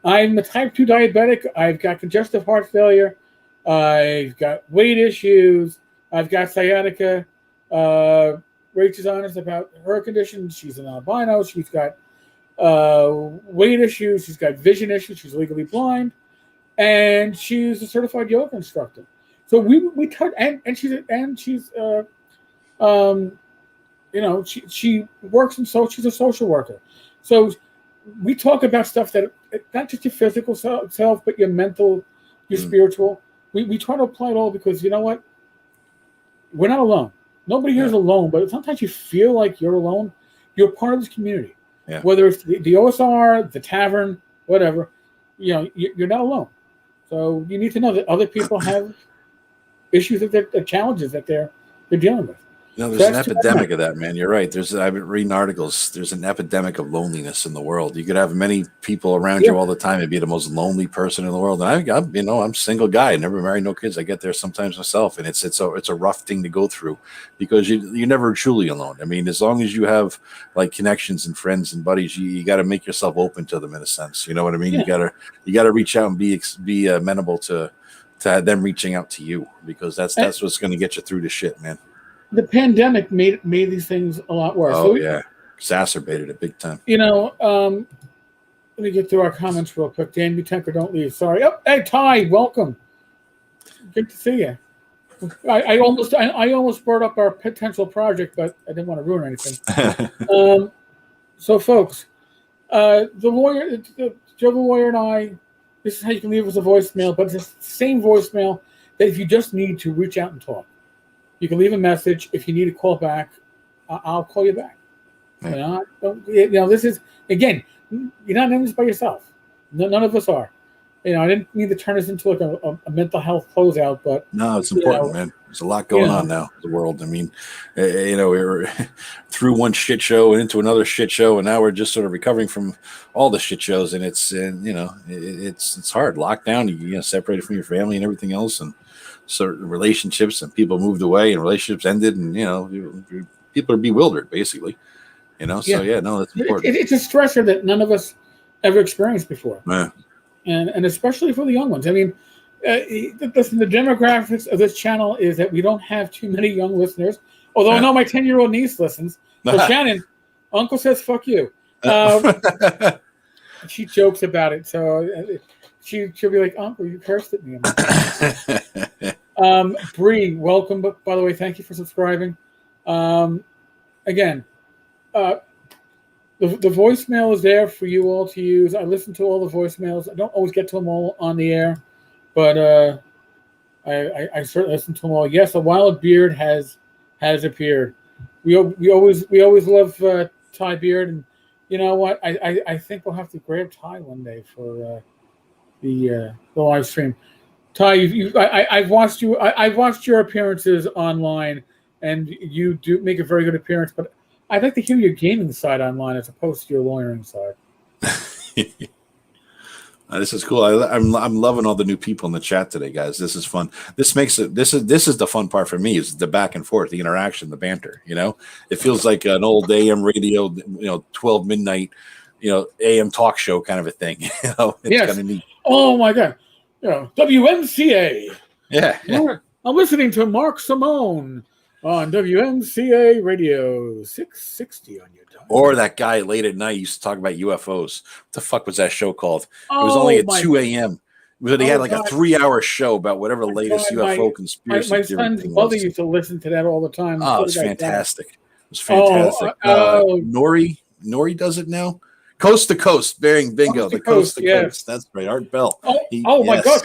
I'm a type 2 diabetic. I've got congestive heart failure. I've got weight issues. I've got sciatica. Rach is honest about her condition. She's an albino. She's got weight issues. She's got vision issues. She's legally blind, and she's a certified yoga instructor. So we touch, and she's she works in she's a social worker. So we talk about stuff that not just your physical self, but your mental, your spiritual. We try to apply it all because you know what? We're not alone. Nobody here is alone, but sometimes you feel like you're alone. You're part of this community. Yeah. Whether it's the OSR, the tavern, whatever, you're not alone. So you need to know that other people have issues, challenges that they're dealing with. There's an epidemic of that, man. You're right. I've been reading articles. There's an epidemic of loneliness in the world. You could have many people around you all the time and be the most lonely person in the world. And I'm a single guy. I never married, no kids. I get there sometimes myself, and it's a rough thing to go through because you're never truly alone. I mean, as long as you have like connections and friends and buddies, you got to make yourself open to them in a sense. You know what I mean? Yeah. You got to reach out and be amenable to them reaching out to you because that's what's going to get you through the shit, man. The pandemic made these things a lot worse. Oh, yeah. Exacerbated it big time. Let me get through our comments real quick. Dan Joe Tenkar, don't leave. Sorry. Oh, hey, Ty, welcome. Good to see you. I almost brought up our potential project, but I didn't want to ruin anything. So, folks, Joe the lawyer and I, this is how you can leave us a voicemail, but it's the same voicemail that if you just need to reach out and talk. You can leave a message. If you need to call back, I'll call you back. Yeah. This is, again, you're not in this by yourself. None of us are. I didn't mean to turn this into like a mental health closeout, but no, it's important, man. There's a lot going on now in the world. I mean, we're through one shit show and into another shit show, and now we're just sort of recovering from all the shit shows, and it's hard. Lockdown, separated from your family and everything else, and certain relationships, and people moved away and relationships ended, and people are bewildered basically. So that's important. It's a stressor that none of us ever experienced before. Yeah. And especially for the young ones. I mean, listen, the demographics of this channel is that we don't have too many young listeners. Although I know my 10-year-old niece listens. So Shannon, Uncle says fuck you. She jokes about it, so she'll be like, Uncle, you cursed at me. Bree, welcome. By the way, thank you for subscribing. Again, the voicemail is there for you all to use. I listen to all the voicemails. I don't always get to them all on the air, but I certainly listen to them all. Yes, a wild beard has appeared. We always love Ty Beard, and you know what? I think we'll have to grab Ty one day for the live stream. Ty, I've watched you. I've watched your appearances online, and you do make a very good appearance. But I'd like to hear your gaming side online as opposed to your lawyering side. This is cool. I'm loving all the new people in the chat today, guys. This is fun. This makes it. This is the fun part for me, is the back and forth, the interaction, the banter. You know, it feels like an old AM radio, 12 midnight, AM talk show kind of a thing. It's kind of neat. Oh my God, WNCA. Yeah. I'm listening to Mark Simone on WNCA Radio 660 on your time. Or that guy late at night used to talk about UFOs. What the fuck was that show called? It was only at 2 a.m. But he had like a 3-hour show about whatever the latest UFO conspiracy my theory son's thing mother was. used to listen to that all the time. Oh, it's fantastic. It was fantastic. Nori does it now. Coast to Coast, bearing bingo. Coast to Coast. That's right. Art Bell. My God!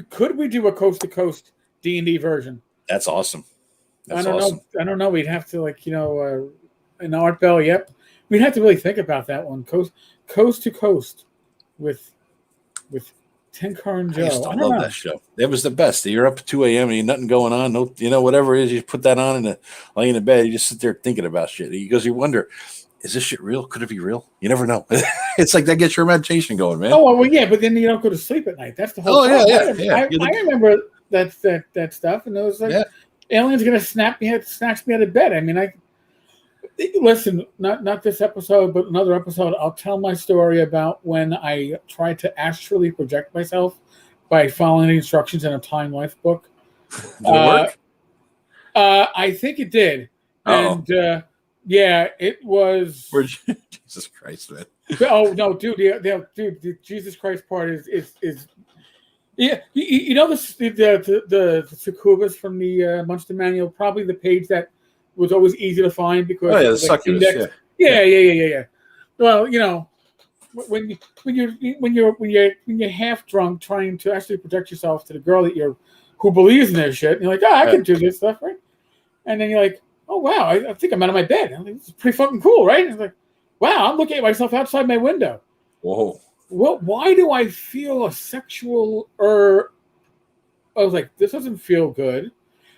Could we do a Coast to Coast D&D version? That's awesome. I don't know. We'd have to an Art Bell. Yep. We'd have to really think about that one. Coast to Coast with Tenkar and Joe. I used to love that show. It was the best. You're up at 2 a.m. and you nothing going on. No, whatever it is, you put that on and laying in bed. You just sit there thinking about shit. Because you wonder, is this shit real? Could it be real? You never know. It's like that gets your imagination going, man. Oh well, yeah, but then you don't go to sleep at night. That's the whole. I remember that stuff, and it was like aliens gonna snatch me out of bed. I mean, listen, not this episode, but another episode. I'll tell my story about when I tried to astrally project myself by following the instructions in a Time Life book. Did it work? I think it did, and. It was. Jesus Christ, man! Oh no, dude! The Jesus Christ part is yeah. The succubus from the Munster Manual, probably the page that was always easy to find because the succubus. Yeah. Well, when you're half drunk trying to actually protect yourself to the girl who believes in this shit, and you're like, I can do this stuff, right? And then you're like, oh wow, I think I'm out of my bed. I'm like, this is pretty fucking cool, right? And it's like, wow, I'm looking at myself outside my window. Whoa. Well, why do I feel a sexual I was like, this doesn't feel good.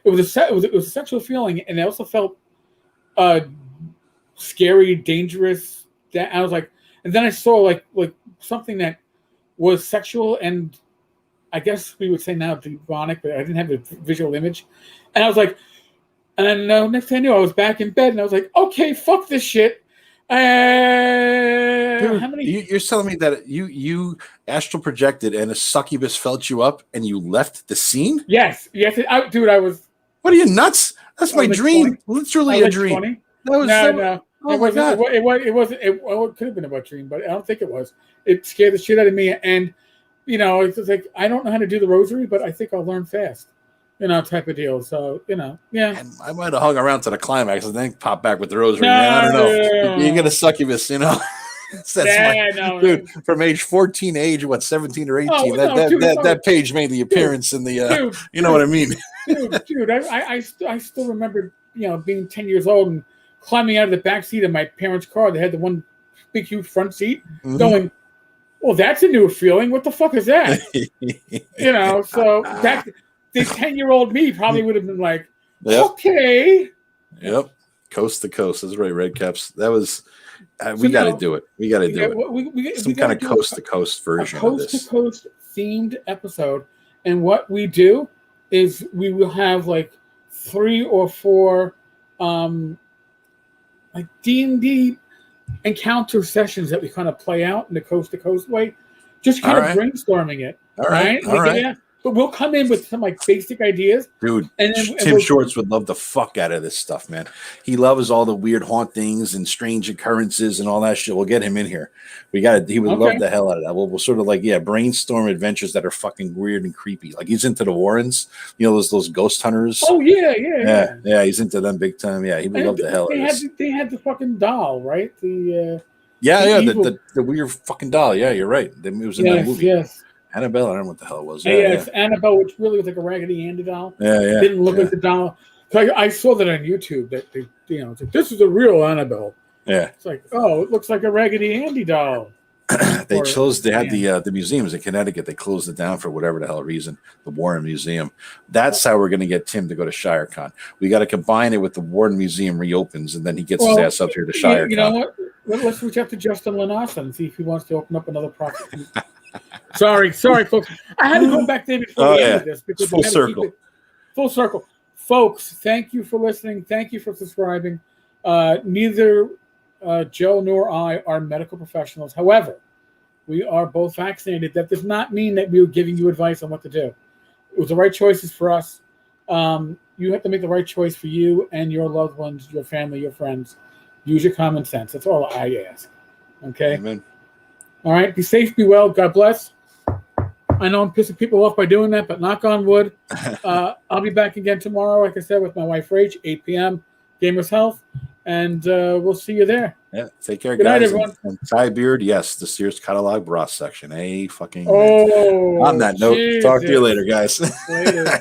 It was a sexual feeling, and I also felt scary, dangerous. That I was like, and then I saw like something that was sexual, and I guess we would say now demonic, but I didn't have a visual image, and I was like. And next thing I knew, I was back in bed, and I was like, "Okay, fuck this shit." Dude, you're telling me that you astral projected and a succubus felt you up, and you left the scene? Yes. I was. What are you nuts? That's my dream. 20. Literally a dream. 20. That was no. Oh my God! It wasn't. It could have been about dream, but I don't think it was. It scared the shit out of me, and it's just like I don't know how to do the rosary, but I think I'll learn fast. Type of deal. So, yeah. And I might have hung around to the climax and then pop back with the rosary. Man, I don't know. You're going to succubus, Dude, from age 14 to age, 17 or 18, that page made the appearance in the, you know what I mean? Dude, I still remember, being 10 years old and climbing out of the back seat of my parents' car. They had the one big, huge front seat going, well, that's a new feeling. What the fuck is that? So that... The 10-year-old me probably would have been like, okay. Yep. Coast to Coast. That's right, Red Caps. That was, we got to do it. We got to do it. Some kind of Coast to Coast version of this. Coast to Coast themed episode. And what we do is we will have like 3 or 4 like D&D encounter sessions that we kind of play out in the Coast to Coast way. Just kind of brainstorming it. All right. But we'll come in with some like basic ideas. Dude, Tim Shorts would love the fuck out of this stuff, man. He loves all the weird hauntings and strange occurrences and all that shit. We'll get him in here. He would love the hell out of that. We'll sort of brainstorm adventures that are fucking weird and creepy. Like he's into the Warrens, those ghost hunters. Oh yeah. He's into them big time. Yeah, he would love the hell out of this. They had the fucking doll, right? The weird fucking doll. Yeah, you're right. It was in that movie. Yes. Annabelle, I don't know what the hell it was. It's Annabelle, which really was like a Raggedy Andy doll. Yeah. Didn't look like the doll. So I saw that on YouTube. That it's like, this is a real Annabelle. Yeah. It's like, oh, it looks like a Raggedy Andy doll. They had the museums in Connecticut. They closed it down for whatever the hell reason, the Warren Museum. That's how we're going to get Tim to go to ShireCon. We got to combine it with the Warren Museum reopens, and then he gets his ass up here to ShireCon. You know what? Let's reach out to Justin Lanassa and see if he wants to open up another profit. Sorry, folks. I had to go back there before we ended this because full circle. Full circle. Folks, thank you for listening. Thank you for subscribing. Neither Joe nor I are medical professionals. However, we are both vaccinated. That does not mean that we are giving you advice on what to do. It was the right choices for us. You have to make the right choice for you and your loved ones, your family, your friends. Use your common sense. That's all I ask. Okay? Amen. All right. Be safe. Be well. God bless. I know I'm pissing people off by doing that, but knock on wood. I'll be back again tomorrow, like I said, with my wife, Rach, 8 p.m., Gamers Health, and we'll see you there. Yeah, take care, Good guys. night, everyone. And Ty Beard, yes, the Sears catalog bra section. On that note, Jesus. talk to you later, guys. Later.